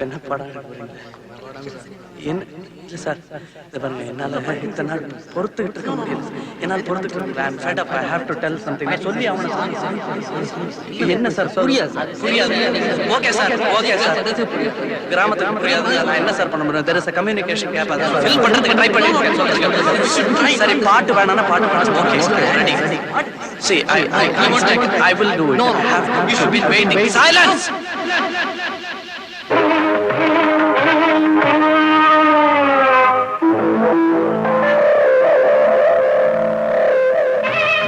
என்ன படம் என்ன இல்லை சார், இது பாருங்க, என்னால் இத்தனை நாள் பொறுத்துக்கிட்டு இருக்க முடியல. என்னால் பொறுத்துக்கிட்டு இருக்க முடியல. I am fed up. I have to tell something. சொல்லி அவனை என்ன சார் புரியாது புரியாது. ஓகே சார், ஓகே சார், கிராமத்துக்கு புரியாது. நான் என்ன சார் பண்ண முடியும்? There is a communication gap. அதை ஃபில் பண்ணுறதுக்கு ட்ரை பண்ணிட்டு சொல்லுங்க. சரி, பாட்டு வேணாம்னா பாட்டு வேணாம். Okay sir, ready. See, I will do it. No, you should be waiting. Silence.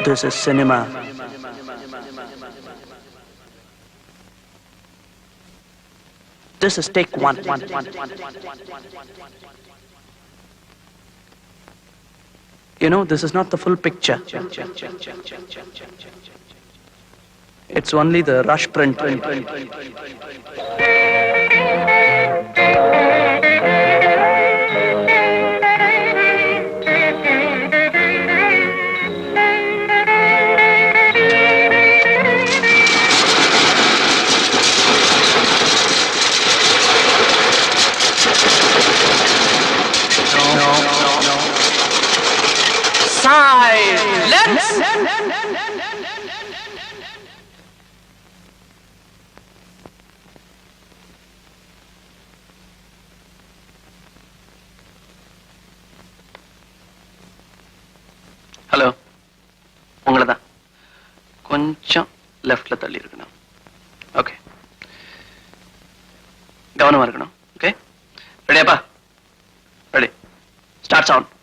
This is cinema. This is take one. You know, this is not the full picture. It's only the rush print. Silence! Hello, உங்களதான். கொஞ்சம் லெஃப்ட்ல தள்ளி இருக்கணும். Okay, கவனமா இருக்கணும். Okay, ரெடியாப்பா? Ready. Start sound.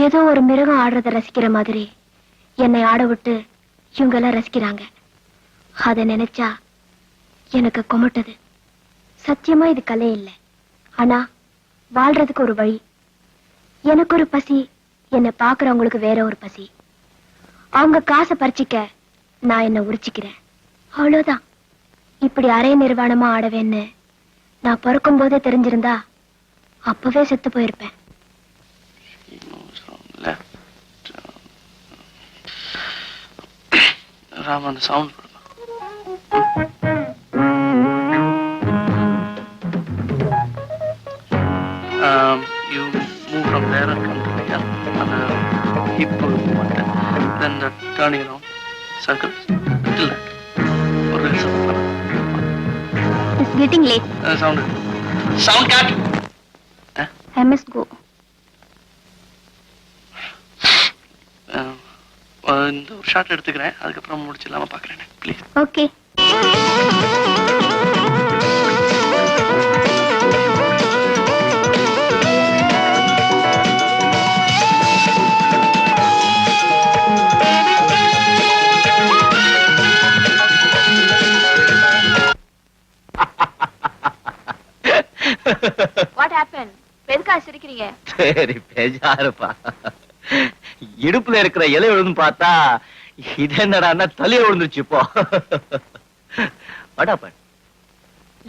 ஏதோ ஒரு மிருகம் ஆடுறத ரசிக்கிற மாதிரி என்னை ஆட விட்டு இவங்க எல்லாம் ரசிக்கிறாங்க. அத நினைச்சா எனக்கு கொமட்டது. சத்தியமா இது கலை இல்லை, ஆனா வாழ்றதுக்கு ஒரு வழி. எனக்கு ஒரு பசி, என்னை பாக்குறவங்களுக்கு வேற ஒரு பசி. அவங்க காசை பறிச்சிக்க நான் என்ன உரிச்சிக்கிறேன், அவ்வளவுதான். இப்படி அரை நிர்வாணமா ஆடவேன்னு நான் பிறக்கும் போதே தெரிஞ்சிருந்தா அப்பவே செத்து போயிருப்பேன். Raman, sound. You move from there and come to here. And hip movement. Then the turning around, circle, till that. It's getting late. Sound cut. I must go. இந்த ஒரு ஷாட் எடுத்துக்கிறேன், அதுக்கப்புறம் முடிச்சிடலாமா பார்க்குறேன். ப்ளீஸ். ஓகே. What happened? எதுக்கா சிரிக்கிறீங்க? சரி, பேஜாருப்பா. இடுப்புல இருக்கிற இலை விழுந்து பார்த்தா இது என்னடா தலைய விழுந்துச்சு. இப்போ What happened?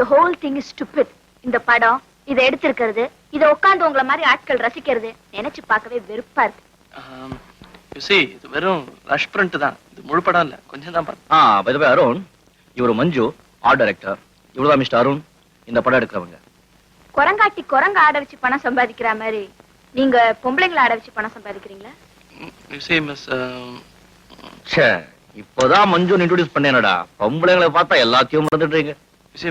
The whole thing is stupid. இந்த படம், இதை எடுத்திருக்கிறது, இதை உட்கார்ந்து உங்களை மாதிரி ஆட்கள் ரசிக்கிறது நினைச்சு பார்க்கவே வெறுப்பா இருக்கு. இது வெறும் ரஷ் பிரிண்ட் தான், இது முழு படம் இல்ல, கொஞ்சம் தான் பாருங்க. பை தி வே அருண், இவரு மஞ்சு ஆர்ட் டைரக்டர், இவருதான் மிஸ்டர் அருண் இந்த படம் எடுக்கிறவங்க. குரங்காட்டி குரங்க ஆட வச்சு பணம் சம்பாதிக்கிற மாதிரி நீங்க பொம்பளைங்களை ஆட வச்சு பணம் சம்பாதிக்கிறீங்களா? இப்போதான் மஞ்சு இன்ட்ரோடியூஸ் பண்ணேனடா, பொம்பளைங்களை பார்த்தா எல்லாத்தையும் மறந்துடுறீங்க.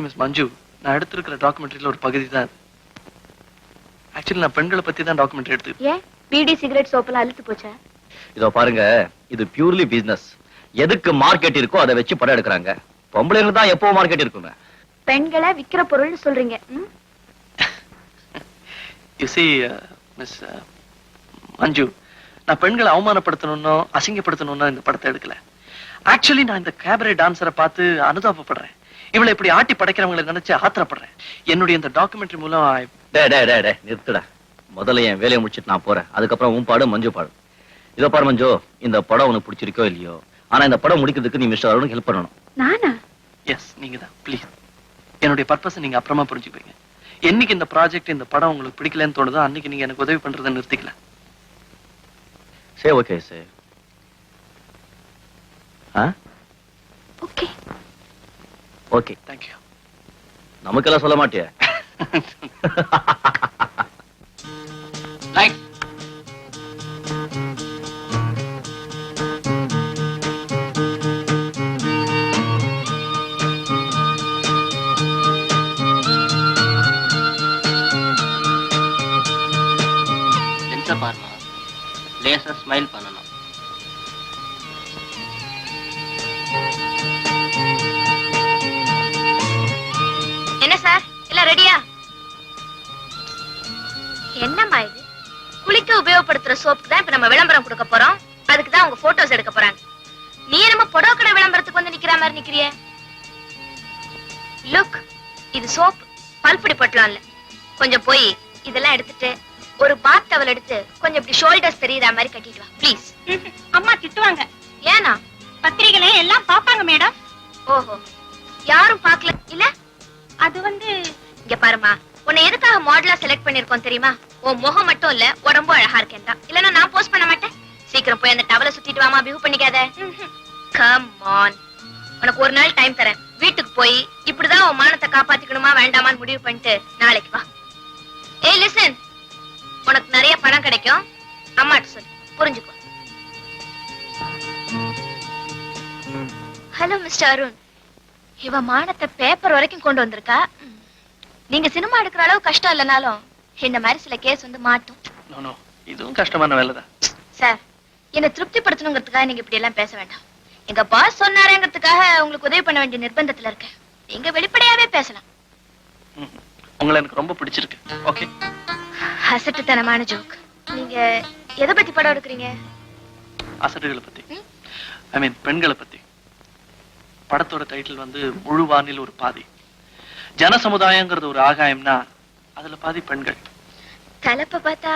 மிஸ் மஞ்சு, நான் எடுத்திருக்கிற டாக்குமெண்ட்ரியில ஒரு பகுதி தான். ஆக்சுவலி நான் பெண்களை பத்தி தான் டாக்குமெண்ட்ரி எடுத்து. ஏன் பீடி சிகரெட் சோப்பெல்லாம் அழுத்து போச்சா? இதோ பாருங்க, இது பியூர்லி பிசினஸ். எதுக்கு மார்க்கெட் இருக்கோ அதை வச்சு படம் எடுக்கிறாங்க. பொம்பளைங்களுக்கு தான் எப்போ மார்க்கெட் இருக்குங்க. பெண்களை விக்கிற பொருள்னு சொல்றீங்க. You see, Miss மஞ்சு, நான் பெண்களை அவமானப்படுத்தணும்னோ அசிங்கப்படுத்தணும்னோ இந்த படத்தை எடுக்கல. ஆக்சுவலி நான் இந்த கேபரே டான்சரை பார்த்து அனுதாபப்படுறேன். இவளை இப்படி ஆட்டி படைக்கிறவங்களை நினைச்சு ஆத்திரப்படுறேன். என்னுடைய இந்த டாக்குமெண்ட்ரி மூலம் நிறுத்துடா. முதல்ல என் வேலையை முடிச்சிட்டு நான் போறேன். அதுக்கப்புறம் உன் பாடு மஞ்சு பாடு. இதோ பாரு மஞ்சு, இந்த படம் உனக்கு பிடிச்சிருக்கோ இல்லையோ, ஆனா இந்த படம் முடிக்கிறதுக்கு நீ மிஸ்டர் அருணுக்கு ஹெல்ப் பண்ணணும். நானா? எஸ், நீங்க தான். ப்ளீஸ், என்னுடைய பர்பஸ் நீங்க அப்புறமா புரிஞ்சுப்பீங்க. என்னைக்கு இந்த ப்ராஜெக்ட் இந்த படம் உங்களுக்கு பிடிக்கலன்னு தோணுதோ அன்னைக்கு நீங்க எனக்கு உதவி பண்றதை நிறுத்திக்கலாம். Say okay say. Okay okay, thank you. நமக்கெல்லாம் சொல்ல மாட்டியா? லைட். பாருமா, லேசா ஸ்மைல் பண்ணணும். என்ன சார், எல்லாம் ரெடியா? என்னம்மா இது? குளிக்க உபயோகப்படுத்துற சோப்புக்கு தான் இப்ப நம்ம விளம்பரம் கொடுக்க போறோம். அதுக்கு தான் அவங்க போட்டோஸ் எடுக்க போறாங்க. நீ நம்ம புடவை கடை விளம்பரத்துக்கு வந்து நிக்கிற மாதிரி நிக்கிறியே. லுக், இது சோப், பல்புடி பொட்டலாம் இல்ல. கொஞ்சம் போய் இதெல்லாம் எடுத்துட்டு ஒரு பாத் டவல் எடுத்து கொஞ்சம் இப்படி ஷோல்டர்ஸ் தெரியற மாதிரி கட்டிட்டு வா ப்ளீஸ். அம்மா திட்டுவாங்க. ஏனா? பத்திரிகைகளை எல்லாம் பாப்பாங்க மேடம். ஓஹோ, யாரும் பார்க்கல இல்ல? அது வந்து இங்க பாருமா, உன்னை எதுக்காக மாடலா செலக்ட் பண்ணிருக்கோம் தெரியுமா? உன் முகம் மட்டும் இல்ல, உடம்பு அழகா இருக்கேன் தான். இல்லன்னா நான் போஸ்ட் பண்ண மாட்டேன். சீக்கிரம் போய் அந்த டவலை சுத்திட்டு வாமா, பிஹேவ் பண்ணிக்காத. கம் ஆன், உனக்கு ஒரு நாள் டைம் தரேன். வீட்டுக்கு போய் இப்படிதான் உன் மானத்தை காப்பாத்திக்கணுமா வேண்டாமான்னு முடிவு பண்ணிட்டு நாளைக்கு வா. ஏய் லிசன், உனக்கு நிறைய பணம் கிடைக்கும். அம்மாட்ட சொல்லு, புரிஞ்சுக்கோ. ஹலோ மிஸ்டர் அருண், இவ மானத்தை பேப்பர் வரைக்கும் கொண்டு வந்திருக்கா. நீங்க சினிமா எடுக்கிற அளவு கஷ்டம் இல்லைனாலும் இந்த மாதிரி சில கேஸ் வந்து மாட்டும். நோ நோ, இதுவும் கஷ்டமான வேலைதான். சார், என்ன திருப்திப்படுத்தணுங்கிறதுக்காக நீங்க இப்படி எல்லாம் பேச வேண்டாம். எங்க பாஸ் சொன்னாருங்கிறதுக்காக உங்களுக்கு உதவி பண்ண வேண்டிய நிர்பந்தத்துல இருக்க. நீங்க வெளிப்படையாவே பேசலாம். உங்களை எனக்கு ரொம்ப பிடிச்சிருக்கு. ஓகே, அசட்டுத்தனமான ஜோக். நீங்க எதை பத்தி படம் எடுக்கிறீங்க? அசட்டுகளை பத்தி, ஐ மீன் பெண்களை பத்தி. படத்தோட டைட்டில் வந்து முழு வானில் ஒரு பாதி. ஜன சமுதாயங்கிறது ஒரு ஆகாயம்னா அதுல பாதி பெண்கள். தலைப்ப பார்த்தா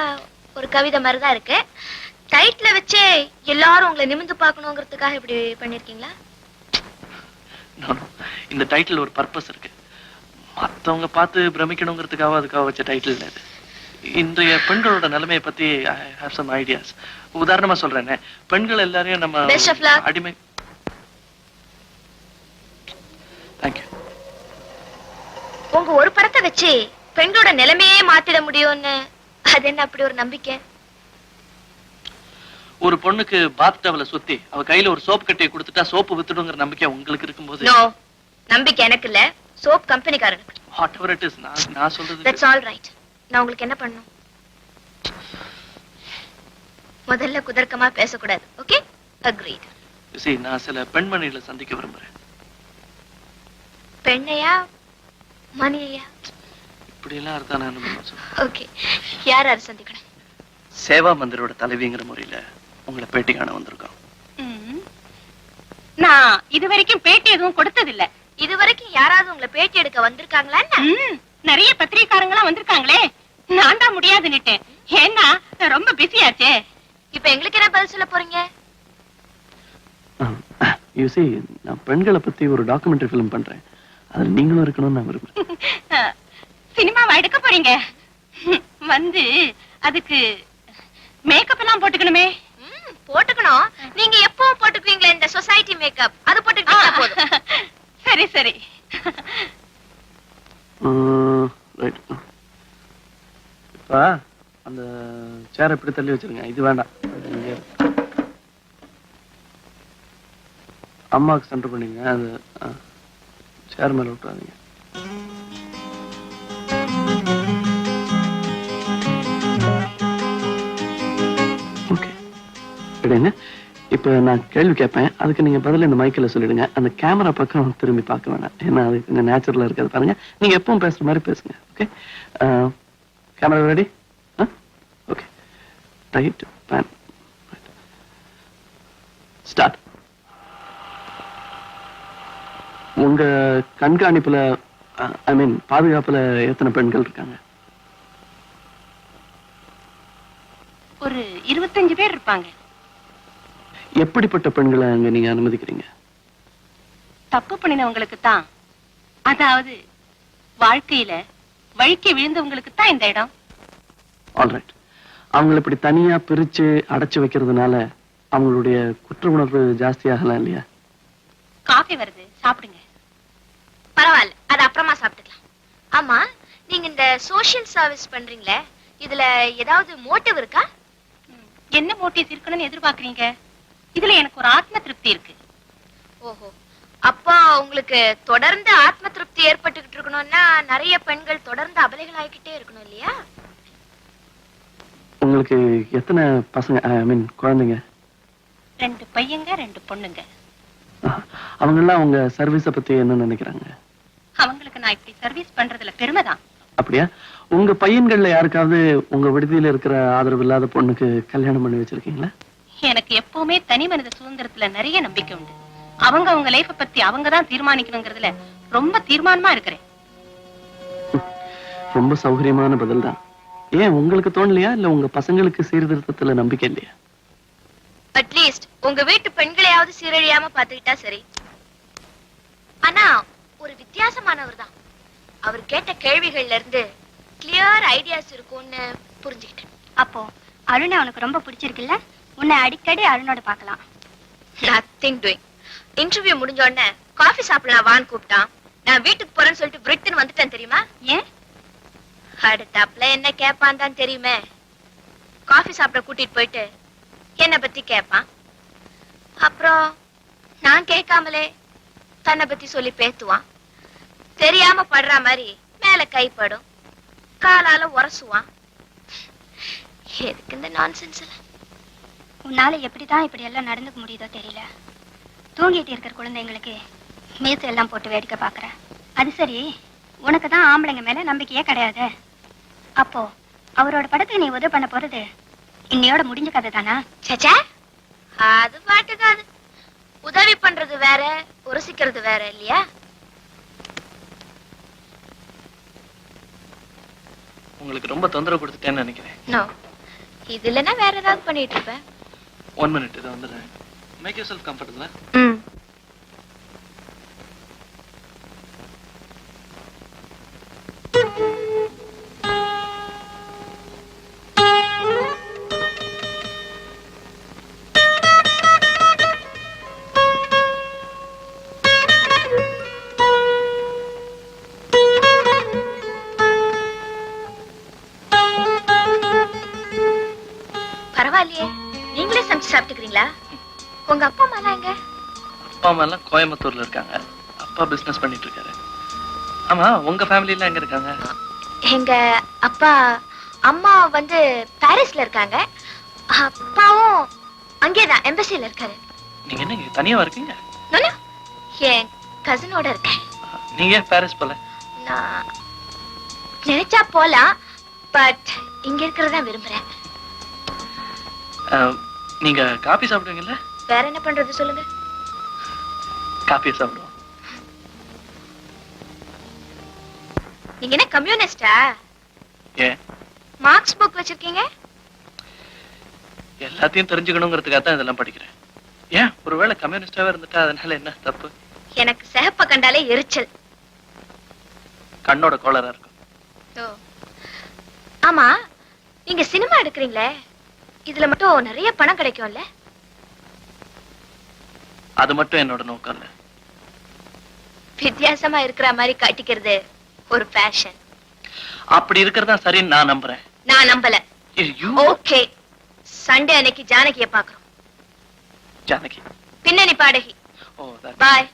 ஒரு கவிதை மாதிரிதான் இருக்கு. டைட்டில வச்சே எல்லாரும் உங்களை நிமிந்து பார்க்கணுங்கிறதுக்காக இப்படி பண்ணிருக்கீங்களா? இந்த டைட்டில் ஒரு பர்பஸ் இருக்கு. மத்தவங்க பார்த்து பிரமிக்கணுங்கிறதுக்காக அதுக்காக வச்ச டைட்டில் இது. இன்றைய பெண்களோட நிலைமையை பத்தி ஐ ஹேவ் சம் ஐடியாஸ். உதாரணமா சொல்றேன், பெண்கள் எல்லாரையும் நம்ம அடிமை. தேங்க்யூ. உங்க ஒரு படத்தை வச்சு பெண்களோட நிலைமையே மாத்திட முடியும்னு அது என்ன அப்படி ஒரு நம்பிக்கை? ஒரு பொண்ணுக்கு பாத் டவலை சுத்தி அவ கையில ஒரு சோப் கட்டியை கொடுத்துட்டா சோப்பு வித்துடுங்கிற நம்பிக்கை உங்களுக்கு இருக்கும்போது. நோ, நம்பிக்கை எனக்கு இல்ல, சோப் கம்பெனிக்காரனுக்கு. whatever it is, நான் சொல்றது. That's all right. நான் உங்களுக்கு என்ன பண்ணணும்? முதல்ல குதர்க்கமா பேசக்கூடாது. Okay, agreed. see, நான் சில பெண்மணிகளை சந்திக்க விரும்புறேன். பெண்ணையா மணியா? இப்படி எல்லாம் இருந்தா நான் என்ன சொல்றேன். ஓகே, யார் யார் சந்திக்கணும்? சேவா மந்திரோட தலைவிங்கிற முறையில உங்களை பேட்டி காண வந்திருக்கோம். நான் இதுவரைக்கும் பேட்டி எதுவும் கொடுத்ததில்ல. இதுவரைக்கும் யாராவது உங்களை பேட்டி எடுக்க வந்திருக்காங்களா? நிறைய பத்திரிகாரங்களா வந்திருக்காங்களே, நான் தான் முடியாதுன்னுட்டேன். ஏன்னா ரொம்ப பிஸியாச்சே. இப்ப எங்களுக்கு என்ன பதில் சொல்ல போறீங்க? you see, நான் பெண்களை பத்தி ஒரு டாக்குமெண்ட்ரி ஃபிலிம் பண்றேன். அதுல நீங்களும் இருக்கணும்னு நான் விரும்புறேன். சினிமாவா எடுக்க போறீங்க? வந்து அதுக்கு மேக்கப் எல்லாம் போட்டுக்கணுமே. போட்டுக்கணும். நீங்க எப்பவும் போட்டுக்குவீங்களே இந்த சொசைட்டி மேக்கப், அது போட்டுக்கிட்டா போதும். சரி சரி. ரைட். இப்ப அந்த சேர் எப்படி தள்ளி வச்சிருங்க. இது வேண்டாம். அம்மாவுக்கு சென்டர் பண்ணீங்க. அது சேர் மேல விட்டுறாதீங்க. ஓகே, விடுங்க. இப்ப நான் கேள்வி கேட்பேன், அதுக்கு நீங்க பதில் இந்த மைக்கில் சொல்லிடுங்க. அந்த கேமரா பக்கம் திரும்பி பார்க்க வேணாம், ஏன்னா அது கொஞ்சம் நேச்சுரலா இருக்காது. பாருங்க, நீங்க எப்பவும் பேசுற மாதிரி பேசுங்க. Okay, camera ready? Okay, right pan start. உங்க கண்காணிப்புல ஐ மீன் பாதுகாப்புல எத்தனை பெண்கள் இருக்காங்க? ஒரு 25 பேர் இருப்பாங்க. எப்படிப்பட்ட பெண்களை அங்க நீங்க அனுமதிக்கிறீங்க? தப்பு பண்ணினவங்களுக்கு தான், அதாவது வாழ்க்கையில வழுக்கி விழுந்தவங்களுக்கு தான் இந்த இடம். ஆல்ரைட். அவங்களை இப்படி தனியா பிரிச்சு அடைச்சு வைக்கிறதுனால அவங்களுடைய குற்ற உணர்வு ஜாஸ்தியாகலாம் இல்லையா? காஃபி வருது, சாப்பிடுங்க. பரவாயில்ல, அது அப்புறமா சாப்பிட்டுக்கலாம். ஆமா, நீங்க இந்த சோஷியல் சர்வீஸ் பண்றீங்களே, இதுல ஏதாவது மோட்டிவ் இருக்கா? என்ன மோட்டிவ் இருக்கணும்னு எதிர்பார்க்கறீங்க? இதுல எனக்கு ஒரு ஆத்ம திருப்தி இருக்கு. ஓஹோ, அப்பா உங்களுக்கு தொடர்ந்து ஆத்ம திருப்தி ஏற்பட்டுக்கிட்டு இருக்கணும்னா நிறைய பெண்கள் தொடர்ந்து அபலைகள் ஆகிக்கிட்டே இருக்கணும் இல்லையா? உங்களுக்கு எத்தனை பசங்க ஐ மீன் குழந்தைங்க? 2 பையங்க 2 பொண்ணுங்க. அவங்க எல்லாம் உங்க சர்வீஸ பத்தி என்ன நினைக்கிறாங்க? அவங்களுக்கு நான் இப்படி சர்வீஸ் பண்றதுல பெருமைதான். அப்படியா? உங்க பையன்கள்ல யாருக்காவது உங்க விடுதியில இருக்கிற ஆதரவு இல்லாத பொண்ணுக்கு கல்யாணம் பண்ணி வச்சிருக்கீங்களா? எனக்கு எப்பவுமே தனி மனித சுதந்திரத்துல நிறைய நம்பிக்கை உண்டு. அவங்க லைஃப பத்தி அவங்க தான் தீர்மானிக்கணுங்கிறதுல ரொம்ப தீர்மானமா இருக்கிறேன். ரொம்ப சௌகரியமான பதில் தான். ஏன் உங்களுக்கு தோணலையா? இல்ல உங்க பசங்களுக்கு சீர்திருத்தத்துல நம்பிக்கை இல்லையா? அட்லீஸ்ட் உங்க வீட்டு பெண்களையாவது சீரழியாம பாத்துக்கிட்டா சரி. ஆனா ஒரு வித்தியாசமானவர் தான். அவர் கேட்ட கேள்விகள்ல இருந்து கிளியர் ஐடியாஸ் இருக்கும்னு புரிஞ்சுக்கிட்டேன். அப்போ அருணை உனக்கு ரொம்ப பிடிச்சிருக்குல்ல? உன்னை அடிக்கடி அருணோட பார்க்கலாம். Nothing doing. இன்டர்வியூ முடிஞ்ச உடனே காஃபி சாப்பிடலாம் வான்னு கூப்பிட்டான். நான் வீட்டுக்கு போறேன்னு சொல்லிட்டு பிரிட்டன் வந்துட்டேன் தெரியுமா? ஏன்? அடுத்தாப்புல என்ன கேட்பான் தான் தெரியுமே. காஃபி சாப்பிட கூட்டிட்டு போயிட்டு என்ன பத்தி கேட்பான். அப்புறம் நான் கேட்காமலே தன்னை பத்தி சொல்லி பேத்துவான். தெரியாம படுற மாதிரி மேல கைப்படும், காலால உரசுவான். எதுக்கு இந்த நான்சென்ஸ் எல்லாம்? உன்னால எப்படிதான் இப்படி எல்லாம் நடந்துக்க முடியுதோ தெரியல. தூங்கிட்டு இருக்கிற குழந்தைங்களுக்கு மீசை எல்லாம் போட்டு வேடிக்கை பாக்குற. அது சரி, உனக்கு தான் ஆம்பளைங்க மேல நம்பிக்கையே கிடையாது. அப்போ அவரோட படத்துக்கு நீ உதவி பண்ண போறது இன்னையோட முடிஞ்ச கதை தானா? சச்சா, அது பாட்டுக்காது. உதவி பண்றது வேற, உரசிக்கிறது வேற இல்லையா? உங்களுக்கு ரொம்ப தொந்தரவு கொடுத்துட்டேன்னு நினைக்கிறேன். நோ, இது இல்லைன்னா வேற ஏதாவது பண்ணிட்டு இருப்பேன். 1 minute, இதை வந்துடுறேன். மேக் யூர் செல்ஃப் கம்ஃபர்டபுளா? பரவாயில்லையே, நீங்களே சமைச்சு சாப்பிட்டுக்கிறீங்களா? உங்க அப்பா அம்மா எங்க? அப்பா அம்மா எல்லாம் கோயம்புத்தூர்ல இருக்காங்க. அப்பா பிசினஸ் பண்ணிட்டு இருக்காரு. ஆமா, உங்க ஃபேமிலி எல்லாம் எங்க இருக்காங்க? எங்க அப்பா அம்மா வந்து பாரிஸ்ல இருக்காங்க. அப்பாவும் அங்கேதான் எம்பசில இருக்காரு. நீங்க என்ன இங்க தனியா இருக்கீங்க? நானா என் கசினோட இருக்கேன். நீங்க ஏன் பாரிஸ் போல? நான் நினைச்சா போலாம், பட் இங்க இருக்கிறதா விரும்புறேன். நீங்க காபி சாப்பிடுவீங்கல்ல? வேற என்ன பண்றது சொல்லுங்க. காபி சாப்பிடுவோம். நீங்க என்ன கம்யூனிஸ்டா? ஏன்? மார்க்ஸ் புக் வச்சிருக்கீங்க? எல்லாத்தையும் தெரிஞ்சுக்கணுங்கிறதுக்காக தான் இதெல்லாம் படிக்கிறேன். ஏன், ஒருவேளை கம்யூனிஸ்டாவே இருந்துட்டா அதனால என்ன தப்பு? எனக்கு சிகப்ப கண்டாலே எரிச்சல். கண்ணோட கோளாறா இருக்கும். ஓ, ஆமா, நீங்க சினிமா எடுக்கிறீங்களே, இதுல மட்டும் நிறைய பணம் கிடைக்கும்ல? அது மட்டும் என்னோட நோக்கம் இல்ல. வித்தியாசமா இருக்கிற மாதிரி காட்டிக்கிறது ஒரு பேஷன். அப்படி இருக்கிறதா சரின்னு நான் நம்புறேன். நான் நம்பல. ஓகே, சண்டே அன்னைக்கு ஜானகிய பாக்குறோம். ஜானகி பின்னணி பாடகி. ஓ, பாய்.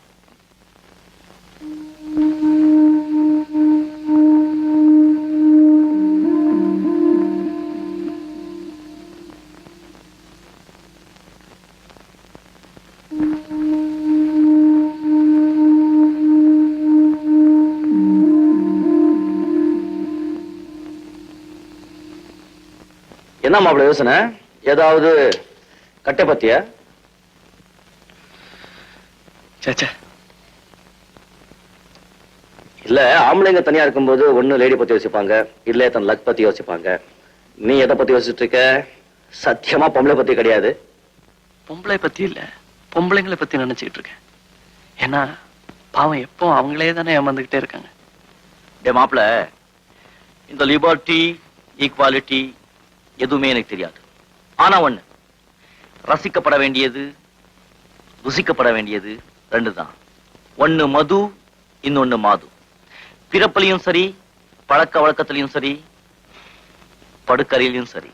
என்ன மாப்பிள யோசனை? ஏதாவது கட்டை பத்தியா? சேச்சே, இல்ல ஆம்பளைங்க தனியா இருக்கும்போது ஒண்ணு லேடி பத்தி யோசிப்பாங்க, இல்ல தன் லக் பத்தி யோசிப்பாங்க. நீ எதை பத்தி யோசிச்சுட்டு இருக்க? சத்தியமா பொம்பளை பத்தி கிடையாது. பொம்பளை பத்தி இல்ல, பொம்பளைங்களை பத்தி நினைச்சுக்கிட்டு இருக்கேன். ஏன்னா பாவம் எப்போ அவங்களே தானே ஏமாந்துகிட்டே இருக்காங்க. டே மாப்பிள, இந்த லிபர்ட்டி ஈக்வாலிட்டி எதுவுமே எனக்கு தெரியாது. ஆனா ஒண்ணு, ரசிக்கப்பட வேண்டியது ருசிக்கப்பட வேண்டியது ரெண்டு தான். ஒண்ணு மது, இன்னொன்னு மாது. பிறப்பிலையும் சரி, பழக்க வழக்கத்திலையும் சரி, படுக்கறையிலையும் சரி.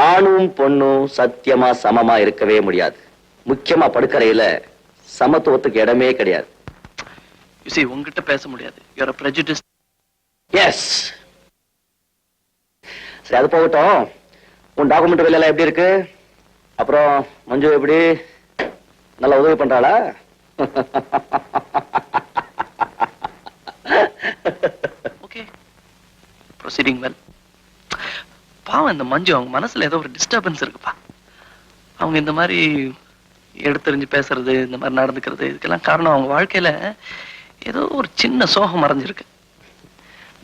ஆணும் பொண்ணும் சத்தியமா சமமா இருக்கவே முடியாது. முக்கியமா படுக்கறையில சமத்துவத்துக்கு இடமே கிடையாது. உங்ககிட்ட பேச முடியாது. You're a prejudice. எஸ். சரி, அது போகட்டும். உன் டாக்குமெண்ட் வேலையெல்லாம் எப்படி இருக்கு? அப்புறம் மஞ்சு எப்படி நல்லா உதவி பண்றாளா? Okay, proceeding well. பாவம் இந்த மஞ்சு, அவங்க மனசுல ஏதோ ஒரு டிஸ்டர்பன்ஸ் இருக்குப்பா. அவங்க இந்த மாதிரி எடுத்தறிஞ்சு பேசுறது, இந்த மாதிரி நடந்துக்கிறது, இதுக்கெல்லாம் காரணம் அவங்க வாழ்க்கையில ஏதோ ஒரு சின்ன சோகம் மறைஞ்சிருக்கு.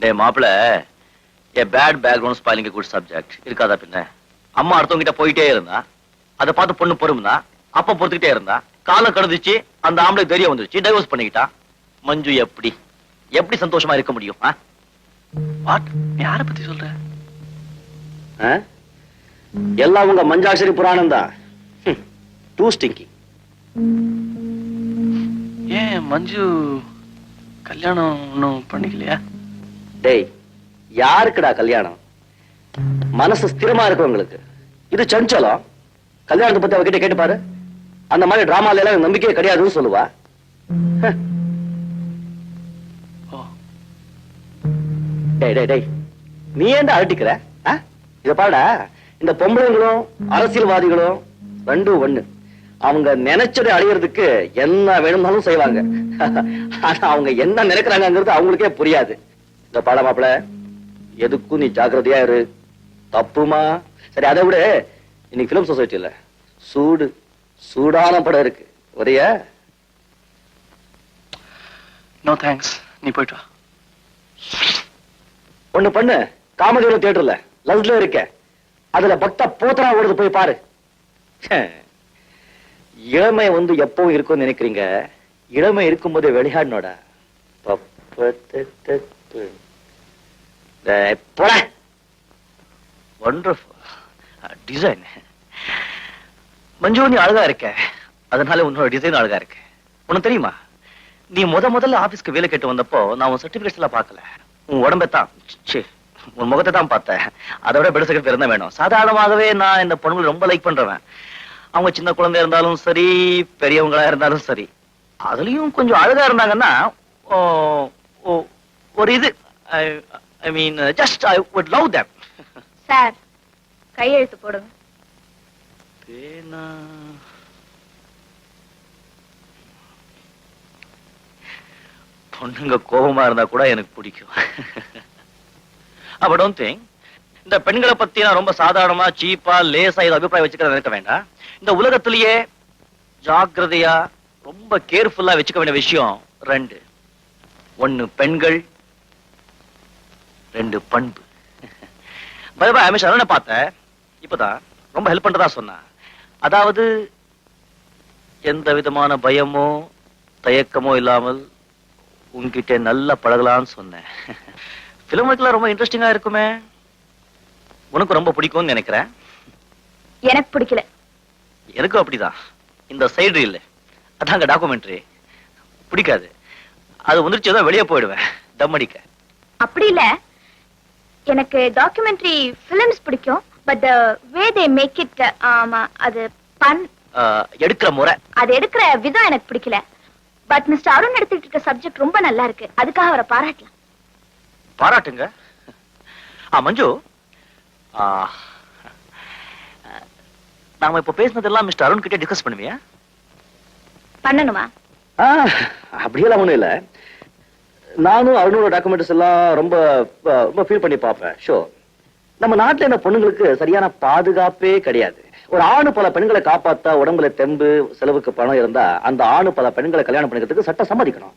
டே மாப்பிள, a bad background spoiling good subject இருக்காதா பின்ன? அம்மா அடுத்தவங்க கிட்ட போயிட்டே இருந்தா, அதை பார்த்து பொண்ணு பொறுமுனா, அப்ப பொறுத்துக்கிட்டே இருந்தா, காலம் கடந்துச்சு, அந்த ஆம்பளை தெரிய வந்துருச்சு, டைவர்ஸ் பண்ணிக்கிட்டா. மஞ்சு எப்படி எப்படி சந்தோஷமா இருக்க முடியும்? வாட்? யார பத்தி சொல்ற? எல்லாம் உங்க மஞ்சாட்சரி புராணம் தான். Too stingy. ஏன் மஞ்சு கல்யாணம் ஒன்னும் பண்ணிக்கலையா? டேய், யாருக்குடா கல்யாணம்? மனசு ஸ்திரமா இருக்கு உங்களுக்கு. இது சஞ்சலம். கல்யாணத்தை பத்தி அவகிட்ட கேட்டு பாரு. அந்த மாதிரி டிராமால எல்லாம் நம்பிக்கையே கிடையாதுன்னு சொல்லுவா. டேய் டேய் டேய், நீ ஏன் அழட்டிக்கிற? இத பாடா, இந்த பொம்பளைங்களும் அரசியல்வாதிகளும் ரெண்டும் ஒண்ணு. அவங்க நினைச்சதை அடையிறதுக்கு என்ன வேணும்னாலும் செய்வாங்க. ஆனா அவங்க என்ன நினைக்கிறாங்கிறது அவங்களுக்கே புரியாது. இந்த பாட மாப்பிள, எதுக்கும் நீ ஜாக்கிரதையா இரு. தப்புமா? சரி, அதை விட இன்னைக்கு பிலிம் சொசைட்டில சூடான படம் இருக்கு, வரியா? நோ தேங்க்ஸ், நீ போயிட்டு வா. ஒண்ணு பண்ணு, காமதேவ தியேட்டர்ல லவ்ல இருக்க, அதுல பக்தா போத்தரா ஓடுது, போய் பாரு. இளமை எப்பவும் இருக்கும்னு நினைக்கிறீங்க. இளமை இருக்கும்போது விளையாடனோட டிசைன். மஞ்சு, நீ அழகா இருக்க, அதனால உன்னோட டிசைன் அழகா இருக்கு. உனக்கு தெரியுமா, நீ முதல்ல ஆபீஸ்க்கு வேலை கேட்டு வந்தப்போ நான் உன் சர்டிபிகேட்ஸ் எல்லாம் பார்க்கல. உன் உடம்பை தான், உன் முகத்தை தான் பார்த்தேன். அதோட பெருசுக்கு பேர் தான் வேணும். சாதாரணமாகவே நான் இந்த பொண்ணுங்களை ரொம்ப லைக் பண்றேன். அவங்க சின்ன குழந்தை இருந்தாலும் சரி, பெரியவங்களா இருந்தாலும் சரி, அதுலயும் கொஞ்சம் அழகா இருந்தாங்கன்னா ஒரு இது, I mean just I would love them. Sir, கையெழுத்து போடுங்க. பொண்ணுங்க கோபமா இருந்தா கூட எனக்கு பிடிக்கும். அப்ப டோன்ட் திங்க், இந்த பெண்களை பத்தி நான் ரொம்ப சாதாரணமா சீப்பா லேசா இது அபிப்பிராயம் வச்சுக்க நினைக்க வேண்டாம். இந்த உலகத்திலேயே ஜாக்கிரதையா ரொம்ப கேர்ஃபுல்லா வச்சுக்க வேண்டிய விஷயம் ரெண்டு. ஒன்னு பெண்கள், ரெண்டு பண்பு. அமிஷன் பார்த்தேன் இப்பதான், ரொம்ப ஹெல்ப் பண்றதா சொன்னா. அதாவது எந்த விதமான பயமோ தயக்கமோ இல்லாமல் உன்கிட்ட நல்லா பழகலான்னு சொன்னேன். பிலிம் ஒர்க்லாம் ரொம்ப இன்ட்ரெஸ்டிங்கா இருக்குமே. உனக்கு ரொம்ப பிடிக்கும்னு நினைக்கிறேன். எனக்கு பிடிக்கல. எனக்கும் அப்படிதான். இந்த சைடு இல்ல, அதாங்க டாக்குமெண்ட்ரி பிடிக்காது. அது வந்துருச்சு தான் வெளியே போயிடுவேன் தம் அடிக்க. அப்படி இல்ல, எனக்கு டாக்குமெண்ட்ரி பிலிம்ஸ் பிடிக்கும். But the way they make it, அது எடுக்கிற முறை, அது எடுக்கிற விதம் எனக்கு பிடிக்கல. பட் மிஸ்டர் அருண் எடுத்துட்டு இருக்க சப்ஜெக்ட் ரொம்ப நல்லா இருக்கு. அதுக்காக அவரை பாராட்டலாம். பாராட்டுங்க. மஞ்சு, நாம இப்ப பேசினதெல்லாம் மிஸ்டர் அருண் கிட்ட டிஸ்கஸ் பண்ணுவியா? பண்ணணுமா? அப்படியெல்லாம் ஒண்ணும் இல்ல. நானும் அருணோட டாக்குமெண்ட்ஸ் எல்லாம் ரொம்ப ரொம்ப ஃபீல் பண்ணி பார்ப்பேன். ஷோ, நம்ம நாட்டுல என்ன பொண்ணுங்களுக்கு சரியான பாதுகாப்பே கிடையாது. ஒரு ஆணு பல பெண்களை காப்பாத்தா உடம்புல தெம்பு செலவுக்கு பணம் இருந்தா அந்த ஆணு பல பெண்களை கல்யாணம் பண்ணிக்கிறதுக்கு சட்டம் சம்மதிக்கணும்.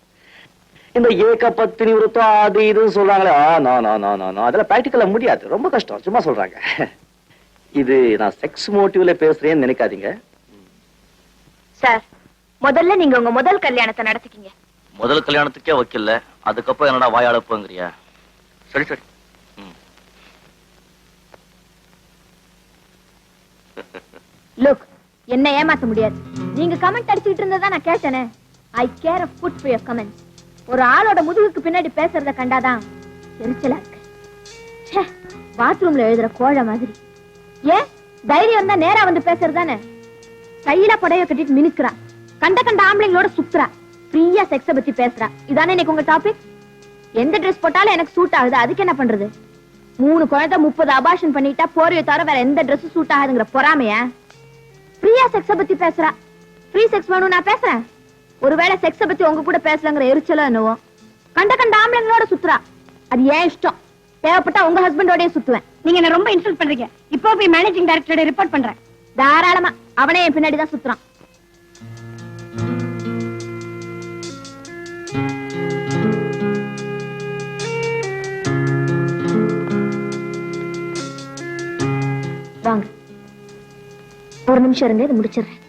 இந்த ஏக பத்தினி விருத்தம் அது இதுன்னு சொல்றாங்களே, அதெல்லாம் பிராக்டிக்கலா முடியாது, ரொம்ப கஷ்டம், சும்மா சொல்றாங்க. இது நான் செக்ஸ் மோட்டிவ்ல பேசுறேன்னு நினைக்காதீங்க. சார், முதல்ல நீங்க உங்க முதல் கல்யாணத்தை நடத்திக்கிங்க. முதல் கல்யாணத்துக்கே வைக்கல, அதுக்கப்புறம் என்னடா வாயாளப்புங்கிறியா? சரி சரி. லுக், என்ன ஏமாத்த முடியாது. நீங்க கமெண்ட் அடிச்சுட்டு இருந்ததா நான் கேட்டேனே. ஐ care a foot for your comments. ஒரு ஆளோட முதுகுக்கு பின்னாடி பேசுறத கண்டாதான் எரிச்சலா இருக்கு. ச்சே, பாத்ரூம்ல எழுதுற கோழ மாதிரி. ஏன் தைரியம் தான் நேரா வந்து பேசுறதானே? கையில புடைய கட்டிட்டு மினுக்குறா, கண்ட கண்ட ஆம்பளைங்களோட சுத்துறா, ஃப்ரீயா செக்ஸ பத்தி பேசுறா. இதானே இன்னைக்கு உங்க டாபிக்? எந்த ட்ரெஸ் போட்டாலும் எனக்கு சூட் ஆகுது, அதுக்கு என்ன பண்றது? 3 குழந்தை 30 அபார்ஷன் பண்ணிட்டா போர்வையை தவிர வேற எந்த ட்ரெஸ் சூட் ஆகுதுங்கிற பொறாமைய ஃப்ரீயா செக்ஸ பத்தி பேசுறா. ஃப்ரீ செக்ஸ் வேணும் நான் பேசுறேன். ஒருவேளை செக்ஸ பத்தி உங்க கூட பேசலங்கிற எரிச்சலோ என்னவோ, கண்ட கண்ட ஆம்பளைங்களோட சுத்துறா. அது ஏன் இஷ்டம். தேவைப்பட்டா உங்க ஹஸ்பண்டோடய சுத்துவேன். நீங்க என்ன ரொம்ப இன்சல்ட் பண்றீங்க. இப்போ போய் மேனேஜிங் டைரக்டரோட ரிப்போர்ட் பண்றேன். தாராளமா. அவனே என் பின்னாடிதான் சுத்துறான். வாங்க, ஒரு நிமிஷம் இருங்க, இது முடிச்சிடுறேன்.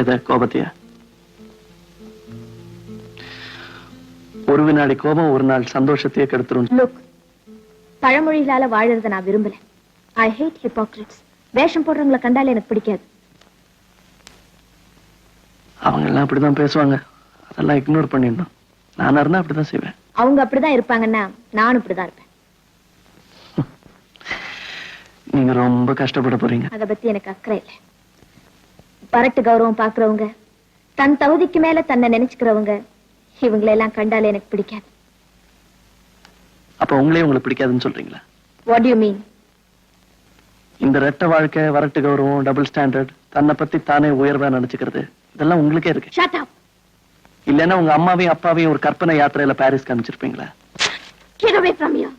எத கோபத்தையா? ஒரு வினாடி கோபம் ஒரு நாள் சந்தோஷத்தையே கெடுத்துரும். லுக், பழமொழிகளால வாழறத நான் விரும்பல. ஐ ஹேட் ஹிப்போக்ரிட்ஸ். வேஷம் போடுறவங்களை கண்டாலே எனக்கு பிடிக்காது. அவங்க எல்லாம் அப்படிதான் பேசுவாங்க, அதெல்லாம் இக்னோர் பண்ணிடணும். நானா இருந்தா அப்படிதான் செய்வேன். அவங்க அப்படிதான் இருப்பாங்கன்னா நானும் இப்படிதான் இருப்பேன். நீங்க ரொம்ப கஷ்டப்பட போறீங்க. அத பத்தி எனக்கு அக்கறை இல்லை. பரட்டு கௌரவம் பாக்குறவங்க, தன் தகுதிக்கு மேல தன்னை நினைச்சுக்கிறவங்க, இவங்களை எல்லாம் கண்டாலே எனக்கு பிடிக்காது. அப்ப உங்களே உங்களுக்கு பிடிக்காதுன்னு சொல்றீங்களா? What you mean? இந்த ரெட்ட வாழ்க்கை, வரட்டு கௌரவம், டபுள் ஸ்டாண்டர்ட், தன்னை பத்தி தானே உயர்வா நினைச்சுக்கிறது, இதெல்லாம் உங்களுக்கே இருக்கு. Shut up. இல்லன்னா உங்க அம்மாவையும் அப்பாவையும் ஒரு கற்பனை யாத்திரையில பாரிஸ் காமிச்சிருப்பீங்களா? Get away from here.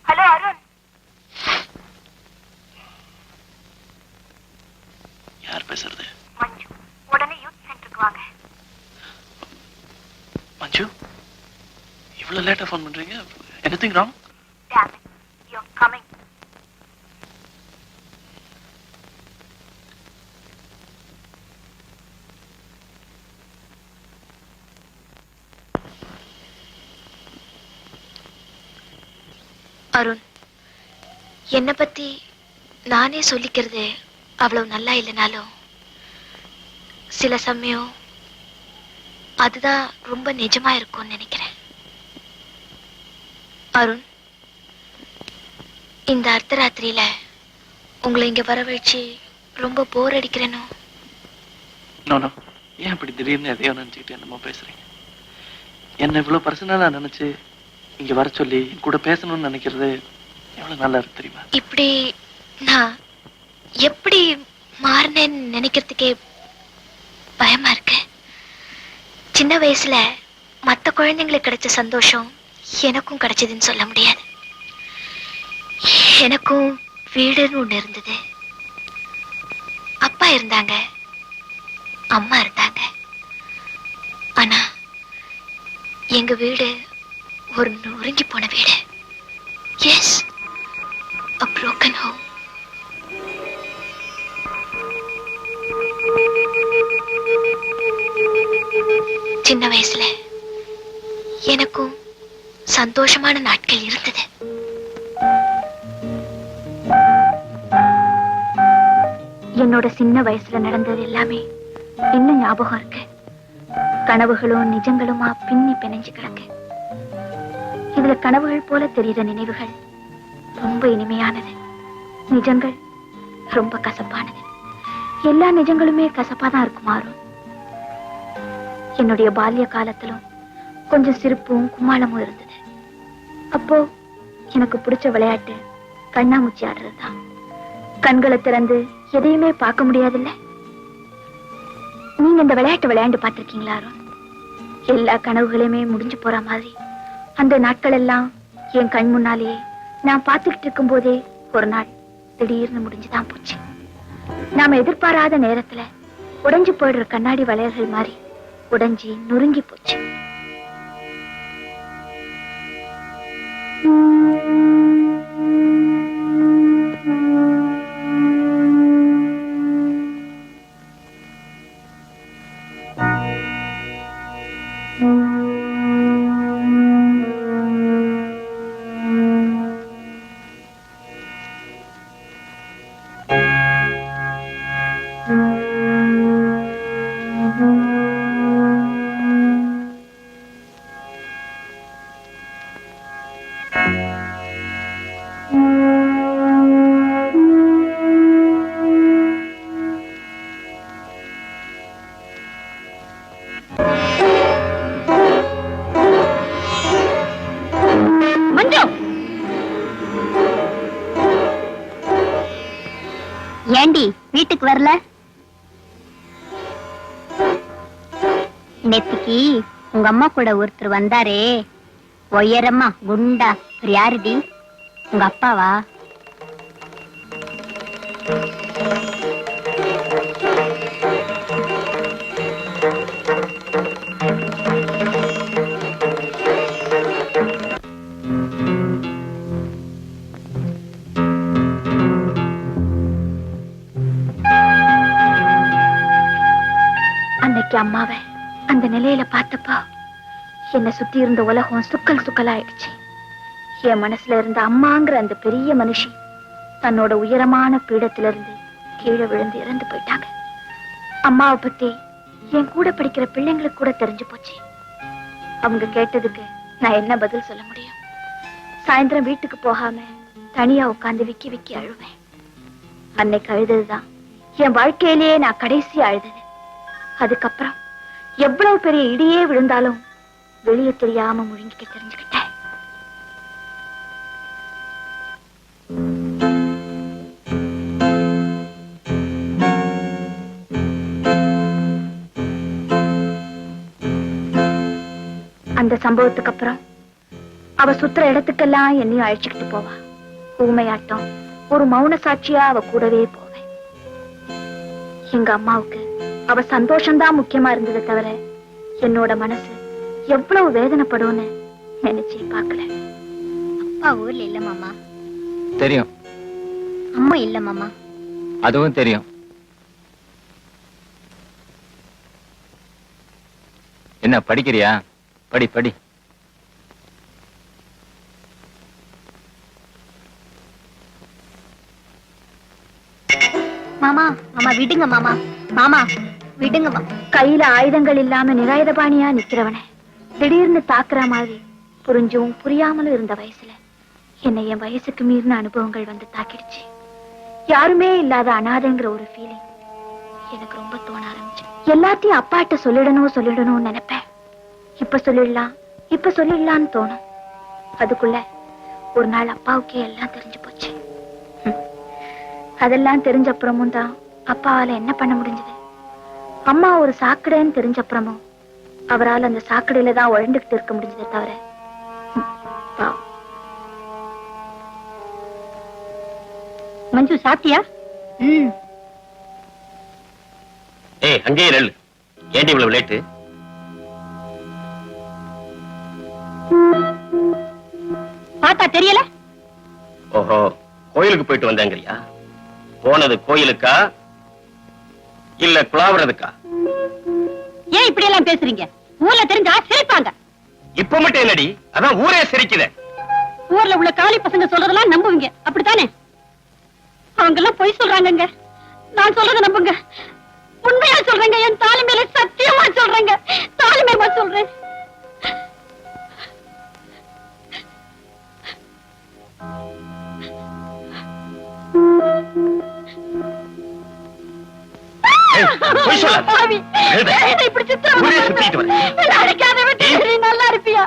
Hello Arun. யார் பேசுறது? மஞ்சு, உடனே யூத் சென்டருக்கு வாங்க. மஞ்சு, இவ்வளவு லேட்டா போன் பண்றீங்க? Anything wrong? Damn it. You're coming. Arun, என்ன பத்தி நானே சொல்லிக்கிறது அவ்வளவு நல்லா இல்லைனாலும் சில சமயம் அதுதான் ரொம்ப நிஜமா இருக்கும்னு நினைக்கிறேன். அருண், இந்த அர்த்தராத்திரியில உங்களை இங்க வரவழைச்சு ரொம்ப போர் அடிக்கிறேனோ? நோ, ஏன் இப்படி திடீர்னு எதையோ நினைச்சுக்கிட்டு என்னமோ பேசுறீங்க? என்ன இவ்வளவு பர்சனலா நினைச்சு இங்க வர சொல்லி கூட பேசணும்னு நினைக்கிறது எவ்வளவு நல்லா இருக்கு தெரியுமா? இப்படி நான் எப்படி மாறினேன்னு நினைக்கிறதுக்கே பயமா இருக்கு. சின்ன வயசுல மத்த குழந்தைங்களுக்கு கிடைச்ச சந்தோஷம் எனக்கும் கிடைச்சதுன்னு சொல்ல முடியாது. எனக்கும் வீடுன்னு ஒண்ணு இருந்தது. அப்பா இருந்தாங்க, அம்மா இருந்தாங்க. ஆனா எங்க வீடு ஒரு நொறுங்கி போன வீடு. Yes, a broken home. சின்ன வயசுல எனக்கும் சந்தோஷமான நாட்கள் இருந்தது. என்னோட சின்ன வயசுல நடந்தது எல்லாமே இன்னும் ஞாபகம் இருக்கு. கனவுகளும் நிஜங்களுமா பின்னி பிணைஞ்சு கிடக்கு. இதுல கனவுகள் போல தெரியுற நினைவுகள் ரொம்ப இனிமையானது, நிஜங்கள் ரொம்ப கசப்பானது. எல்லா நிஜங்களுமே கசப்பாதான் இருக்குமாறும். என்னுடைய பால்ய காலத்திலும் கொஞ்சம் சிரிப்பும் கும்மாளமும் இருந்தது. அப்போ எனக்கு பிடிச்ச விளையாட்டு கண்ணாமூச்சி ஆடுறதுதான். கண்களை திறந்து எதையுமே பார்க்க முடியாதுல்ல. நீ நீங்க இந்த விளையாட்டு விளையாண்டு பார்த்திருக்கீங்களா அருண்? எல்லா கனவுகளுமே முடிஞ்சு போற மாதிரி அந்த நாட்கள் எல்லாம் என் கண் முன்னாலேயே நான் பார்த்துக்கிட்டு இருக்கும் போதே ஒரு நாள் திடீர்னு முடிஞ்சுதான் போச்சு. நாம எதிர்பாராத நேரத்துல உடைஞ்சு போயிடுற கண்ணாடி வளையல்கள் மாதிரி உடைஞ்சி நொறுங்கி போச்சு. ஏண்டி வீட்டுக்கு வரல? நேத்திக்கு உங்க அம்மா கூட ஒருத்தர் வந்தாரே, உயரமா குண்டா, யாருடி? உங்க அப்பாவா? அம்மாவை அந்த நிலையில பார்த்தப்பா என்னை சுத்தி இருந்த உலகம் சுக்கல் சுக்கலாயிடுச்சு. என் மனசுல இருந்த அம்மாங்கிற அந்த பெரிய மனுஷி தன்னோட உயரமான பீடத்திலிருந்து கீழே விழுந்து இறந்து போயிட்டாங்க. அம்மாவை பத்தி என் கூட படிக்கிற பிள்ளைங்களுக்கு கூட தெரிஞ்சு போச்சு. அவங்க கேட்டதுக்கு நான் என்ன பதில் சொல்ல முடியும்? சாயந்தரம் வீட்டுக்கு போகாம தனியா உட்காந்து விக்கி விக்கி அழுவேன். அன்னைக்கு அழுததுதான் என் வாழ்க்கையிலேயே நான் கடைசி அழுதது. அதுக்கப்புறம் எவ்வளவு பெரிய இடியே விழுந்தாலும் வெளியே தெரியாம முழுங்கிக்க தெரிஞ்சுக்கிட்டேன். அந்த சம்பவத்துக்கு அப்புறம் அவ சுத்துற இடத்துக்கெல்லாம் என்னையும் அழைச்சுக்கிட்டு போவா. ஊமையாட்டம் ஒரு மௌன சாட்சியா அவ கூடவே போவேன். எங்க அம்மாவுக்கு அவ சந்தோஷம்தான் முக்கியமா இருந்ததை தவிர என்னோட மனசு எவ்வளவு வேதனைப்படும்னு நினைச்சே பார்க்கல. அப்பா ஊர்ல இல்ல மாமா. தெரியும். அம்மா இல்ல மாமா. அதுவும் தெரியும். என்ன படிக்கிறியா? படி படி. மாமா மாமா விடுங்க மாமா. மாமா விடுங்க மாமா. கையில ஆயுதங்கள் இல்லாம நிராயுதபாணியா நிக்கிறவன திடீர்னு தாக்குற மாதிரி புரிஞ்சும் புரியாமலும் இருந்த வயசுல என்னை என் வயசுக்கு மீறின அனுபவங்கள் வந்து தாக்கிடுச்சு. யாருமே இல்லாத அனாதைங்கிற ஒரு ஃபீலிங் எனக்கு ரொம்ப தோண ஆரம்பிச்சு. எல்லாத்தையும் அப்பாட்ட சொல்லிடணும்னு நினைப்பேன். இப்ப சொல்லிடலாம்னு தோணும். அதுக்குள்ள ஒரு நாள் அப்பாவுக்கே எல்லாம் தெரிஞ்சு போச்சு. அதெல்லாம் தெரிஞ்ச அப்புறமும் தான் அப்பாவால என்ன பண்ண முடிஞ்சது? அம்மா ஒரு சாக்கடைன்னு தெரிஞ்ச அப்புறமும் அவரால் அந்த சாக்கடையில தான் உழந்துகிட்டு இருக்க முடிஞ்சதை தவிர. மஞ்சு சாப்பிட்டியா? ஏய் அங்கேயே நெல். ஏண்டி இவ்வளவு லேட்டு? பார்த்தா தெரியல. ஓஹோ, கோயிலுக்கு போயிட்டு வந்தாங்கறியா? போனது கோயிலுக்கா இல்ல குலாவறதுக்கா? ஏன் இப்படி எல்லாம் பேசுறீங்க? ஊர்ல தெரிஞ்சா சிரிப்பாங்க. இப்ப மட்டும் என்னடி? அதான் ஊரே சிரிக்குதே. ஊர்ல உள்ள காலி பசங்க சொல்றதெல்லாம் நம்புவீங்க, அப்படித்தானே? அவங்க எல்லாம் பொய் சொல்றாங்க. நான் சொல்றத நம்புங்க. உண்மையா சொல்றேங்க. என் தாலி மேல சத்தியமா சொல்றேங்க. தாலி மேல சொல்றேன். நல்லா இருப்பியா?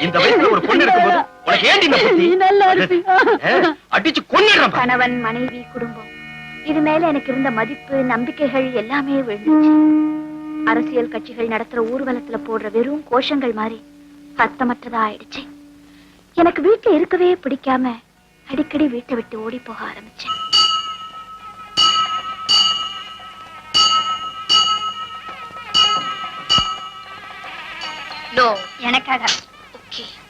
இந்த வயசுல ஒரு பொண்ணு இருக்கும்போது உனக்கு ஏண்டி இந்த புத்தி? நல்லா இருப்பி. அடிச்சு கொன்னிடுறேன். கணவன் மனைவி குடும்பம் இது மேல எனக்கு இருந்த மதிப்பு நம்பிக்கைகள் எல்லாமே விழுந்துச்சு. அரசியல் கட்சிகள் நடத்துற ஊர்வலத்துல போடுற வெறும் கோஷங்கள் மாதிரி அர்த்தமற்றதா ஆயிடுச்சு. எனக்கு வீட்டுல இருக்கவே பிடிக்காம அடிக்கடி வீட்டை விட்டு ஓடி போக ஆரம்பிச்சேன். எனக்காக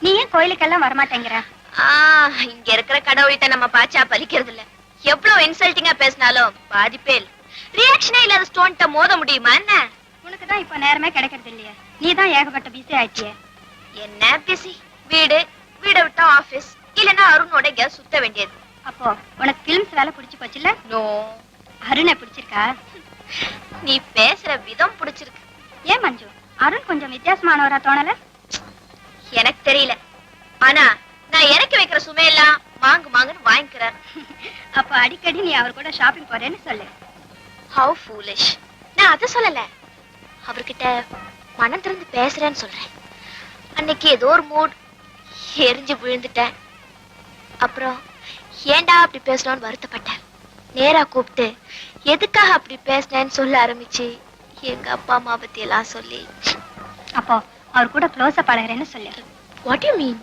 நீ ஏன் கோயிலுக்கெல்லாம் வரமாட்டேங்கிற? இங்க இருக்கிற கடவுள்கிட்ட நம்ம பாச்சா பலிக்கிறது இல்ல. எவ்வளவு இன்சல்ட்டிங்கா பேசினாலும் பாதிப்பே இல்ல. ரியாக்ஷனே இல்லாத ஸ்டோன்ட்ட மோத முடியுமா என்ன? உனக்கு தான் இப்ப நேரமே கிடைக்கிறது இல்லையே. நீ தான் ஏகப்பட்ட பிஸி ஆயிட்டியே. என்ன பிஸி? வீடு, வீட விட்டா ஆபீஸ், இல்லன்னா அருணோட எங்கேயாவது சுத்த வேண்டியது. அப்போ உனக்கு பிலிம்ஸ் வேலை பிடிச்சு போச்சுல்ல? நோ. அருணை பிடிச்சிருக்கா? நீ பேசுற விதம் பிடிச்சிருக்கு. ஏன் மஞ்சு, அருண் கொஞ்சம் வித்தியாசமானவரா தோணல? எனக்கு தெரியல. ஆனா நான் இறக்கி வைக்கிற சுமையெல்லாம் மாங்கு மாங்குன்னு வாங்கிக்கிறார். அப்ப அடிக்கடி நீ அவர் கூட ஷாப்பிங் போறேன்னு சொல்லு. How foolish. நான் அதை சொல்லல, அவர்கிட்ட மனம் திறந்து பேசுறேன்னு சொல்றேன். அன்னைக்கு ஏதோ ஒரு மூட் எரிஞ்சு விழுந்துட்டேன். அப்புறம் ஏன்டா அப்படி பேசணும்னு வருத்தப்பட்டேன். நேரா கூப்பிட்டு எதுக்காக அப்படி பேசினேன்னு சொல்ல ஆரம்பிச்சு எங்க அப்பா அம்மா பத்தி எல்லாம் சொல்லி. அப்போ அவர் கூட க்ளோஸா பழகுறேன்னு சொல்லு. What you mean?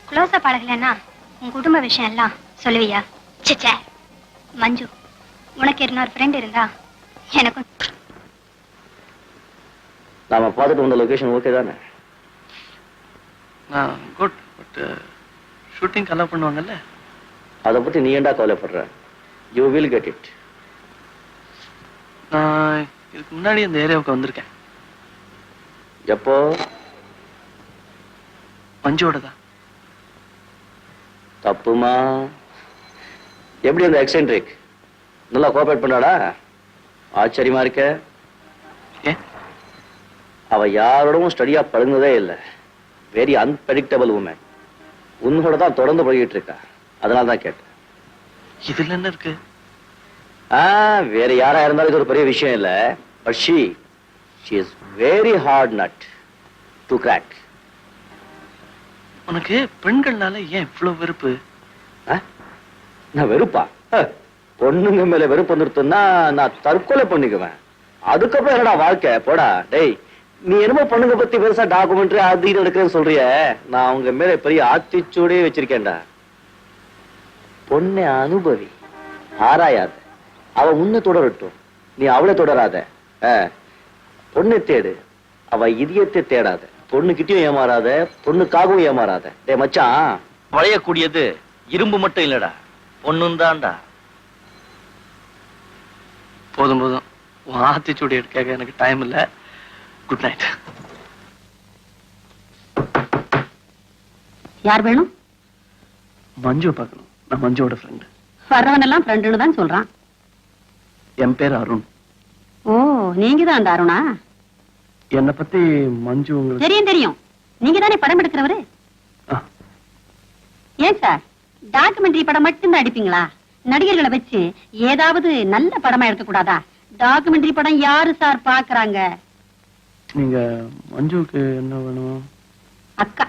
க்ளோஸா பழகலன்னா உன் குடும்ப விஷயம் எல்லாம் சொல்லுவியா? சே மஞ்சு, உனக்கு இன்னொரு ஃப்ரெண்ட் இருந்தா எனக்கும். நாம பார்த்துட்டு வந்த லொகேஷன் ஓகே தானே? குட். பட் ஷூட்டிங் அலோவ் பண்ணுவாங்கல்ல? அதை பத்தி நீ ஏன்டா கவலைப்படுற? You will get it. நான் இதுக்கு முன்னாடி இந்த ஏரியாவுக்கு வந்திருக்கேன். எப்போ? மஞ்சோட தான். தப்புமா? எப்படி அந்த எக்ஸென்ட்ரிக் நல்லா கோஆபரேட் பண்ணாடா? ஆச்சரியமா இருக்க. ஏன்? அவ யாரோடவும் ஸ்டடியா பழகுனதே இல்லை. Very unpredictable woman. உன்னோட தான் தொடர்ந்து பழகிட்டு இருக்கா. அதனால தான் கேட்டேன். இதுல என்ன இருக்கு? வேற யாரா இருந்தாலும் இது ஒரு பெரிய விஷயம் இல்ல. But she is very hard nut to crack. உனக்கு பெண்கள்னால ஏன் இவ்வளவு வெறுப்பு? நான் வெறுப்பா? பொண்ணுங்க மேல வெறுப்பு வந்துருத்துன்னா நான் தற்கொலை பண்ணிக்குவேன். அதுக்கப்புறம் என்னடா வாழ்க்கை? போடா டேய். நீ என்னமோ பொண்ணுங்க பத்தி பெருசா டாக்குமெண்ட்ரி அது இது எடுக்கிறேன்னு சொல்றிய. நான் அவங்க மேல பெரிய ஆத்திச்சூடே வச்சிருக்கேன்டா. பொண்ணை அனுபவி, ஆராயாத. அவ உன்னை தொடரட்டும், நீ அவளை தொடராத. பொண்ணை தேடு, அவ இதயத்தை தேடாத. பொண்ணுகிட்டயும் ஏமாறாத, பொண்ணுக்காகவும் ஏமாறாத. டே மச்சான், வளையக்கூடியது இரும்பு மட்டும் இல்லடா, பொண்ணும் தான்டா. போதும் போதும், உன் ஆத்திச்சூடி எடுக்க எனக்கு டைம் இல்ல. Good night. யார் வேணும்? மஞ்சு பார்க்கணும். நான் மஞ்சுவோட ஃப்ரெண்டு. வர்றவன் எல்லாம் ஃப்ரெண்டுன்னு தான் சொல்றான். என் பேர் அருண். ஓ, நீங்க தான் அந்த அருணா? என்னை பத்தி மஞ்சு உங்களுக்கு தெரியும் தெரியும். நீங்க தானே படம் எடுக்கிறவரு. ஏன் சார், டாக்குமெண்ட்ரி படம் மட்டும்தான் அடிப்பீங்களா? நடிகர்களை வச்சு ஏதாவது நல்ல படமா எடுக்க கூடாதா? டாக்குமெண்ட்ரி படம் யாரு சார் பாக்குறாங்க? நீங்க மஞ்சுவுக்கு என்ன வேணும்? அக்கா.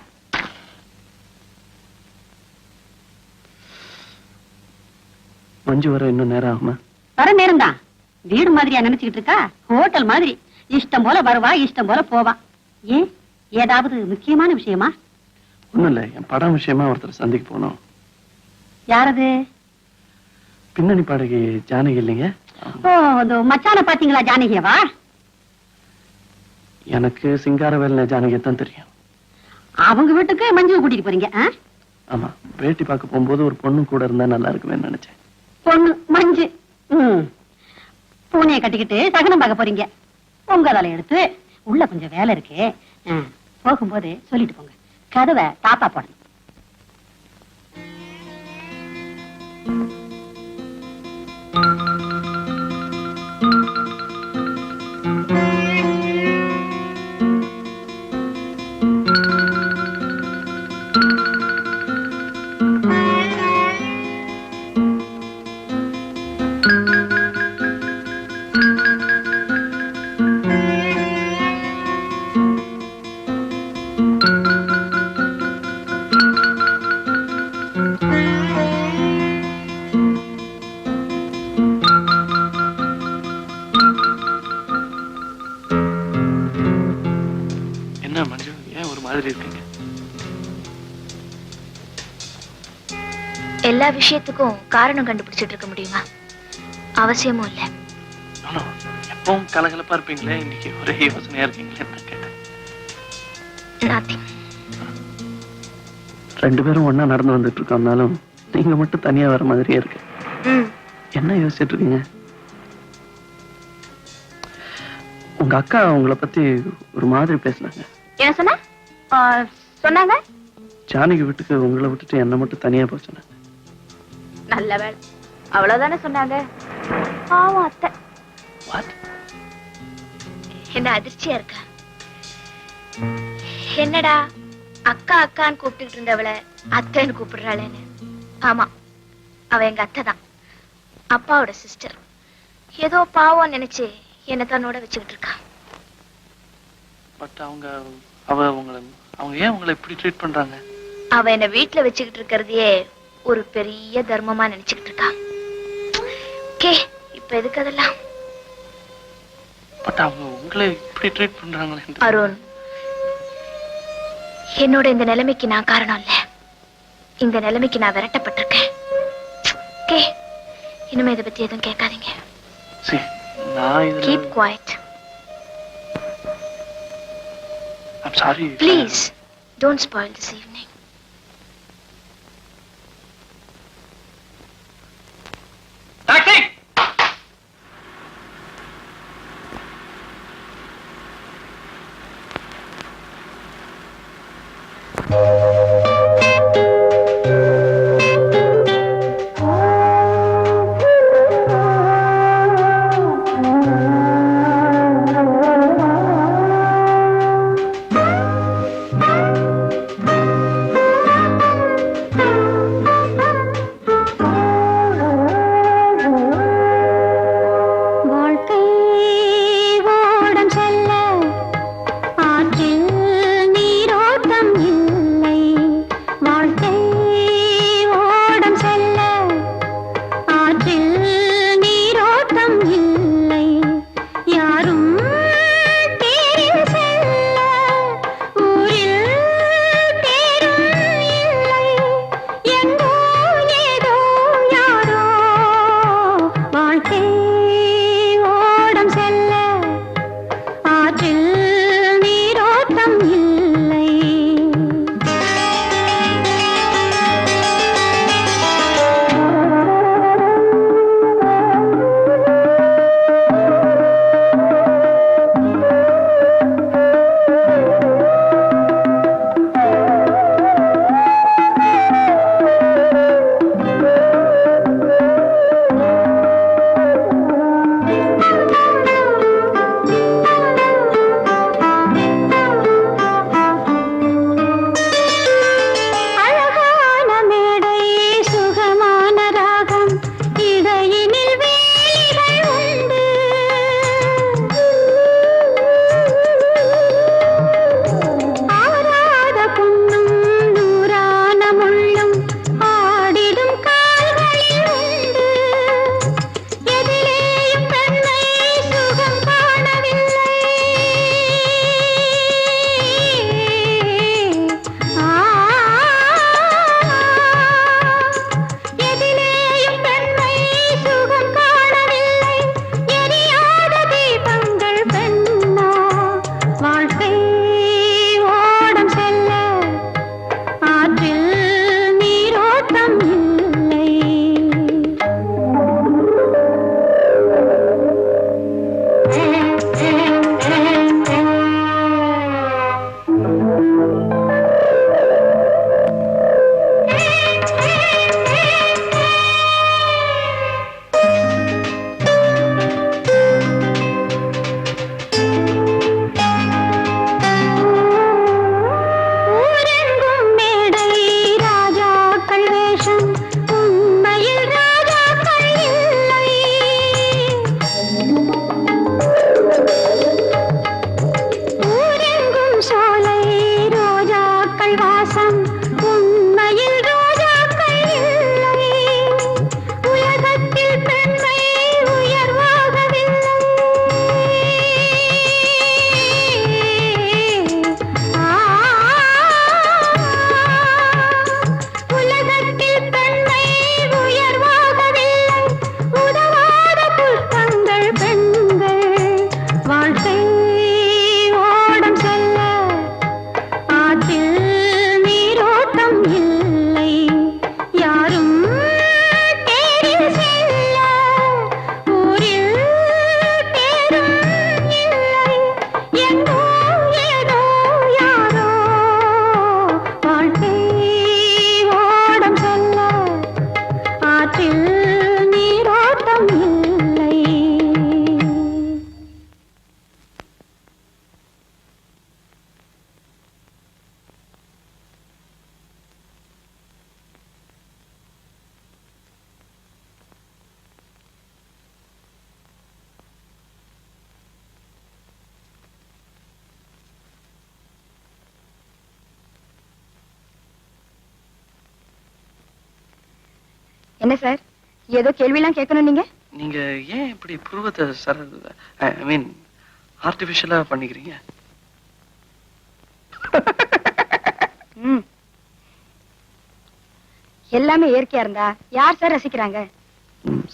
மஞ்சு வர இன்னும் நேரம் ஆகுமா? வர நேரம் தான். வீடு மாதிரியா நினைச்சுக்கிட்டு இருக்கா? ஹோட்டல் மாதிரி. இஷ்டம் போல வருவா, இஷ்டம் போல போவா. ஏன், ஏதாவது முக்கியமான விஷயமா? ஒண்ணும் இல்ல, என் படம் விஷயமா ஒருத்தர் சந்திக்க போனோம். யாரது? பின்னணி பாடகி ஜானகி இல்லைங்க? ஓ, அந்த மச்சான பாத்தீங்களா? ஜானகியவா? எனக்கு சிங்காரவேலனை ஜானகியை தான் தெரியும். அவங்க வீட்டுக்கு மஞ்சு கூட்டிட்டு போறீங்க? ஆமா, பேட்டி பார்க்க போகும்போது ஒரு பொண்ணு கூட இருந்தா நல்லா இருக்குமே நினைச்சேன். பொண்ணு மஞ்சு? பூனையை கட்டிக்கிட்டு சகனம் பார்க்க போறீங்க. உங்க தலை எடுத்து உள்ள கொஞ்சம் வேலை இருக்கு, போகும்போது சொல்லிட்டு போங்க. கதவை தாத்தா போடணும். எல்லா விஷயத்துக்கும் காரணம் கண்டுபிடிச்சிட்டு இருக்க முடியுமா? அவசியமும் இல்ல. எப்பவும் கலகலப்பா இருப்பீங்களே, இன்னைக்கு ஒரே யோசனையா இருக்கீங்களே. ரெண்டு பேரும் ஒன்னா நடந்து வந்துட்டு இருக்கோம்னாலும் நீங்க மட்டும் தனியா வர மாதிரியே இருக்கு. என்ன யோசிச்சுட்டு இருக்கீங்க? உங்க அக்கா உங்களை பத்தி ஒரு மாதிரி பேசினாங்க. என்ன சொன்னாங்க? ஜானகி வீட்டுக்கு உங்களை விட்டுட்டு என்ன மட்டும் தனியா போக சொன்னாங்க. நல்ல வேலை, அவ்வளவுதானே சொன்னாங்க. பாவம் அத்தை. என்ன அதிர்ச்சியா இருக்கா? என்னடா அக்கா அக்கான்னு கூப்பிட்டு இருந்தவளை அத்தைன்னு கூப்பிடுறாளேன்னு. ஆமா, அவ எங்க அத்தை தான், அப்பாவோட சிஸ்டர். ஏதோ பாவம் நினைச்சு என்ன தன்னோட வச்சுக்கிட்டு இருக்கா. பட் அவங்க ஏன் உங்களை இப்படி ட்ரீட் பண்றாங்க? அவ என்ன வீட்டுல வச்சுக்கிட்டு இருக்கிறதையே ஒரு பெரிய தர்மமா நினைச்சுக்கிட்டு இருக்கா. ஓகே, இப்ப எதுக்கு அதெல்லாம்? பட் அவங்க உங்களை இப்படி ட்ரீட் பண்றாங்களே. அருண், என்னோட இந்த நிலைமைக்கு நான் காரணம் இல்ல. இந்த நிலைமைக்கு நான் விரட்டப்பட்டிருக்கேன். ஓகே, இனிமே இதை பத்தி எதுவும் கேட்காதீங்க. Keep quiet. I'm sorry. Please, don't spoil this evening. Taxi! நீரோட்டம் இல்லை. என்ன சார், ஏதோ கேள்வியெல்லாம் கேட்கணும் நீங்க? நீங்க ஏன் இப்படி புருவத்தை ஐ மீன் ஆர்டிபிஷியலா பண்ணிக்கிறீங்க? எல்லாமே இயற்கையா இருந்தா யார் சார் ரசிக்கிறாங்க?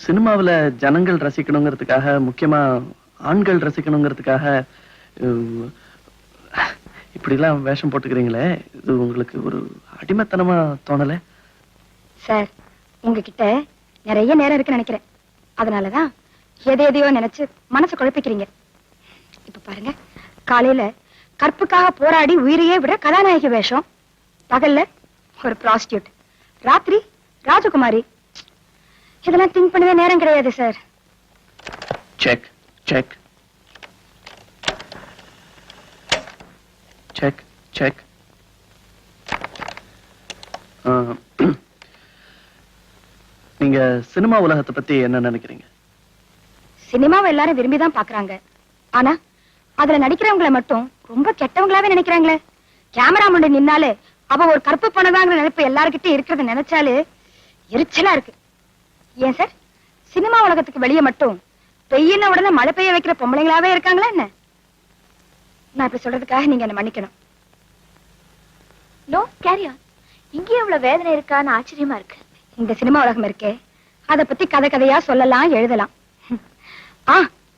சினிமாவுல ஜனங்கள் ரசிக்கணுங்கிறதுக்காக, முக்கியமா ஆண்கள் ரசிக்கணுங்கிறதுக்காக இப்படி எல்லாம் வேஷம் போட்டுக்கிறீங்களே, இது உங்களுக்கு ஒரு அடிமைத்தனமா தோணல? சார், உங்ககிட்ட நிறைய நேரம் இருக்குன்னு நினைக்கிறேன். அதனாலதான் எதையோ நினைச்சு மனசு குழப்பிக்கிறீங்க. இப்ப பாருங்க, காலையில கற்புக்காக போராடி உயிரையே விட கதாநாயகி வேஷம், பகல்ல ஒரு ப்ராஸ்டியூட், ராத்திரி ராஜகுமாரி. இதெல்லாம் திங்க் பண்ணவே நேரம் கிடையாது sir. Check check check check. நீங்க சினிமா உலகத்தை பத்தி என்ன நினைக்கிறீங்க? சினிமாவை எல்லாரும் விரும்பிதான் பாக்குறாங்க. ஆனா அதுல நடிக்கிறவங்களை மட்டும் ரொம்ப கெட்டவங்களாவே நினைக்கிறாங்களே. கேமரா முன்னாடி நின்னாலே அவ ஒரு கற்பு பண்ணதாங்கிற நினைப்பு எல்லாருக்கிட்டே இருக்கிறத நினைச்சாலே எரிச்சலா இருக்கு. ஏன் சார், சினிமா உலகத்துக்கு வெளியே மட்டும் பெய்யின உடனே மழை பெய்ய வைக்கிற பொம்பளைங்களாவே இருக்காங்களா என்ன? நான் இப்படி சொல்றதுக்காக நீங்க என்ன மன்னிக்கணும். No carry on. இங்கே எவ்வளவு வேதனை இருக்கான்னு ஆச்சரியமா இருக்கு. இந்த சினிமா உலகம் இருக்கே, அத பத்தி கதை கதையா சொல்லலாம், எழுதலாம்.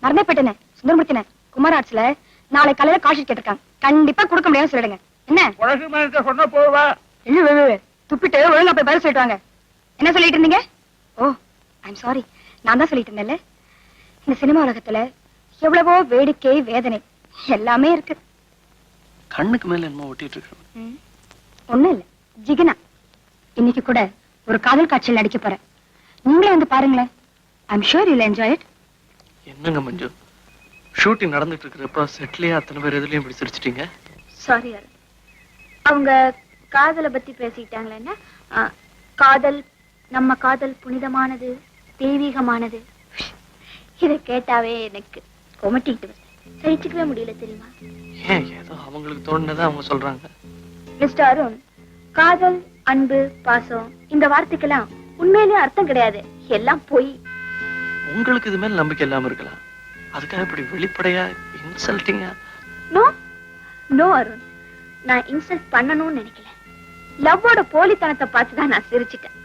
மறந்தே போயிட்டேனே, சுந்தரமூர்த்தினே, குமார் ஆர்ட்ஸ்ல நாளை காலையில காசு கேட்டிருக்காங்க. கண்டிப்பா கொடுக்க முடியாதுன்னு சொல்லிடுங்க. என்ன சொன்ன போவா? துப்பிட்டு ஒழுங்கா போய் பதில் சொல்லிட்டு வாங்க. என்ன சொல்லிட்டு இருந்தீங்க? ஓ, ஐம் சாரி, நான் தான் சொல்லிட்டு இருந்தேன்ல. இந்த சினிமா உலகத்துல எவ்வளவோ வேடிக்கை, வேதனை எல்லாமே இருக்கு. கண்ணுக்கு மேல என்னமோ ஒட்டிட்டு இருக்கோம். ஒண்ணும் இல்ல, ஜிகனா. இன்னைக்கு கூட ஒரு காதல் காட்சியில் நடிக்க போறேன். நீங்களே வந்து பாருங்களேன். I'm sure you will enjoy it. என்னங்க மஞ்சு, ஷூட்டிங் நடந்துட்டு இருக்கிறப்ப செட்லயே அத்தனை பேர் எதுலயும் இப்படி சிரிச்சிட்டீங்க? சாரி அருண், அவங்க காதலை பத்தி பேசிக்கிட்டாங்களேன்னா, காதல், நம்ம காதல் புனிதமானது, தெய்வீகமானது. இதை கேட்டாவே எனக்கு கொமட்டிட்டு வருது. சகிச்சுக்கவே முடியல தெரியுமா? ஏன், ஏதோ அவங்களுக்கு தோணுனதை அவங்க சொல்றாங்க. மிஸ்டர் அருண், காதல், அன்பு, பாசம் இந்த வார்த்தைக்கெல்லாம் உண்மையிலேயே அர்த்தம் கிடையாது. எல்லாம் போய். உங்களுக்கு இது மேல நம்பிக்கை இல்லாம இருக்கலாம், அதுக்காக இப்படி வெளிப்படையா இன்சல்ட்டிங்கா? நோ நோ அருண், நான் இன்சல்ட் பண்ணணும்னு நினைக்கல. லவ்வோட போலித்தனத்தை பார்த்துதான் நான் சிரிச்சிட்டேன்.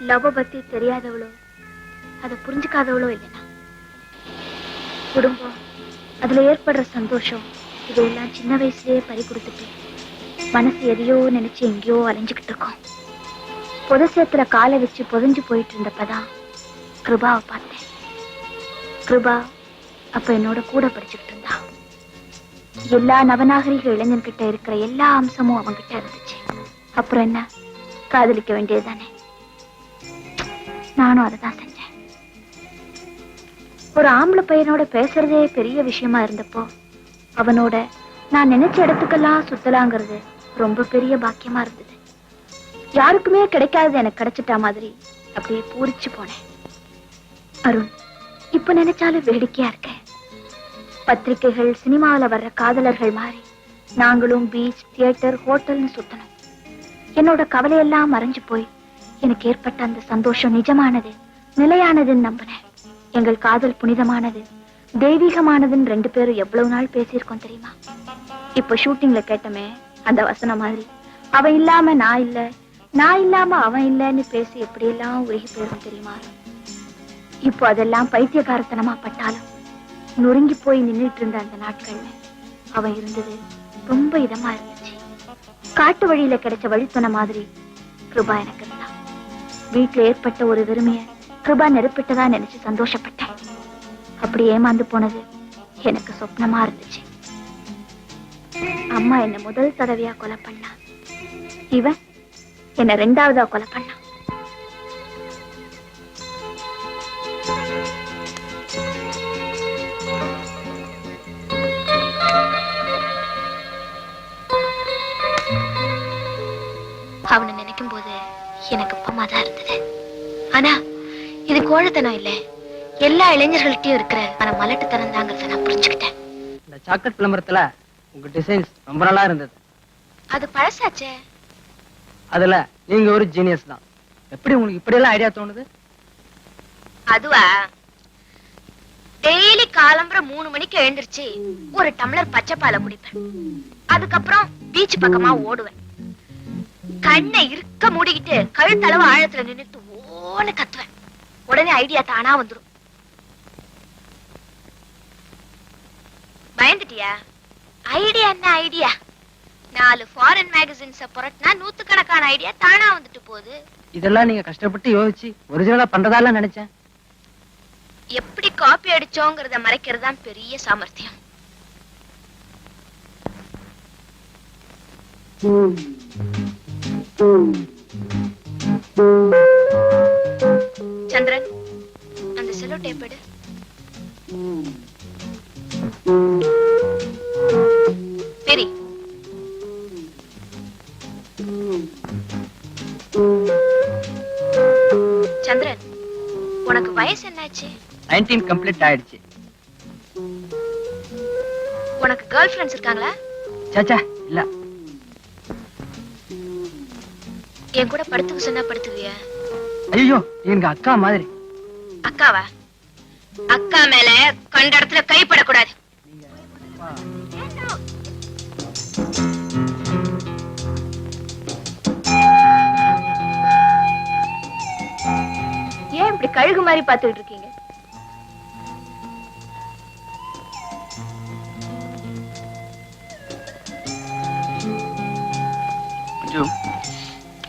லவ் பத்தி தெரியாதவளோ, அதை புரிஞ்சுக்காதவளோ இல்லைனா. குடும்பம், அதுல ஏற்படுற சந்தோஷம், இதெல்லாம் சின்ன வயசுலயே பறி கொடுத்துட்டு மனசு எதையோ நினைச்சு எங்கேயோ அலைஞ்சுக்கிட்டு இருக்கோம். புதசேத்துல காலை வச்சு புதஞ்சு போயிட்டு இருந்தப்பதான் கிருபாவை பார்த்தேன். கிருபா அப்ப என்னோட கூட படிச்சுக்கிட்டு இருந்தா. எல்லா நவநாகரிக இளைஞன்கிட்ட இருக்கிற எல்லா அம்சமும் அவன்கிட்ட இருந்துச்சு. அப்புறம் என்ன, காதலிக்க வேண்டியதுதானே. நானும் அதைதான் செஞ்சேன். ஒரு ஆம்பளை பையனோட பேசுறதே பெரிய விஷயமா இருந்தப்போ அவனோட நான் நினைச்ச இடத்துக்கெல்லாம் சுத்தலாங்கிறது ரொம்ப பெரிய பாக்கியமா இருந்தது. யாருக்குமே கிடைக்காதது எனக்கு கிடைச்சிட்டா மாதிரி அப்படியே பூரிச்சு போனேன். அருண், இப்ப நினைச்சாலும் வேடிக்கையா இருக்க. பத்திரிகைகள், சினிமாவில வர்ற காதலர்கள் மாதிரி நாங்களும் பீச், தியேட்டர், ஹோட்டல்னு சுத்தணும். என்னோட கவலையெல்லாம் மறைஞ்சு போய் எனக்கு ஏற்பட்ட அந்த சந்தோஷம் நிஜமானது, நிலையானதுன்னு நம்பினேன். எங்கள் காதல் புனிதமானது, தெய்வீகமானதுன்னு 2 பேரும் எவ்வளவு நாள் பேசியிருக்கோம் தெரியுமா? இப்ப ஷூட்டிங்ல கேட்டமே அந்த வசனம் மாதிரி, அவன் இல்லாம நான் இல்ல, நான் இல்லாம அவன் இல்லன்னு பேசி எப்படியெல்லாம் உருகி போயிரும் தெரியுமா? இப்போ அதெல்லாம் பைத்தியகாரத்தனமா பட்டாலும் நொறுங்கி போய் நின்றுட்டு இருந்த அந்த நாட்கள்ல அவன் இருந்தது ரொம்ப இதமா இருந்துச்சு. காட்டு வழியில கிடைச்ச வழித்துணை மாதிரி கிருபா எனக்கு இருந்தா. வீட்டுல ஏற்பட்ட ஒரு வெறுமைய கிருபா நெருப்பிட்டதா நினைச்சு சந்தோஷப்பட்டேன். அப்படி ஏமாந்து போனது எனக்கு சொப்னமா இருந்துச்சு. அம்மா என்ன முதல் தடவையா கொலை பண்ணா, இவன் என்ன 2ஆவதா கொலை பண்ணா. அவனை நினைக்கும் போது எனக்கு பமாதான் இருந்தது. ஆனா இது கோழத்தனம் இல்ல, எல்லா இளைஞர்கள்ட்டையும் இருக்கிற ஆனா மலட்டுத்தனம் தாங்கிறத நான் புரிஞ்சுக்கிட்டேன். இந்த சாக்லேட் விளம்பரத்துல உங்க டிசைன்ஸ் ரொம்ப நல்லா இருந்தது. அது பழசாச்சே. அதுல நீங்க ஒரு ஜீனியஸ் தான். எப்படி உங்களுக்கு இப்படி எல்லாம் ஐடியா தோணுது? அதுவா, டெய்லி காலம்பற 3 மணிக்கு எழுந்திருச்சு ஒரு டம்ளர் பச்சை பாலை குடிப்பேன். அதுக்கப்புறம் பீச் பக்கமா ஓடுவேன். கண்ணை இருக்க மூடிக்கிட்டு கழுத்தளவு ஆழத்துல நின்னுட்டு ஓன்னு கத்துவேன். உடனே ஐடியா தானா வந்துடும். பயந்துட்டியா? ஐடியா என்ன ஐடியா? 4 ஃபாரின் மேகசின்ஸ புரட்டினா 100கணக்கான ஐடியா தானா வந்துட்டு போகுது. இதெல்லாம் நீங்க கஷ்டப்பட்டு யோசிச்சு ஒரிஜினலா பண்றதால நினைச்சேன். எப்படி காப்பி அடிச்சோங்கிறத மறைக்கிறது தான் பெரிய சாமர்த்தியம். சந்திரன், அந்த செல்லோ டேப் எடு. சரி, சந்திரன், உனக்கு வயசு என்னாச்சு? 19 கம்ப்ளீட் ஆயிடுச்சு. உனக்கு கேர்ள் ஃபிரெண்ட்ஸ் இருக்காங்களா? சாச்சா இல்ல. என் கூட படுத்துக்க சொன்னா படுத்துவியா? ஐயோ, எங்க அக்கா மாதிரி. அக்காவா? அக்கா மேல கண்ட இடத்துல கைப்படக்கூடாது. ஏன் இப்படி கழுகு மாதிரி பாத்துக்கிட்டு இருக்கீங்க? கொஞ்சம்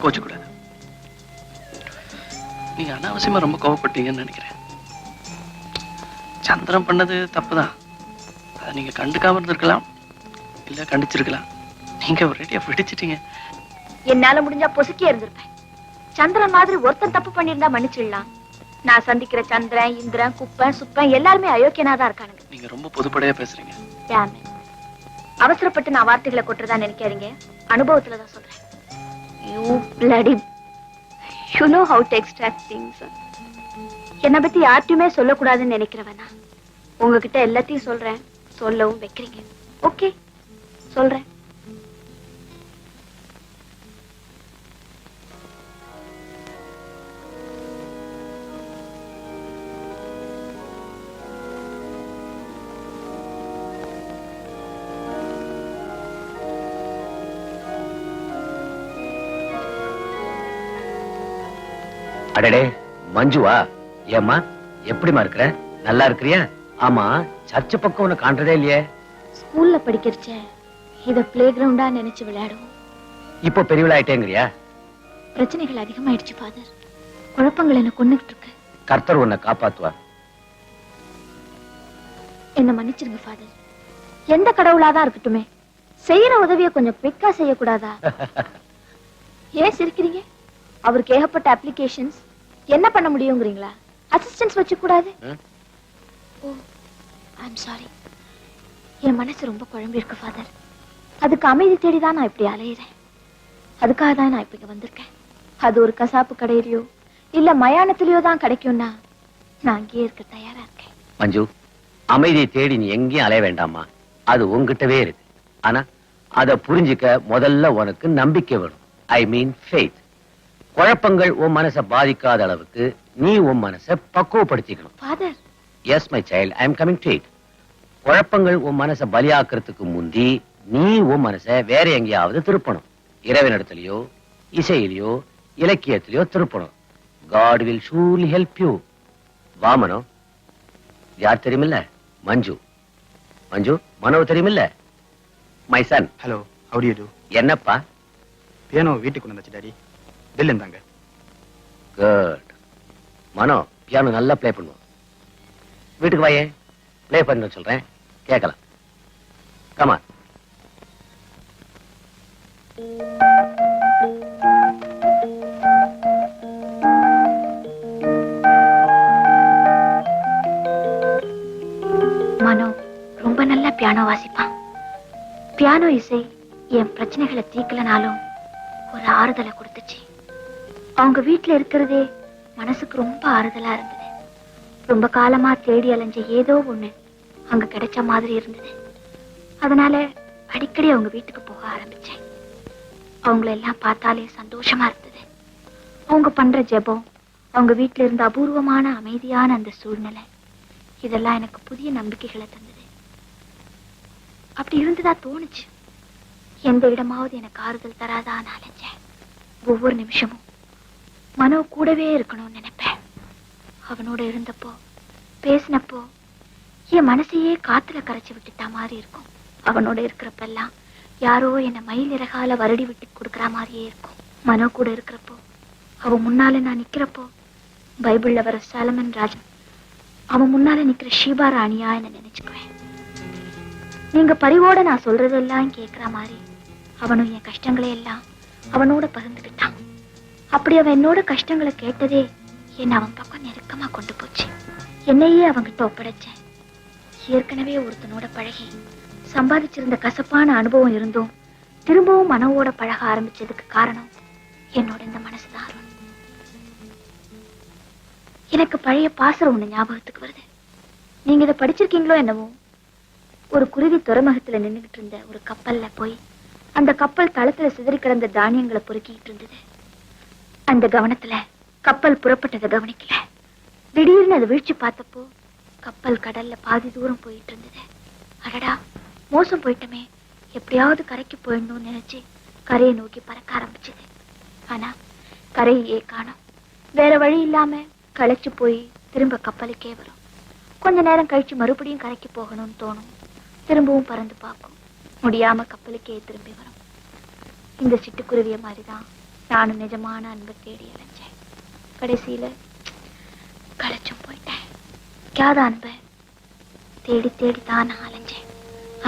கோச்சுக்கூடாது. நீங்க அனாவசியமா ரொம்ப கோவப்பட்டீங்கன்னு நினைக்கிறேன். சந்திரன் பண்ணது தப்புதான். அதை நீங்க கண்டுக்காம இருந்திருக்கலாம், இல்ல கண்டிச்சிருக்கலாம். நீங்க ஒரேடியா பிடிச்சிட்டீங்க. என்னால முடிஞ்சா பொசுக்கியே இருந்திருப்பேன். சந்திரன் மாதிரி ஒருத்தன் தப்பு பண்ணிருந்தா மன்னிச்சிடலாம். நான் சந்திக்கிற சந்திரன், இந்திரன், குப்பன், சுப்பன் எல்லாருமே அயோக்கியனாதான் இருக்கானுங்க. நீங்க ரொம்ப பொதுப்படையா பேசுறீங்க. அவசரப்பட்டு நான் வார்த்தைகளை கொட்டுறதா நினைக்காதீங்க. அனுபவத்துலதான் சொல்றேன். You bloody, you know how to extract things. என்னை பத்தி யார்ட்டுமே சொல்லக்கூடாதுன்னு நினைக்கிறவனா? உங்ககிட்ட எல்லாத்தையும் சொல்றேன், சொல்லவும் வைக்கிறீங்க. ஓகே, சொல்றேன். அடடே, மஞ்சுவா? ஏம்மா, எப்படிமா இருக்கிற? நல்லா இருக்கிறியா? ஆமா, சர்ச்சை பக்கம் உன்னை காண்றதே இல்லையே. ஸ்கூல்ல படிக்கிறச்ச இத பிளே கிரவுண்டா நினைச்சு விளையாடுவோம். இப்போ பெரியவளாயிட்டேங்கிறியா? பிரச்சனைகள் அதிகமாயிடுச்சு ஃபாதர். குழப்பங்கள் என்ன கொன்னுகிட்டு இருக்கு. கர்த்தர் உன்னை காப்பாத்துவா. என்ன மன்னிச்சிருங்க ஃபாதர். எந்த கடவுளாதான் இருக்கட்டுமே, செய்யற உதவியை கொஞ்சம் குவிக்கா செய்யக்கூடாதா? ஏன் சிரிக்கிறீங்க? அவருக்கு ஏகப்பட்ட அப்ளிகேஷன்ஸ், என்ன பண்ண முடியுங்கிறீங்களா? அசிஸ்டன்ஸ் வச்சு கூடாது? ஓ, ஐம் சாரி. என் மனசு ரொம்ப குழம்பி இருக்கு ஃபாதர். அதுக்கு அமைதி தேடிதான் நான் இப்படி அலையிறேன். அதுக்காக தான் நான் இப்ப இங்க வந்திருக்கேன். அது ஒரு கசாப்பு கடையிலயோ இல்ல மயானத்திலயோ தான் கிடைக்கும்னா நான் அங்கேயே இருக்க தயாரா இருக்கேன். மஞ்சு, அமைதியை தேடி நீ எங்கேயும் அலைய வேண்டாமா. அது உன்கிட்டவே இருக்கு. ஆனா அத புரிஞ்சுக்க முதல்ல உனக்கு நம்பிக்கை வேணும். I mean faith. குழப்பங்கள் உன் மனசை பாதிக்காத அளவுக்கு நீ உன் மனசை பக்குவப்படுத்திக்கணும். Father. Yes my child, I am coming to it. குழப்பங்கள் உன் மனசை பலியாக்குறதுக்கு முந்தி நீ உன் மனசை வேற எங்கேயாவது திருப்பணும். இறைவனிடத்திலயோ இசையிலயோ இலக்கியத்திலயோ திருப்பணும். God will surely help you. வாமனோ யார் தெரியுமில்ல? மஞ்சு. மஞ்சு, மனோ தெரியுமில்ல? My son. Hello, how do you do? என்னப்பா? பியானோ வீட்டுக்கு வந்துச்சு டாடி. பில் இருந்தாங்க. குட். மனோ பியானோ நல்லா ப்ளே பண்ணுவோம். வீட்டுக்கு வாயே, ப்ளே பண்ண சொல்றேன், கேட்கலாம். கமா. மனோ ரொம்ப நல்லா பியானோ வாசிப்பான். பியானோ இசை என் பிரச்சனைகளை தீக்கலனாலும் ஒரு ஆறுதலை கொடுத்துச்சு. அவங்க வீட்டுல இருக்கிறதே மனசுக்கு ரொம்ப ஆறுதலா இருந்தது. ரொம்ப காலமா தேடி அலைஞ்ச ஏதோ ஒண்ணு அங்க கிடைச்ச மாதிரி இருந்தது. அதனால அடிக்கடி அவங்க வீட்டுக்கு போக ஆரம்பிச்சேன். அவங்கள எல்லாம் பார்த்தாலே சந்தோஷமா இருந்தது. அவங்க பண்ற ஜெபம், அவங்க வீட்டுல இருந்த அபூர்வமான அமைதியான அந்த சூழ்நிலை, இதெல்லாம் எனக்கு புதிய நம்பிக்கைகளை தந்தது. அப்படி இருந்துதா தோணுச்சு, எந்த இடமாவது எனக்கு ஆறுதல் தராதான்னு அலைஞ்சேன். ஒவ்வொரு நிமிஷமும் மனோ கூடவே இருக்கணும்னு நினைப்பேன். அவனோட இருந்தப்போ, பேசினப்போ என் மனசையே காத்துல கரைச்சி விட்டுட்டா மாதிரி இருக்கும். அவனோட இருக்கிறப்பெல்லாம் யாரோ என்னை மயில் இறகால வருடி விட்டு கொடுக்குற மாதிரியே இருக்கும். மனோ கூட இருக்கிறப்போ, அவன் முன்னால நான் நிக்கிறப்போ, பைபிள்ல வர சாலமன் ராஜன் அவன் முன்னால நிக்கிற ஷீபா ராணியா என்ன நினைச்சுக்குவேன். நீங்க பரிவோட நான் சொல்றதெல்லாம் கேட்கிற மாதிரி அவனும் என் கஷ்டங்களை எல்லாம் அவனோட பகிர்ந்துக்கிட்டான். அப்படி அவன் என்னோட கஷ்டங்களை கேட்டதே என்ன அவன் பக்கம் நெருக்கமா கொண்டு போச்சு. என்னையே அவங்கிட்ட ஒப்படைச்சேன். ஏற்கனவே ஒருத்தனோட பழகி சம்பாதிச்சிருந்த கசப்பான அனுபவம் இருந்தும் திரும்பவும் மனவோட பழக ஆரம்பிச்சதுக்கு காரணம் என்னோட இந்த மனசுதான். எனக்கு பழைய பாசரம் ஒண்ணு ஞாபகத்துக்கு வருது. நீங்க இதை படிச்சிருக்கீங்களோ என்னவோ. ஒரு குருவி துறைமுகத்துல நின்றுகிட்டு இருந்த ஒரு கப்பல்ல போய் அந்த கப்பல் தளத்துல சிதறி கிடந்த தானியங்களை பொறுக்கிட்டு இருந்தது. அந்த கவனத்துல கப்பல் புறப்பட்டதை கவனிக்கல. திடீர்னு அதை வீழ்ச்சி பார்த்தப்போ கப்பல் கடல்ல பாதி தூரம் போயிட்டு இருந்தது. அடடா, மோசம் போயிட்டமே, எப்படியாவது கரைக்கு போயிடணும்னு நினைச்சு கரையை நோக்கி பறக்க ஆரம்பிச்சது. ஆனா கரையே காணோம். வேற வழி இல்லாம களைச்சு போய் திரும்ப கப்பலுக்கே வரும். கொஞ்ச நேரம் கழிச்சு மறுபடியும் கரைக்கு போகணும்னு தோணும். திரும்பவும் பறந்து பார்க்கும். முடியாம கப்பலுக்கே திரும்பி வரும். இந்த சிட்டுக்குருவிய மாதிரிதான் நானும் நிஜமான அன்பை தேடி அலைஞ்சேன். கடைசியில களைச்சும் போயிட்டேன். காத அன்பை தேடி தேடி தான் நான் அலைஞ்சேன்.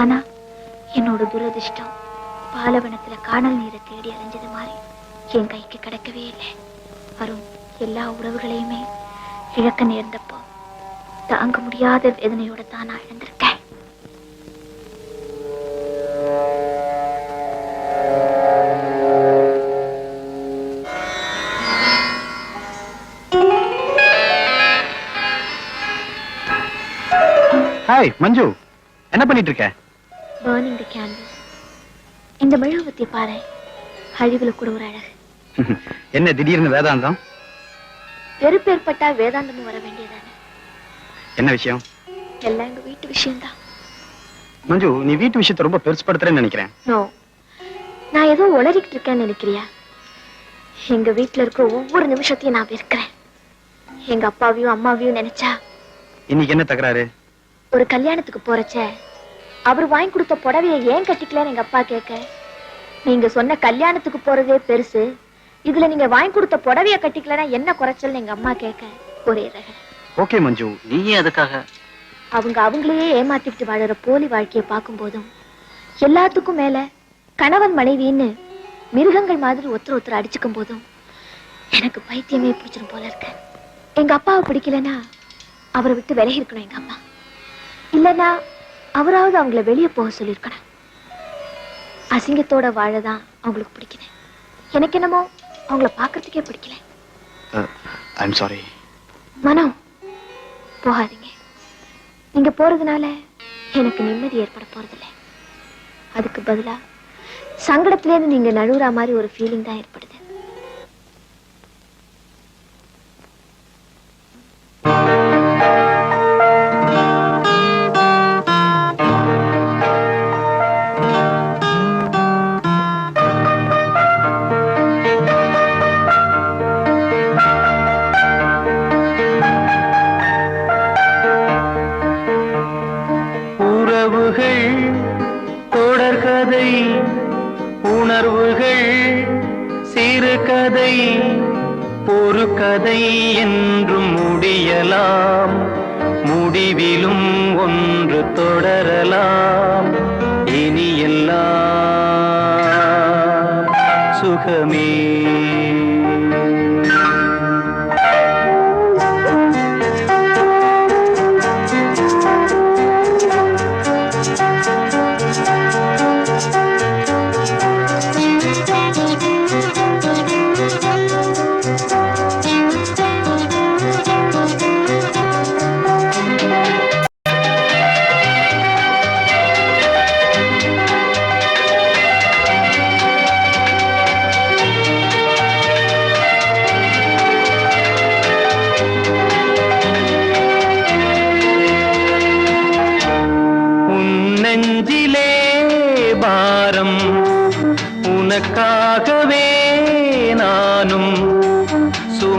ஆனா என்னோட துரதிர்ஷ்டம் பாலவனத்துல காணல் நீரை தேடி அலைஞ்சது மாதிரி என் கைக்கு கிடைக்கவே இல்லை. வரும் எல்லா உறவுகளையுமே இழக்க நேர்ந்தப்போ தாங்க முடியாத வேதனையோட தான் நான் இழந்திருக்கேன். ஹாய் மஞ்சு, என்ன பண்ணிட்டு இருக்க? Burning the candles. இந்த மெழுகுவர்த்தி பாரு, அழிவுல கூட ஒரு அழகு. என்ன திடீர்னு வேதாந்தம்? வெறுப்பு ஏற்பட்டா வேதாந்தமும் வர வேண்டியதானே. என்ன விஷயம்? எல்லாம் எங்க வீட்டு விஷயம்தான். மஞ்சு, நீ வீட்டு விஷயத்தை ரொம்ப பெருசுப்படுத்துறேன்னு நினைக்கிறேன். நோ, நான் ஏதோ உளறிக்கிட்டு இருக்கேன்னு நினைக்கிறியா? எங்க வீட்டுல இருக்க ஒவ்வொரு நிமிஷத்தையும் நான் வெறுக்கிறேன். எங்க அப்பாவையும் அம்மாவையும் நினைச்சா. இன்னைக்கு என்ன தகராறு? ஒரு கல்யாணத்துக்கு போறச்ச அவர் வாங்கி கொடுத்த புடவையை ஏன் கட்டிக்கலன்னு எங்க அப்பா கேட்க, நீங்க சொன்ன கல்யாணத்துக்கு போறதே பெருசு, இதுல நீங்க வாங்கி கொடுத்த புடவைய கட்டிக்கலன்னா என்ன குறைச்சல் எங்க அம்மா கேட்க ஒரே ரக. ஓகே மஞ்சு, நீயே அதுக்காக அவங்க அவங்களையே ஏமாத்திட்டு வாழற போலி வாழ்க்கையை பார்க்கும் போதும், எல்லாத்துக்கும் மேல கணவன் மனைவின்னு மிருகங்கள் மாதிரி ஒருத்தர் அடிச்சுக்கும் போதும் எனக்கு பைத்தியமே பிடிச்சிடும் போல இருக்க. எங்க அப்பாவை பிடிக்கலன்னா அவரை விட்டு விலகி இருக்கணும் எங்க அம்மா. இல்லன்னா அவராவது அவங்கள வெளியே போக சொல்லியிருக்கணும். அசிங்கத்தோட வாழதான் அவங்களுக்கு பிடிக்கல. எனக்கு என்னமோ அவங்கள பாக்குறதுக்கே பிடிக்கல. I'm sorry. மனோ, போகாதீங்க. நீங்க போறதுனால எனக்கு நிம்மதி ஏற்பட போறதில்லை. அதுக்கு பதிலா சங்கடத்திலேருந்து நீங்க நழுவுற மாதிரி ஒரு ஃபீலிங் தான் ஏற்படுது. தொடர்கதை, உணர்வுகள் சிறுகதை, ஒரு கதை என்றும் முடியலாம், முடிவிலும் ஒன்று தொடரலாம். இனி எல்லாம் சுகமே.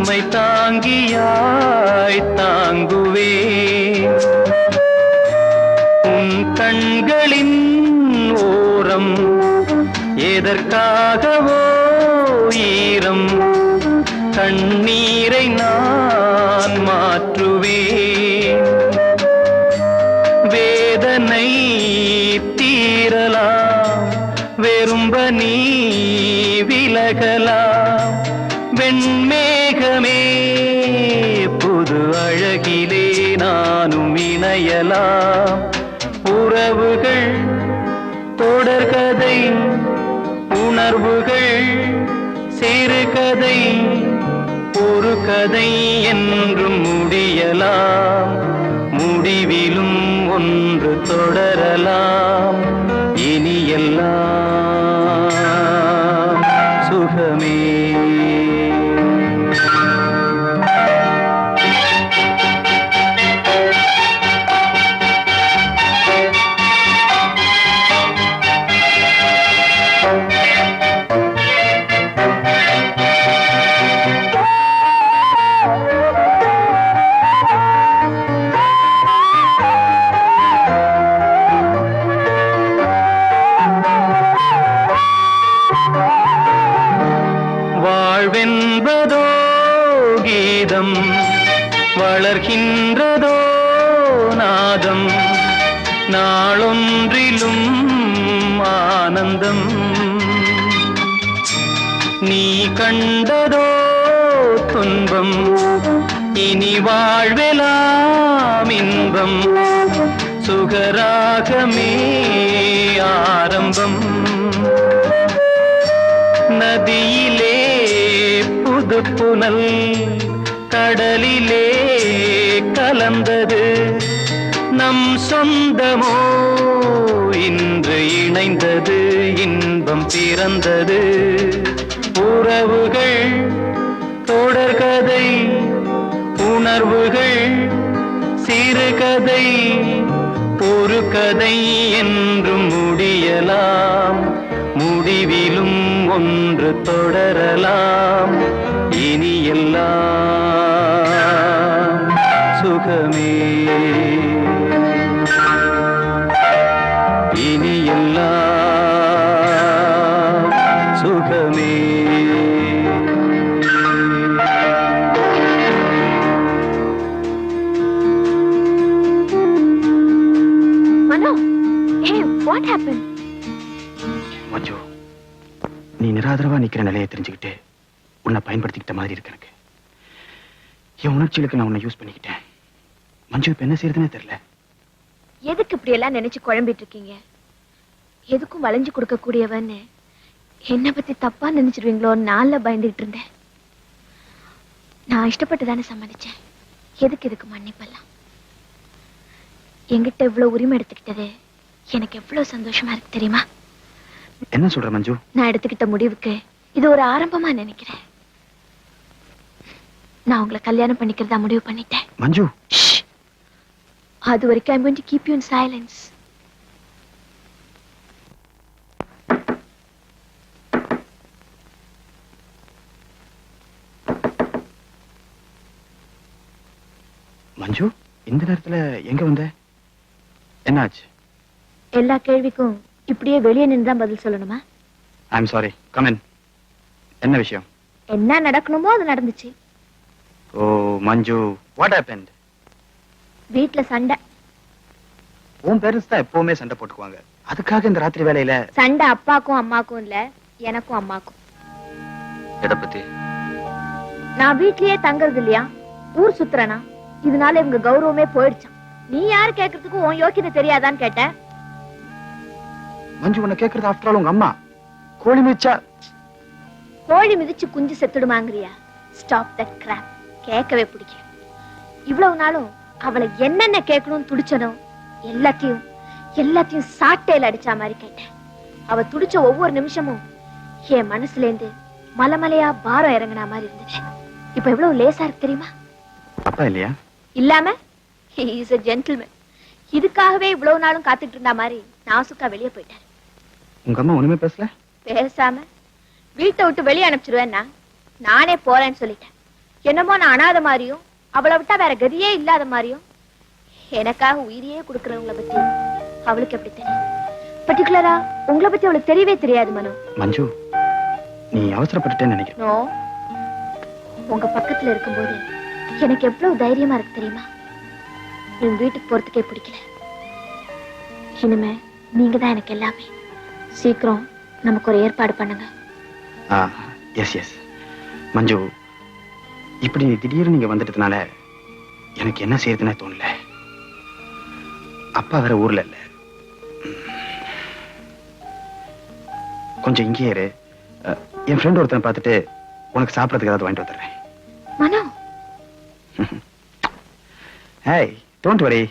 சுமை தாங்கியாய் தாங்குவே உன் கண்களின் ஓரம் எதற்காகவோ ஈரம் கண்ணீரை நான் மாற்றுவேன் வேதனை தீரலாம் வெறும்ப நீ விலகலாம் வெண்மேகமே புது அழகிலே நானும் இணையலாம் உறவுகள் தொடர்கதை உணர்வுகள் சிறுகதை ஒரு கதை என்றும் முடியலாம் முடிவிலும் ஒன்று தொடரலாம் இனி எல்லாம் சுகமே வாழ்வென்பதோ கீதம் வளர்கின்றதோ நாதம் நாளொன்றிலும் ஆனந்தம் நீ கண்டதோ துன்பம் இனி வாழ்வெலாம் இன்பம் சுகராகமே ஆரம்பம் நதியிலே புது புனல் கடலிலே கலந்தது நம் சொந்தமோ இன்று இணைந்தது இன்பம் பிறந்தது உறவுகள் தொடர்கதை உணர்வுகள் சிறுகதை ஒரு கதை என்றும் முடியலாம் முடிவிலும் ஒன்று தொடரலாம் இனி எல்லாம் சுகமே இனி எல்லாம் சுகமே Mano, hey, what happened? மஞ்சு நீ நிராதரவா நிக்கிற நிலையை தெரிஞ்சுக்கிட்டு உன்னை பயன்படுத்திக்கிட்ட மாதிரி இருக்கு எனக்கு என் உணர்ச்சிகளுக்கு நான் உன்னை யூஸ் பண்ணிக்கிட்டேன் மஞ்சு இப்ப என்ன செய்யறதுன்னே தெரியல எதுக்கு இப்படி எல்லாம் நினைச்சு குழம்பிட்டு இருக்கீங்க எதுக்கும் வளைஞ்சு கொடுக்க கூடியவன்னு என்ன பத்தி தப்பா நினைச்சிருவீங்களோ நான்ல பயந்துகிட்டு இருந்தேன் நான் இஷ்டப்பட்டு தானே சம்மதிச்சேன் எதுக்கு மன்னிப்பெல்லாம் என்கிட்ட இவ்வளவு உரிமை எடுத்துக்கிட்டது எனக்கு எவ்வளவு சந்தோஷமா இருக்கு தெரியுமா என்ன சொல்ற மஞ்சு நான் எடுத்துக்கிட்ட முடிவுக்கு இது ஒரு ஆரம்பமா நினைக்கிறேன் நான் உங்களை கல்யாணம் பண்ணிக்கிறதா முடிவு பண்ணிட்டேன் மஞ்சு அது வரைக்கும் I'm going to keep you in silence. மஞ்சு இந்த நேரத்துல எங்க வந்த என்னாச்சு எல்லா கேள்விக்கும் இப்படியே வெளியே நின்று தான் பதில் சொல்லணுமா ஐம் சாரி கம் இன் என்ன விஷயம் என்ன நடக்கணுமோ அது நடந்துச்சு ஓ மஞ்சு வாட் ஹேப்பன்ட் வீட்ல சண்டை உன் பேரண்ட்ஸ் தான் எப்பவுமே சண்டை போட்டுக்குவாங்க அதுக்காக இந்த ராத்திரி வேலையில சண்டை அப்பாக்கும் அம்மாக்கும் இல்ல எனக்கும் அம்மாக்கும் எதை பத்தி நான் வீட்லயே தங்கறது இல்லையா ஊர் சுத்துறனா இதனால இவங்க கௌரவமே போயிடுச்சான் நீ யாரு கேக்குறதுக்கு உன் யோக்கியதை தெரியாதான்னு கேட்ட மஞ்சு உன்னை கேக்குறது ஆஃப்டர் ஆல் உங்க அம்மா கோழி மிச்சா கோழி மிதிச்சு குஞ்சு செத்துடுமாங்கறியா ஸ்டாப் தட் கிராப் கேட்கவே பிடிக்கும் இவ்வளவு நாளும் அவளை என்னென்ன கேட்கணும்னு துடிச்சனோ எல்லாத்தையும் சாட்டையில அடிச்சா மாதிரி கேட்டேன் அவ துடிச்ச ஒவ்வொரு நிமிஷமும் என் மனசுல இருந்து மலைமலையா பாரம் இறங்கின மாதிரி இருந்துச்சு இப்ப எவ்வளவு லேசா இருக்கு தெரியுமா அப்பா இல்லையா இல்லாம he is a gentleman இதுக்காகவே இவ்வளவு நாளும் காத்துட்டு இருந்தா மாதிரி நாசுக்கா வெளியே போயிட்டாரு உங்க அம்மா ஒண்ணுமே பேசல பேசாம வீட்டை விட்டு வெளியே அனுப்பிச்சிருவேன்னா நானே போறேன்னு சொல்லிட்டேன் என்னமோ நான் அனாத மாதிரியும் அவளை விட்டா வேற கதியே இல்லாத மாதிரியும் எனக்காக உயிரையே கொடுக்கறவங்கள பத்தி அவளுக்கு எப்படி தெரியும்? பர்டிகுலரா உங்களை பத்தி அவளுக்கு தெரியவே தெரியாது மனோ. மஞ்சு, நீ அவசரப்பட்டுட்டேன்னு நினைக்கிறேன். நோ, உங்க பக்கத்துல இருக்கும்போது எனக்கு எவ்வளவு தைரியமா இருக்கு தெரியுமா? என் வீட்டுக்கு போறதுக்கே பிடிக்கல. இனிமே நீங்க தான் எனக்கு எல்லாமே. சீக்கிரம் நமக்கு ஒரு ஏற்பாடு பண்ணுங்க. எஸ் எஸ் மஞ்சு, இப்படி திடீர்னு நீங்க வந்துட்டதுனால எனக்கு என்ன செய்யறதுன்னு தோணல. அப்பா வேற ஊர்ல இல்ல. கொஞ்சம் இங்கே இரு. என் ஃப்ரெண்ட் ஒருத்தனை பார்த்துட்டு உனக்கு சாப்பிடறதுக்கு ஏதாவது வாங்கிட்டு வந்துடுறேன். மனோ, ஹேய், டோன்ட் வரி.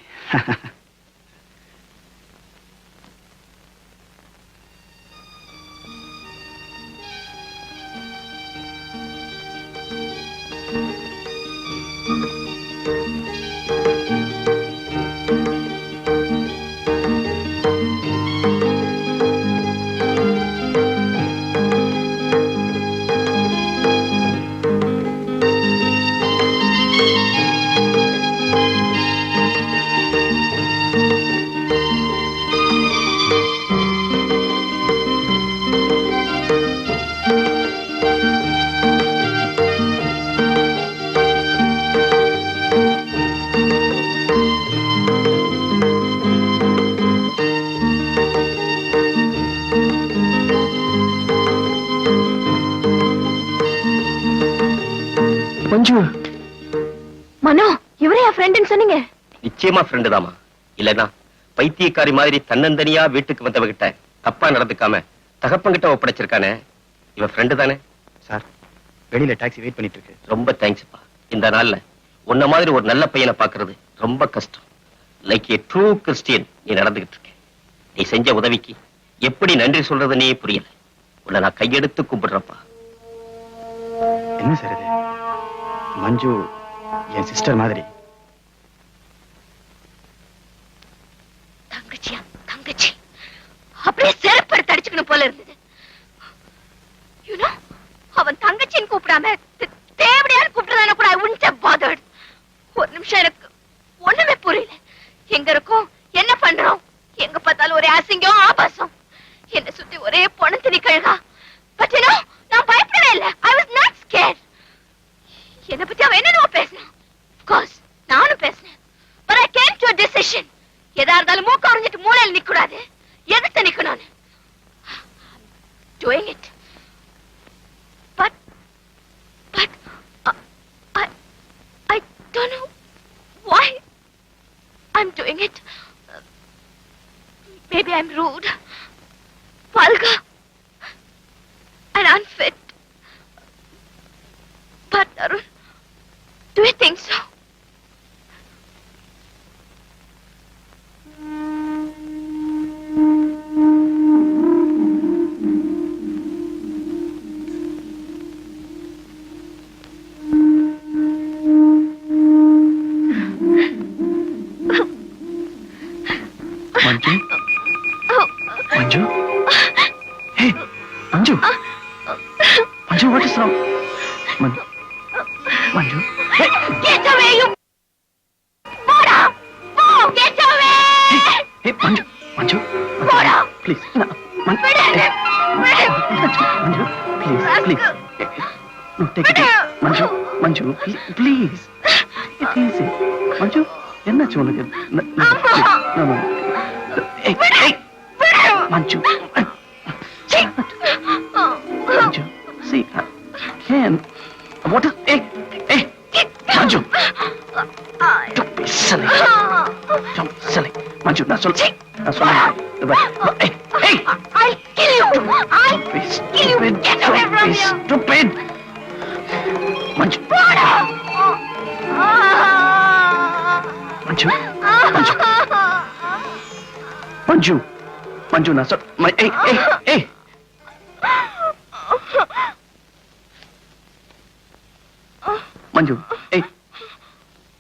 மஞ்சு, மனோ, இவரே என் ஃப்ரெண்ட்னு சொன்னீங்க. நிச்சயமா ஃப்ரெண்டு தாமா. இல்லனா பைத்தியக்காரி மாதிரி தன்னந்தனியா வீட்டுக்கு வந்தவகிட்ட தப்பா நடந்துக்காம தகப்பங்கிட்ட ஒப்படைச்சிருக்கானே, இவன் ஃப்ரெண்டு தானே? சார், வெளியில டாக்ஸி வெயிட் பண்ணிட்டு இருக்கு. ரொம்ப தேங்க்ஸ்ப்பா. இந்த நாள்ல உன்ன மாதிரி ஒரு நல்ல பையனை பாக்குறது ரொம்ப கஷ்டம். லைக் ஏ ட்ரூ கிறிஸ்டியன் நீ நடந்துகிட்டு இருக்க. நீ செஞ்ச உதவிக்கு எப்படி நன்றி சொல்றது நீ புரியல. உன்னை நான் கையெடுத்து கும்பிடுறப்பா. என்ன சார் இது? மஞ்சு என் சிஸ்டர் மாதிரி. தங்கச்சியா? தங்கச்சி அப்படியே செருப்படுத்து அடிச்சுக்கணும் போல இருந்தது. யூனோ, அவன் தங்கச்சின்னு கூப்பிடாம தேவடியான்னு கூப்பிட்டதான கூட I wouldn't have bothered. ஒரு நிமிஷம் எனக்கு ஒண்ணுமே புரியல. எங்க இருக்கோம், என்ன பண்றோம், எங்க பார்த்தாலும் ஒரே அசிங்கம் ஆபாசம். என்ன சுத்தி ஒரே பொணத்தினி கழுகா. பட் யூனோ, நான் பயப்படவே இல்லை. I was not scared. என்ன பத்தி அவன் என்னென்னவோ பேசினான். Of course, நானும் பேசினேன். But I came to a decision. எதா இருந்தாலும் மூக்க உறிஞ்சிட்டு மூலையில் நிக்க கூடாது, எதிர்த்து நிக்கணும்னு. Doing it. But I don't know why I'm doing it. Maybe I'm rude, vulgar, and unfit. But Arun, do you think so? Manju, Manju, hey, Manju, Manju, what is wrong? Manju, hey, Get away, you! Bora! Go! Get away! hey, Manju, Manju, Bora! please, no, Manju, Manju, please, please, no, take it, Manju, Manju, please, take it easy, Manju, என்னாச்சு உனக்கு? No, hey, hey, Manju, Manju, see, Ken, what is, hey, Manju, don't be silly, Manju, நான் சொல்றேன், hey, I'll kill you! I'll kill you! Get away from here! Stupid, Manju, Manju, Manju, Manju, நான் சொல்றேன், hey, Manju, hey,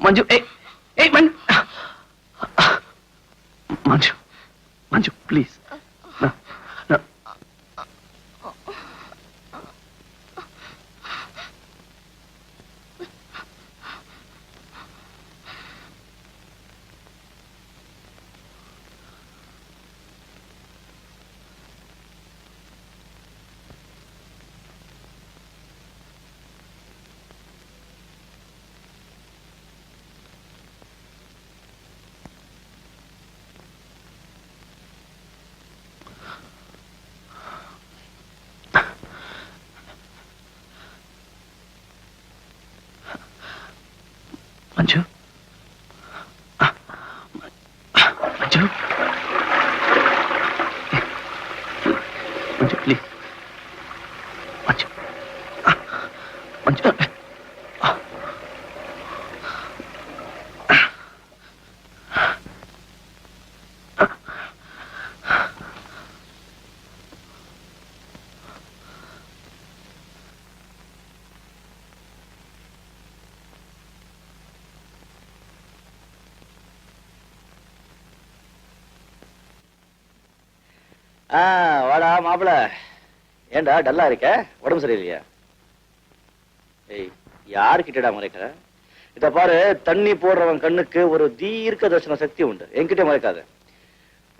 Manju, hey, Manju, please, no. Manju Manju Manju please Manju Manju வாடா மாப்பிள. ஏண்டா டல்லா இருக்க? உடம்பு சரியில்லையா? ஏய், யாருக்கிட்டடா மறைக்கிற? இத பாரு, தண்ணி போடுறவன் கண்ணுக்கு ஒரு தீர்க்க தரிசன சக்தி உண்டு. என்கிட்ட மறைக்காத.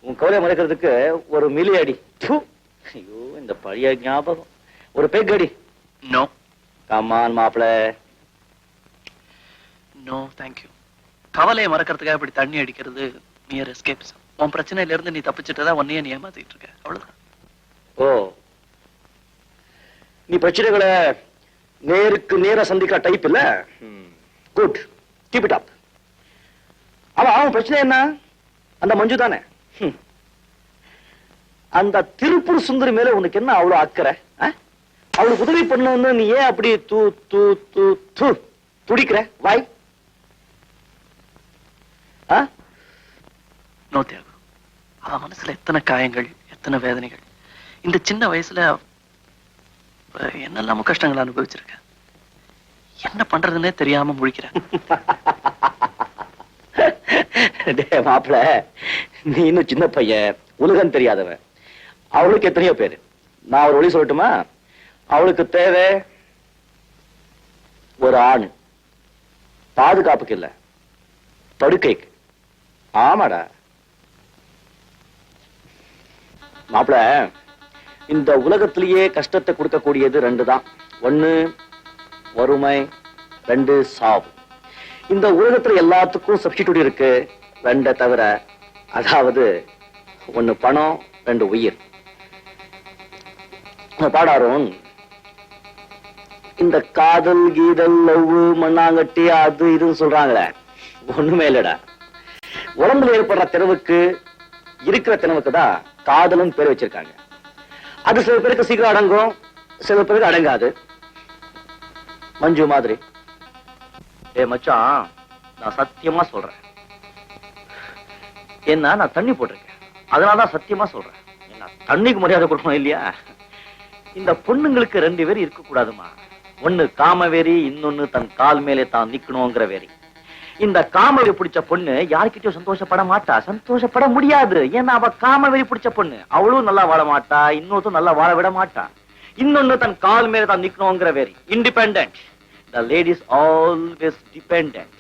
உன் கவலை மறைக்கிறதுக்கு ஒரு மிலி அடி. ஐயோ, இந்த பழைய ஞாபகம். ஒரு பெக் அடி. நோ. கமான் மாப்பிள. No thank you. கவலையை மறக்கிறதுக்காக இப்படி தண்ணி அடிக்கிறது நியர் எஸ்கேப்ஸ். உன் பிரச்சனையில இருந்து நீ தப்பிச்சுட்டுதான் உன்னையே நீ ஏமாத்திட்டு இருக்க. அவ்வளவுதான். ஓ, நீ பிரச்சனைகளை நேருக்கு நேர சந்திக்கிற டைப் இல்ல. Good, keep it up. அவன் பிரச்சனை என்ன? அந்த மஞ்சு தானே. அந்த திருப்பூர் சுந்தரி மேல உனக்கு என்ன அவ்வளவு அக்கறை? அவளுக்கு உதவி பண்ணணும்னு நீ ஏன் அப்படி துடிக்கிற? வாய். நோ தியாகு. அவ மனசுல எத்தனை காயங்கள், எத்தனை வேதனைகள். இந்த சின்ன வயசுல என்னெல்லாமோ கஷ்டங்களை அனுபவிச்சிருக்க. என்ன பண்றதுன்னே தெரியாம முழிக்கிறேன். மாப்பிள, நீ இன்னும் சின்ன பையன், உலகம் தெரியாதவன். அவளுக்கு எத்தனையோ பேரு. நான் ஒரு வழி சொல்லட்டுமா? அவளுக்கு தேவை ஒரு ஆண். பாதுகாப்புக்கு இல்ல, படுக்கைக்கு. ஆமாடா மாப்பிள, இந்த உலகத்திலேயே கஷ்டத்தை கொடுக்கக்கூடியது ரெண்டு தான். ஒண்ணு வறுமை, ரெண்டு சாவு. இந்த உலகத்துல எல்லாத்துக்கும் சப்ஸ்டிடியூட் இருக்கு, ரெண்டை தவிர. அதாவது ஒண்ணு பணம், ரெண்டு உயிர். பாடாரும் இந்த காதல் கீதல் லவ் மண்ணாங்கட்டி அது இதுன்னு சொல்றாங்களே, ஒண்ணுமே இல்லடா. உடம்புல ஏற்படுற திறவுக்கு இருக்கிற திறவுக்கு தான் காதலும் பேர் வச்சிருக்காங்க. அது சில பேருக்கு சீக்கிரம் அடங்கும், சில பேருக்கு அடங்காது. மஞ்சு மாதிரி. ஏ மச்சான், நான் சத்தியமா சொல்றேன். என்ன, நான் தண்ணி போட்டிருக்கேன், அதனாலதான் சத்தியமா சொல்றேன். என்ன, தண்ணிக்கு மரியாதை கொடுக்கணும் இல்லையா? இந்த பொண்ணுங்களுக்கு ரெண்டு பேரும் இருக்க கூடாதுமா. ஒண்ணு காமவேரி, இன்னொன்னு தன் கால் மேலே தான் நிக்கணுங்கிற வேரி. இந்த காமவெறி பிடிச்ச பொண்ணு யாருக்கிட்டயும் சந்தோஷப்பட மாட்டா, சந்தோஷப்பட முடியாது. ஏன்னா அவ காமவெறி பிடிச்ச பொண்ணு. அவளும் நல்லா வாழ மாட்டா, இன்னொருத்தரும் நல்லா வாழ விட மாட்டா. இன்னொன்னு தன் கால் மேல தான் நிக்கணுங்கிற very. Independent. The ladies always dependent.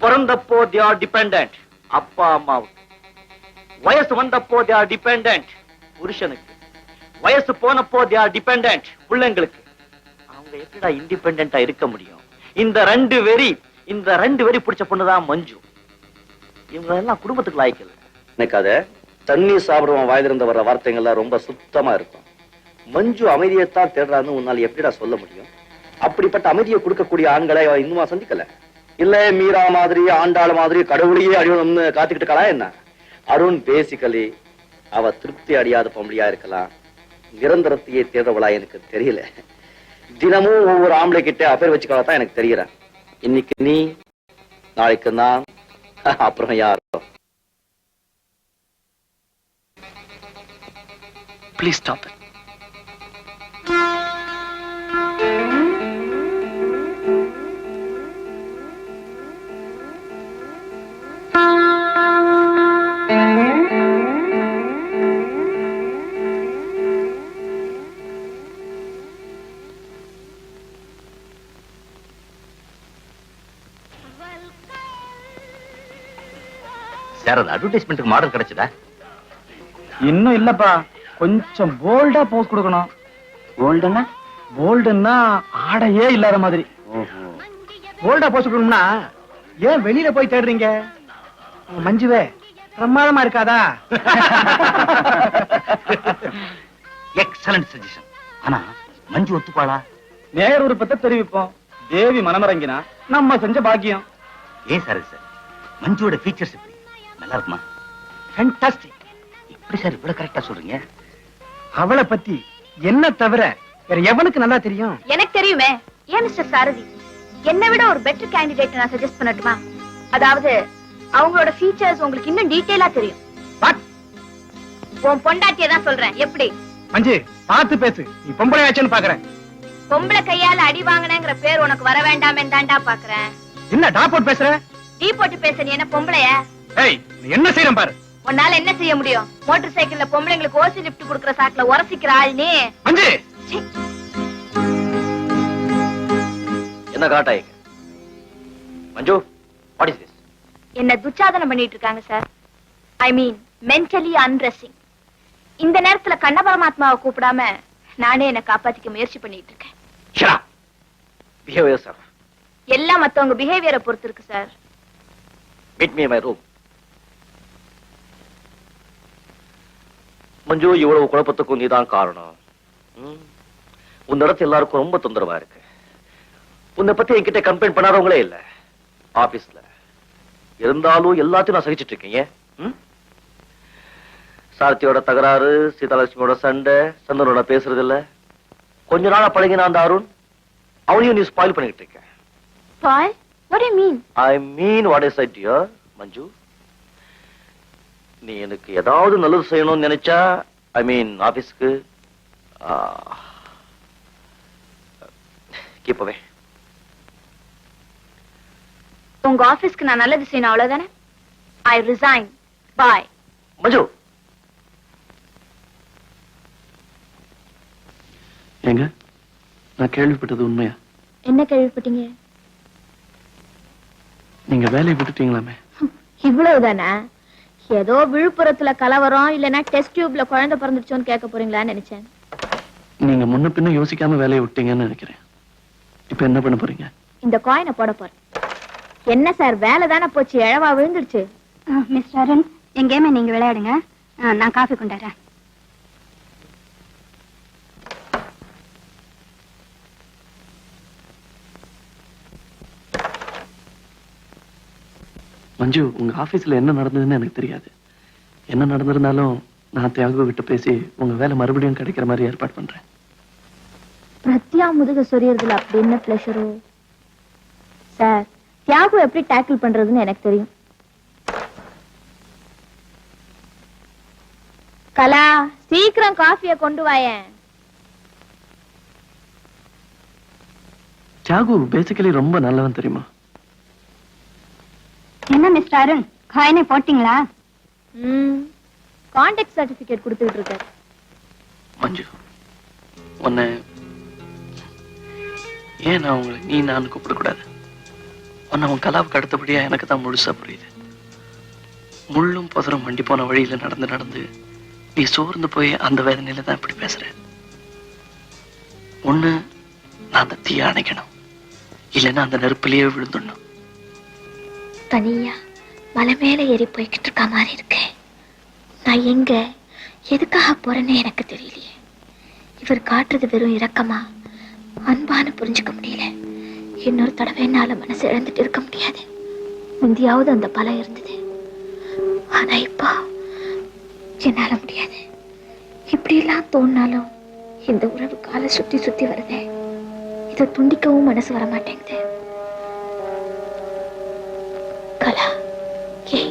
பிறந்தப்போ they are dependent அப்பா அம்மாவுக்கு. வயசு வந்தப்போ they are dependent புருஷனுக்கு. வயசு போனப்போ they are dependent பிள்ளைங்களுக்கு. அவங்க எப்படிடா இண்டிபெண்டன்டா இருக்க முடியும்? இந்த ரெண்டு வெறி பிடிச்ச பொண்ணுதான் மஞ்சு. இவங்க எல்லாம் குடும்பத்துக்கு லாய்க்கல. எனக்கு அத தண்ணி சாப்பிடுவோம் வாயிலிருந்து வர்ற வார்த்தைகள்லாம் ரொம்ப சுத்தமா இருக்கும். மஞ்சு அமைதியைத்தான் தேடுறான்னு உன்னால எப்படிடா சொல்ல முடியும்? அப்படிப்பட்ட அமைதியை கொடுக்கக்கூடிய ஆண்களை இன்னுமா சந்திக்கல? இல்ல மீரா மாதிரி, ஆண்டாள் மாதிரி கடவுளையே அழியணும்னு காத்துக்கிட்டு இருக்கலாம் என்ன? அருண் பேசிக்கலி அவ திருப்தி அடையாத பொம்பளையா இருக்கலாம். நிரந்தரத்தையே தேடுறவளா எனக்கு தெரியல. தினமும் ஒவ்வொரு ஆம்பளை கிட்ட அபேர் வச்சுக்கதான் எனக்கு தெரியற. இன்னைக்கு நீ, நாளைக்கு நான், அப்புறம் யாரோ. Please stop it. சார், அந்த அட்வர்டைஸ்மெண்ட்டுக்கு மாடல் கிடைச்சதா? இன்னும் இல்லப்பா, கொஞ்சம் போல்டா போஸ் கொடுக்கணும். போல்டுன்னா? போல்டுன்னா ஆடையே இல்லாத மாதிரி. போல்டா போஸ் கொடுக்கணும்னா ஏன் வெளியில போய் தேடுறீங்க? மஞ்சுவே பிரமாதமா இருக்காதா? Excellent suggestion. ஆனா மஞ்சு ஒத்துப்பாளா? நேர் விருப்பத்தை தெரிவிப்போம். தேவி மனமிறங்கினா நம்ம செஞ்ச பாக்கியம். ஏன் சார் சார் மஞ்சுவோட ஃபீச்சர்ஸ் எப்படி நல்லா இருக்குமா? ஃபேண்டாஸ்டிக். எப்படி சார் இவ்வளவு கரெக்டா சொல்றீங்க? அவளை பத்தி என்ன தவிர வேற எவனுக்கு நல்லா தெரியும்? எனக்கு தெரியுமே. ஏன் மிஸ்டர் சாரதி, என்னை விட ஒரு பெட்டர் கேண்டிடேட் நான் சஜஸ்ட் பண்ணட்டுமா? அதாவது அவங்களோட ஃபீச்சர்ஸ் உங்களுக்கு இன்னும் டீடைலா தெரியும். உன் பொண்டாட்டியை தான் சொல்றேன். எப்படி? மஞ்சு பார்த்து பேசு, நீ பொம்பளை ஆச்சுன்னு பாக்குறேன். பொம்பளை கையால அடி வாங்கினேங்கிற பேர் உனக்கு வர வேண்டாமே தாண்டா பாக்குறேன். என்ன டாப்போட் பேசுற? டீ போட்டு பேச நீ என்ன பொம்பளைய? ஏய், நீ என்ன செய்யறேன் பாரு. உன்னால என்ன செய்ய முடியும்? மோட்டார் சைக்கிள்ல பொம்பளைங்களுக்கு ஓசி லிஃப்ட் குடுக்குற சாக்குல உரசிக்கிற ஆள் நீ. மஞ்சு என்ன காட்டாய் மஞ்சு? What is this? என்ன துச்சாதனம் பண்ணிட்டு இருக்காங்க சார். ஐ மீன் மென்டலி அன்ரெஸ்டிங். இந்த நேரத்துல கண்ண பரமாத்மாவை கூப்பிடாம நானே என்ன காப்பாத்திக்க முயற்சி பண்ணிட்டு இருக்கேன். Shut up. Behave yourself. எல்லாம் மத்தவங்க பிஹேவியரை பொறுத்து இருக்கு sir. Meet me my room. Manju, இவ்வளவு குழப்பத்துக்கும் நீதான் காரணம். உன் இடத்து எல்லாருக்கும் ரொம்ப தொந்தரவா இருக்கு. உன்னை பத்தி என்கிட்ட கம்ப்ளைண்ட் பண்ணாதவங்களே இல்ல ஆபீஸ்ல. இருந்தாலும் எல்லாத்தையும் நான் சகிச்சிட்டு இருக்கேன். ஏன்? சாரத்தியோட தகராறு, சீதாலட்சுமியோட சண்டை, சந்தனோட பேசுறது இல்ல. கொஞ்ச நாளா பழகினா அந்த அருண், அவனையும் நீ ஸ்பாயில் பண்ணிட்டு இருக்க. Spoil? What do you mean? I mean what I said, dear மஞ்சு. நீ எனக்கு ஏதாவது நல்லது செய்யணும்னு நினைச்சா, ஐ மீன் ஆபீஸ்க்கு keep away. உங்க ஆபீஸ்க்கு நான் நல்லது செய்யணும் அவ்வளவுதானே? I resign. Bye. மஞ்சு, ஏங்க, நான் கேள்விப்பட்டது உண்மையா? என்ன கேள்விப்பட்டீங்க? நீங்க வேலையை விட்டுட்டீங்களாமே. இவ்வளவுதானே? ஏதோ விழுப்புரத்துல கலவரம் இல்லனா டெஸ்ட் டியூப்ல குழந்தை பிறந்துச்சோன்னு கேட்க போறீங்களான்னு நினைச்சேன். நீங்க முன்ன பின்ன யோசிக்காம வேலையை விட்டீங்கன்னு நினைக்கிறேன். இப்ப என்ன பண்ண போறீங்க? இந்த காயினை போட போறேன். என்ன சார், வேலை தானே போச்சு, எழவா விழுந்துருச்சு. மிஸ்டர் அருண், என் கேமை நீங்க விளையாடுங்க, நான் காஃபி கொண்டாடுறேன். மஞ்சு, உங்க ஆபீஸ்ல என்ன நடந்ததுன்னு எனக்கு தெரியாது. என்ன நடந்திருந்தாலும் நான் தியாகு கிட்ட பேசி உங்க வேலை மறுபடியும் கிடைக்கிற மாதிரி ஏற்பாடு பண்றேன். பிரத்யா முதுக சொரியறதுல அப்படி என்ன பிளஷரோ சார். தியாகு எப்படி டேக்கிள் பண்றதுன்னு எனக்கு தெரியும். கலா, சீக்கிரம் காஃபியை கொண்டு வாயேன். தியாகு பேசிக்கலி ரொம்ப நல்லவன் தெரியுமா? என்ன மிஸ்டர் அருண், காயினை போட்டீங்களா? கான்டாக்ட் சர்டிபிகேட் கொடுத்துட்டு இருக்காரு. மஞ்சு, உன்னை ஏன் நான் உங்களை நீ நான் கூப்பிடக்கூடாது? உன்னை உன் கலாவுக்கு அடுத்தபடியா எனக்கு தான் முழுசா புரியுது. முள்ளும் புதரும் வண்டி போன வழியில நடந்து நடந்து நீ சோர்ந்து போய் அந்த வேதனையில தான் இப்படி பேசுற. ஒண்ணு நான் அந்த தீய அணைக்கணும், இல்லைன்னா அந்த நெருப்பிலேயே விழுந்துடணும். தனியா மலை மேல ஏறி போய்கிட்டு இருக்க மாதிரி இருக்கேன். நான் எங்க எதுக்காக போறேன்னு எனக்கு தெரியலையே. இவர் காட்டுறது வெறும் இரக்கமா அன்பான்னு புரிஞ்சுக்க முடியல. இன்னொரு தடவை என்னால மனசு இழந்துட்டு இருக்க முடியாது. முந்தியாவது அந்த பலம் இருந்தது, ஆனா இப்போ என்னால முடியாது. இப்படி எல்லாம் தோணினாலும் இந்த உறவு கால சுத்தி சுத்தி வருது. இதை துண்டிக்கவும் மனசு வர மாட்டேங்குது. கலா, ஏ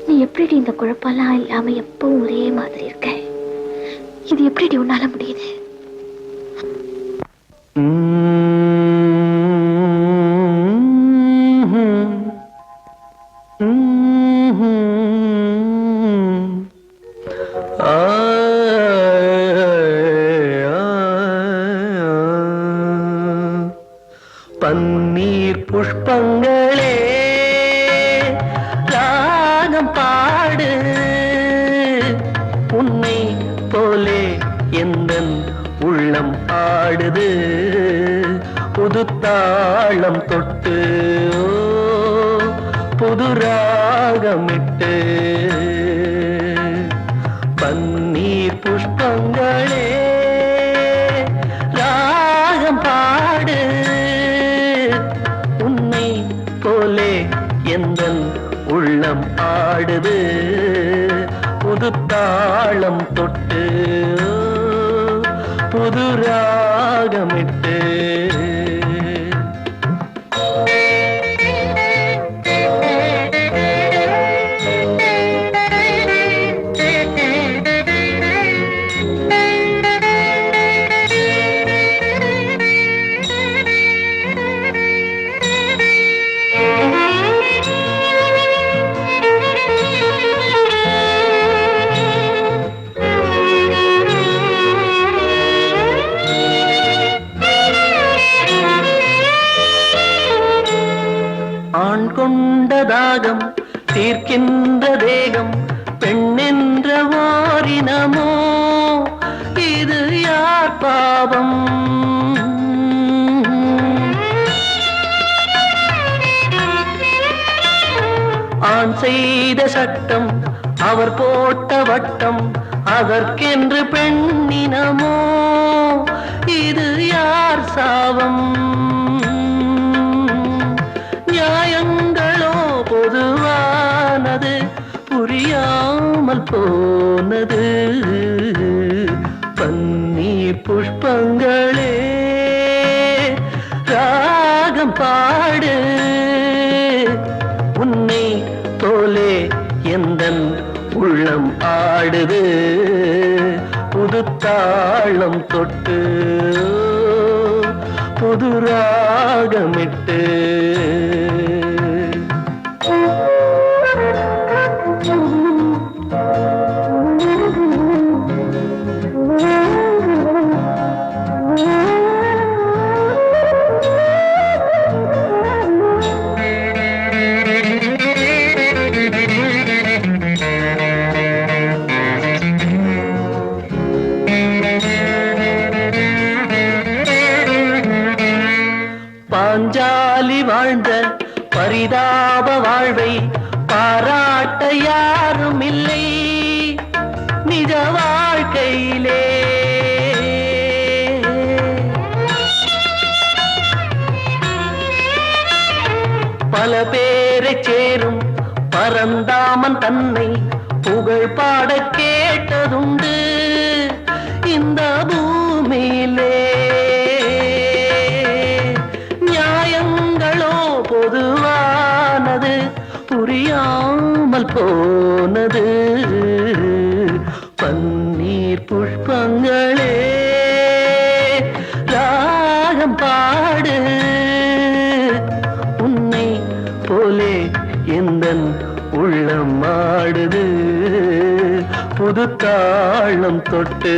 நீ எப்படி இந்த குழப்பெல்லாம் இல்லாம எப்பவும் ஒரே மாதிரி இருக்க? இது எப்படி உன்னால முடியுது? பன்னீர் புஷ்பங்களே ராகம் பாடு, உன்னை போலே எந்தன் உள்ளம் ஆடுது. புது தாளம் தொட்டு புது ராகமிட்டு, பன்னீர் புஷ்பங்களே ராகம் பாடு, உன்னை போலே தாளம் தொட்டு புது ராகமிட்டு ஆண் கொண்ட தாகம் தீர்க்கின்ற தேகம் பெண்ணென்ற வாரினமோ இது யார் பாவம் ஆண் செய்த சட்டம் அவர் போட்ட வட்டம் அதற்கென்று பெண்ணினமோ இது யார் சாவம் நியாயங்களோ பொதுவானது புரியாமல் போனது பன்னீர் புஷ்பங்களே ராகம் பாடு உன்னை போலே எந்தன் உள்ளம் ஆடுது புது தாளம் தொட்டு புது ராகமிட்டு பாஞ்சாலி வாழ்ந்த பரிதாப வாழ்வை பாராட்ட யாரும் இல்லை நிஜ வாழ்க்கையிலே பல பேரை சேரும் பரந்தாமன் தன்னை புகழ் பாட கேட்டதுண்டு இந்த பூமியிலே பொதுவானது புரியாமல் போனது பன்னீர் புஷ்பங்களே ராகம் பாடு உன்னை போலே எந்தன் உள்ளம் ஆடுது புது தாளம் தொட்டு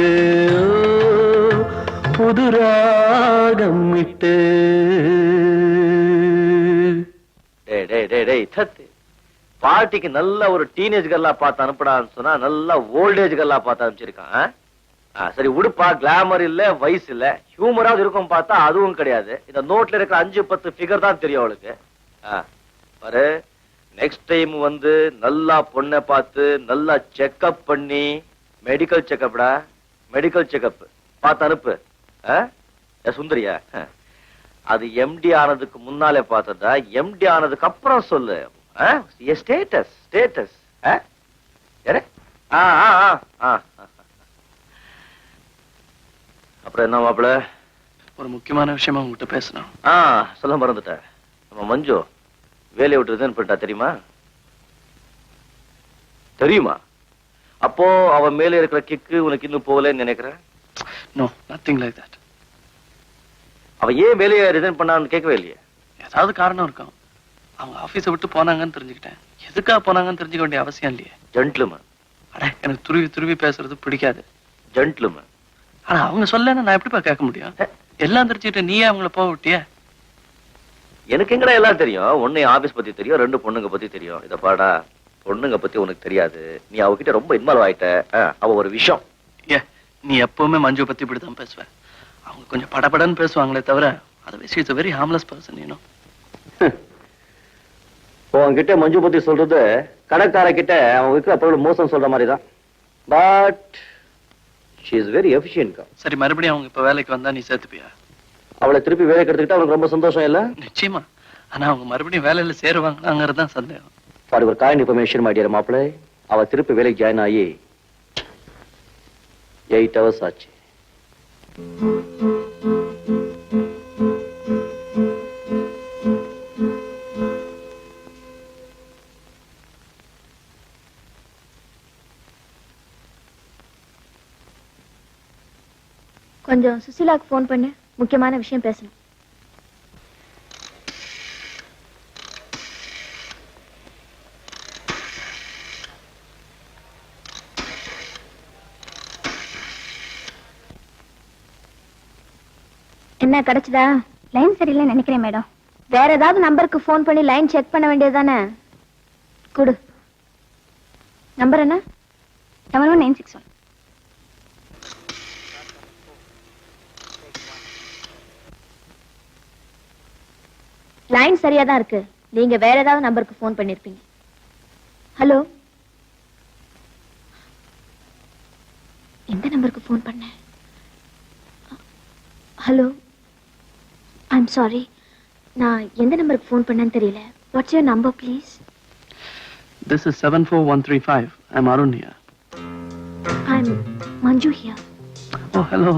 புது ராகம் இட்டு பார்ட்டிக்கு நல்ல ஒரு டீனேஜ் கல்லா பார்த்து அனுப்படான்னு சொன்னா நல்ல ஓல்டேஜ் கல்லா பார்த்து அனுப்பிச்சிருக்கான். சரி உடுப்பா, கிளாமர் இல்ல, வயசு இல்ல, ஹியூமராவது இருக்கும் பார்த்தா அதுவும் கிடையாது. இந்த நோட்ல இருக்கிற 5-10 ஃபிகர் தான் தெரியும் அவளுக்கு. பாரு, நெக்ஸ்ட் டைம் வந்து நல்லா பொண்ணை பார்த்து நல்லா செக்அப் பண்ணி, மெடிக்கல் செக்அப்டா, மெடிக்கல் செக்அப் பார்த்து அனுப்பு. சுந்தரியா, அது எம்டி ஆனதுக்கு முன்னாலே பார்த்ததா, எம்டி ஆனதுக்கு அப்புறம் சொல்லு. Status status. அப்புறம் என்ன மாப்பிள? ஒரு முக்கியமான விஷயமா உங்ககிட்ட பேசணும். சொல்ல மறந்துட்டேன். நம்ம மஞ்சு வேலையை விட்டு ரிசைன் பண்ணிட்டா, தெரியுமா? தெரியுமா? அப்போ அவன் மேல இருக்கிற கிக்கு உனக்கு இன்னும் போகலன்னு நினைக்கிறேன். No, nothing like that. அவன் ஏன் வேலையை ரிசைன் பண்ணான்னு கேட்கவே இல்லையே? ஏதாவது காரணம் இருக்கும். அவங்க ஆபீஸை விட்டு போனாங்கன்னு தெரிஞ்சுக்கிட்டேன். எதுக்காக போனாங்கன்னு தெரிஞ்சுக்க வேண்டிய அவசியம் இல்லையே. ஜென்டில்மேன். அட, எனக்கு துருவி துருவி பேசுறது பிடிக்காது. ஜென்டில்மேன். ஆனா அவங்க சொல்லன்னு நான் எப்படிப்பா கேட்க முடியும்? எல்லாம் தெரிஞ்சுக்கிட்டு நீயே அவங்கள போக விட்டிய? எனக்கு எங்கடா எல்லாம் தெரியும். ஒன்னு ஆபீஸ் பத்தி தெரியும், 2 பொண்ணுங்க பத்தி தெரியும். இத பாடா, பொண்ணுங்க பத்தி உனக்கு தெரியாது. நீ அவகிட்ட ரொம்ப இன்வால்வ் ஆயிட்ட. அவ ஒரு விஷயம். நீ எப்பவுமே மஞ்சு பத்தி இப்படிதான் பேசுவ. அவங்க கொஞ்சம் படபடன்னு பேசுவாங்களே தவிர, otherwise is a very harmless person, you know. உன்கிட்ட மஞ்சு பத்தி சொல்றது கடைக்கார கிட்ட அவன் விற்கிற பொருள் மோசம் சொல்ற மாதிரி தான். But she is very efficient. சரி, மறுபடியும் அவங்க இப்ப வேலைக்கு வந்தா நீ சேர்த்துப்பியா? அவளை திருப்பி வேலைக்கு எடுத்துக்கிட்டா அவனுக்கு ரொம்ப சந்தோஷம் இல்ல? நிச்சயமா. ஆனா அவங்க மறுபடியும் வேலையில சேருவாங்களாங்கிறதுதான் சந்தேகம். For your kind information my dear மாப்பிள்ளை, அவ திருப்பி வேலைக்கு ஜாயின் ஆகி 8 hours ஆச்சு. கொஞ்சம் சுசிலாக்கு ஃபோன் பண்ணு, முக்கியமான விஷயம் பேசணும். என்ன கிடைச்சதா? லைன் சரியில்லைன்னு நினைக்கிறேன் மேடம். வேற ஏதாவது நம்பருக்கு ஃபோன் பண்ணி லைன் செக் பண்ண வேண்டியது தானே? கொடு. நம்பர் என்ன? 71961. லைன் சரியா தான் இருக்கு. நீங்க வேற ஏதாவது நம்பருக்கு ஃபோன் பண்ணிருப்பீங்க. ஹலோ, எந்த நம்பருக்கு ஃபோன் பண்ண? ஹலோ, ஐம் சாரி, நான் எந்த நம்பருக்கு ஃபோன் பண்ணேன்னு தெரியல. What's your number please? This is 74135. I'm Arun here. I'm Manju here. Oh, hello.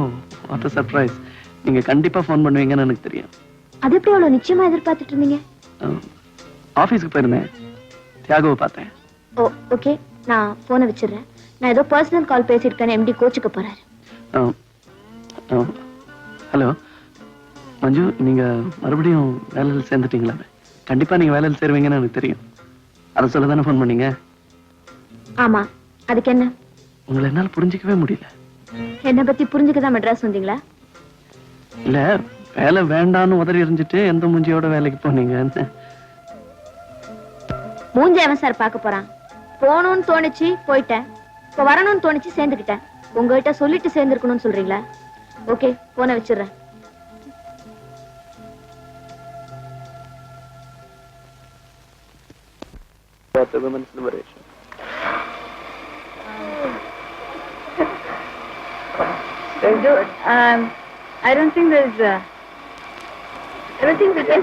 What a surprise. நீங்க கண்டிப்பா ஃபோன் பண்ணுவீங்கன்னு எனக்கு தெரியும். அது எப்படி அவ்வளவு நிச்சயமா எதிர்பார்த்துட்டு இருந்தீங்க? ஆபீஸ்க்கு போயிருந்தேன், தியாகவை பார்த்தேன். ஓ, ஓகே, நான் போனை வச்சிடுறேன். நான் ஏதோ பர்சனல் கால் பேசியிருக்கேன், எம்டி கோச்சுக்கு போறாரு. ஹலோ மஞ்சு, நீங்க மறுபடியும் வேலையில் சேர்ந்துட்டீங்களா? கண்டிப்பா நீங்க வேலையில் சேருவீங்கன்னு எனக்கு தெரியும். அதை சொல்ல தானே ஃபோன் பண்ணீங்க? ஆமா, அதுக்கு என்ன? உங்களை என்னால புரிஞ்சிக்கவே முடியல. என்னை பத்தி புரிஞ்சுக்கதான் மெட்ராஸ் வந்தீங்களா? இல்ல, வேலை வேண்டான்னு உதறி எறிஞ்சிட்டு எந்த மூஞ்சியோட வேலைக்கு போனீங்க? மூஞ்சி அவன் சார் பார்க்க போறான். போகணும்னு தோணுச்சு போயிட்டேன், இப்ப வரணும்னு தோணுச்சு சேர்ந்துக்கிட்டேன். உங்ககிட்ட சொல்லிட்டு சேர்ந்துருக்கணும்னு சொல்றீங்களா? ஓகே, போனை வச்சிடுறேன். The women's liberation. Dude, I don't think we can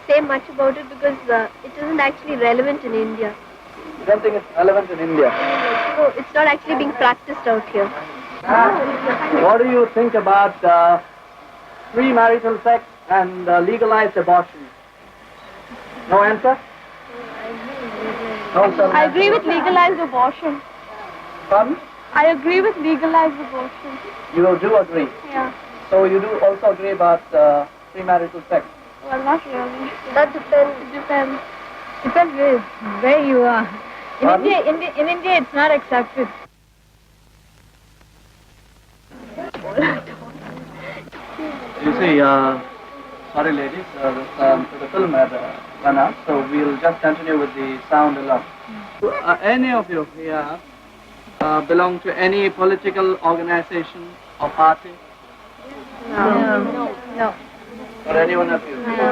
say much about it because it isn't actually relevant in India. You don't think it's relevant in India? No, it's not actually being practiced out here. What do you think about premarital sex and legalized abortion? No answer? No, sir. I agree with legalized abortion. Pardon? I agree with legalized abortion. You do agree? Yeah. So you do also agree about premarital sex? Well, not really. That depends. It depends. Depends where you are. In India, it's not accepted. You see, sorry ladies, the film had run out, so we'll just continue with the sound alone. Any of you here belong to any political organization or party? No. Or any one of you? No.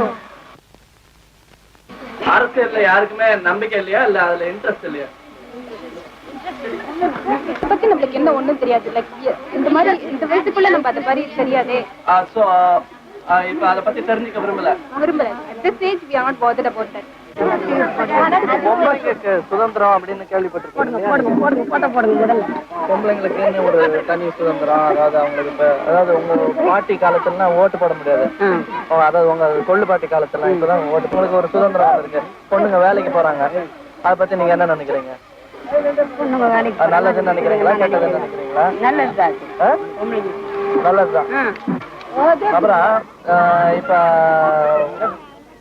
அரசியல்ல யாருக்குமே நம்பிக்கை இல்லையா, இல்ல அதுல interest இல்லையா? பத்தி நம்மளுக்கு என்ன ஒண்ணும் தெரியாது. லைக் இந்த மாதிரி இந்த வயசுக்குள்ள நம்ம அத மாதிரி தெரியாதே. சோ இப்ப அத பத்தி தெரிஞ்சுக்க விரும்பல. At this age we are not bothered about that. பொம்பளைங்களுக்கு சுதந்திரம் அப்படின்னு கேள்விப்பட்டிருக்கீங்க. பொம்பளைங்களுக்கு ஒரு தனி சுதந்திரம், அதாவது அவங்களுக்கு இப்ப அதாவது உங்க பாட்டி காலத்துல ஓட்டு போட முடியாது, அதாவது உங்க கொள்ளு பாட்டி காலத்துல இப்பதான் ஓட்டு. உங்களுக்கு ஒரு சுதந்திரம் இருக்கு, பொண்ணுங்க வேலைக்கு போறாங்க. அதை பத்தி நீங்க என்ன நினைக்கிறீங்க? நல்லதுன்னு நினைக்கிறீங்களா, கெட்டதுன்னு நினைக்கிறீங்களா? நல்லதுதான். அப்புறம் இப்ப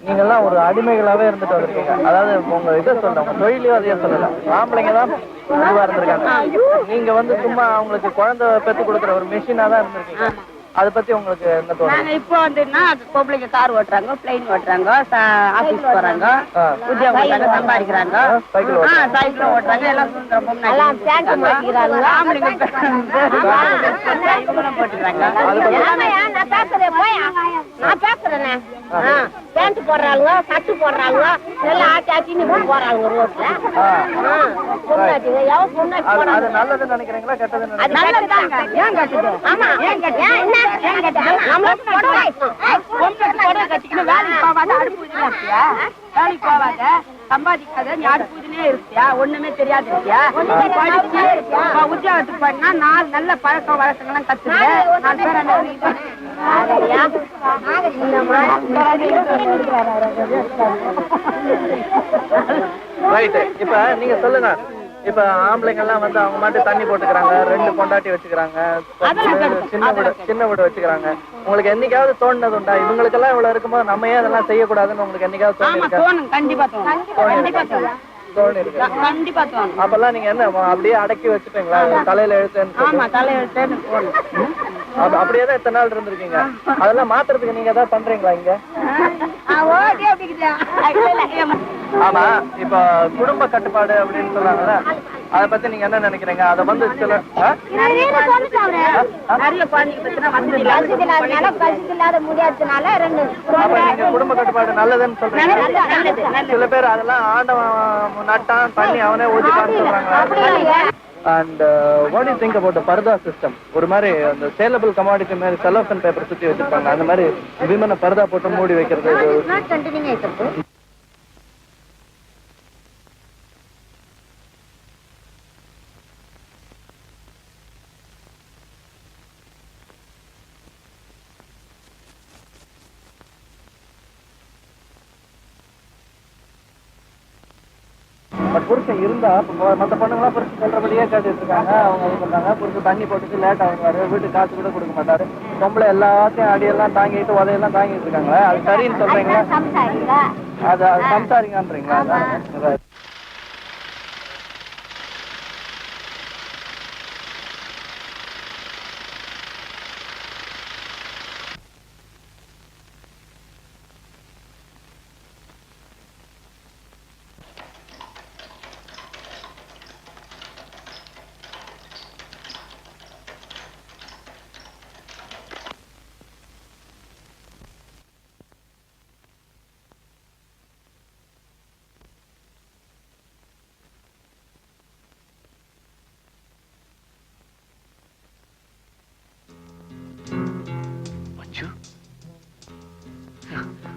நீங்கெல்லாம் ஒரு அடிமைகளாவே இருந்துட்டு வந்திருக்கீங்க. அதாவது உங்க இதை சொல்ல, உங்க தொழிலையும் அதையே சொல்லல, ஆம்பளைங்க தான் இதுவா இருந்திருக்காங்க. நீங்க வந்து சும்மா அவங்களுக்கு குழந்தை பெற்று கொடுக்குற ஒரு மெஷினா தான் இருந்திருக்கீங்க. அதை பத்தி உங்களுக்கு என்ன தோணுது? இப்போ வந்துன்னா பொம்பளைங்க கார் ஓட்டுறாங்க, பிளைன் ஓட்டுறாங்க, ஆபீஸ் போறாங்க, உத்தியோகம் சம்பாதிக்கிறாங்க, சைக்கிள் ஓட்டுறாங்க, எல்லாம் போட்டுக்கிறாங்க. நான் பேசுறேன், பேண்ட் போடுறாளுங்க சட்டு போடுறாளுங்க எல்லாம் ஆட்டி ஆட்டின்னு போறாளுங்க ரோட்ல பொண்ணாட்டி எவன் பொண்ணாட்டி போறாங்க அது நல்லதுன்னு நினைக்கிறீங்களா கெட்டதுன்னு அது நல்லதுதாங்க ஏன் கட்டுது ஆமா ஏன் கட்டு ஏன் கட்டு நம்மளுக்கு புடவை புடவை கட்டிக்கிட்டு வேலைக்கு போவாத அடுப்பு இதுல இருக்கியா வேலைக்கு போவாத சம்பாதிக்காத நீ அடுப்பு இதுலயே இருக்கியா ஒண்ணுமே தெரியாது இருக்கியா படிச்சு உத்தியோகத்துக்கு போனா 4 நல்ல பழக்க வழக்கங்கள்லாம் கத்துக்க 4 பேர் ரைட். இப்ப நீங்க சொல்லுங்க, இப்ப ஆம்பளைங்க எல்லாம் வந்து அவங்க மட்டும் தண்ணி போட்டுக்கிறாங்க, 2 பொண்டாட்டி வச்சுக்கிறாங்க, சின்ன வீடு வச்சுக்கிறாங்க. உங்களுக்கு என்னைக்காவது தோணுனது உண்டா இவங்களுக்கு எல்லாம் இவ்வளவு இருக்கும்போது நம்ம ஏன் அதெல்லாம் செய்யக்கூடாதுன்னு உங்களுக்கு என்னைக்காவது தோணுது? கண்டிப்பா கண்டிப்பா தோணும். அப்பெல்லாம் நீங்க என்ன அப்படியே அடக்கி வச்சுப்பீங்களா தலையில எழுத்துன்னு? ஆமா தலையெழுத்தேன்னு அப்படியேதான் எத்தனை நாள் இருந்திருக்கீங்க? அதெல்லாம் மாத்துறதுக்கு நீங்க ஏதாவது பண்றீங்களா இங்க? ஆமா, இப்ப குடும்ப கட்டுப்பாடு அப்படின்னு சொல்றாங்கல்ல, அத பத்தி நீங்க என்ன நினைக்கிறீங்க? அத வந்து சில குடும்ப கட்டுப்பாடு நல்லதுன்னு சொல்றீங்க. சில பேர் அதெல்லாம் ஆண்டவன் நட்டான் பண்ணி அவனே ஊதிப்பான்னு சொல்றாங்க. And what do you think about the parda system? ஒரு மாதிரி அந்த சேலபிள் கமாடிட்டி மாதிரி செலோஃபன் பேப்பர் சுத்தி வச்சிருப்பாங்க, அந்த மாதிரி விமனை பர்தா போட்டு மூடி வைக்கிறது. புருஷன் இருந்தா மற்ற பொண்ணுங்களாம் புருஷன் சொல்றபடியே கேட்டுட்டு இருக்காங்க. அவங்க இது பண்றாங்க, புருஷன் தண்ணி போட்டுட்டு லேட் ஆகுவாரு, வீட்டுக்கு காசு கூட கொடுக்க மாட்டாரு, பொம்பளை எல்லாத்தையும் அடியெல்லாம் தாங்கிட்டு உதையெல்லாம் தாங்கிட்டு இருக்காங்களே, அது சரின்னு சொல்றீங்களா? அது சம்சாரிங்கன்றீங்களா?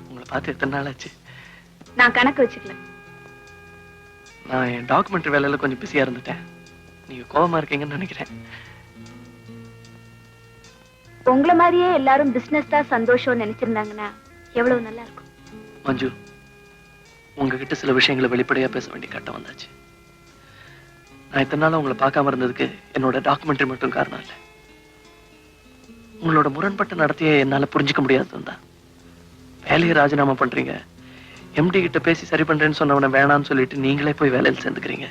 உங்களை பார்த்து எத்தனை நாள் ஆச்சு? நான் கணக்கு வச்சுக்கல. நான் என் டாக்குமெண்ட்ரி வேலையில கொஞ்சம் பிஸியா இருந்துட்டேன். நீங்க கோவமா இருக்கீங்கன்னு நினைக்கிறேன். உங்களை மாதிரியே எல்லாரும் பிசினஸ் தான் சந்தோஷம் நினைச்சிருந்தாங்கன்னா எவ்வளவு நல்லா இருக்கும். மஞ்சு, உங்ககிட்ட சில விஷயங்களை வெளிப்படையா பேச வேண்டிய கட்டம் வந்தாச்சு. நான் இத்தனை நாள் உங்களை பார்க்காம இருந்ததுக்கு என்னோட டாக்குமெண்ட்ரி மட்டும் காரணம் இல்லை. உங்களோட முரண்பட்டு நடத்திய என்னால புரிஞ்சுக்க முடியாதுன்னு தான். வேலையை ராஜினாமா பண்றீங்க, எம்டி கிட்ட பேசி சரி பண்றேன்னு சொன்னவன வேணான்னு சொல்லிட்டு நீங்களே போய் வேலையில் சேர்ந்துக்கிறீங்க.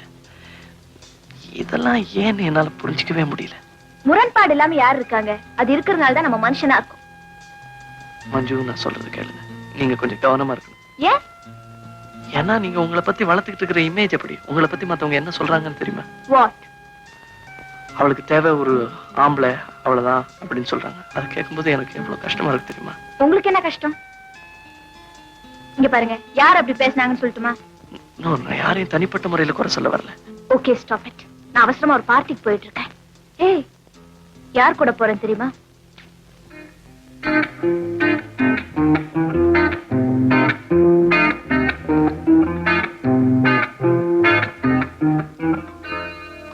இதெல்லாம் ஏன்னு என்னால புரிஞ்சுக்கவே முடியல. முரண்பாடு இல்லாம யார் இருக்காங்க? அது இருக்கிறதுனால தான் நம்ம மனுஷனா இருக்கும். மஞ்சு, நான் சொல்றது கேளுங்க, நீங்க கொஞ்சம் கவனமா இருக்கணும். ஏன்? ஏன்னா நீங்க உங்களை பத்தி வளர்த்துக்கிட்டு இருக்கிற இமேஜ் எப்படி, உங்களை பத்தி மத்தவங்க என்ன சொல்றாங்கன்னு தெரியுமா? வாட்? அவளுக்கு தேவை ஒரு ஆம்பளை, அவ்வளவுதான் அப்படின்னு சொல்றாங்க. அதை கேட்கும்போது எனக்கு எவ்வளவு கஷ்டமா இருக்கு தெரியுமா? உங்களுக்கு என்ன கஷ்டம்? இங்க பாருங்க, யார் அப்படி பேசினாங்கன்னு சொல்லட்டுமா? நான் யாரையும் தனிப்பட்ட முறையில குறை சொல்ல வரல. Okay, stop it. நான் அவசரமா ஒரு பார்ட்டிக்கு போயிட்டு இருக்கேன். ஏய், யார் கூட போறேன் தெரியுமா?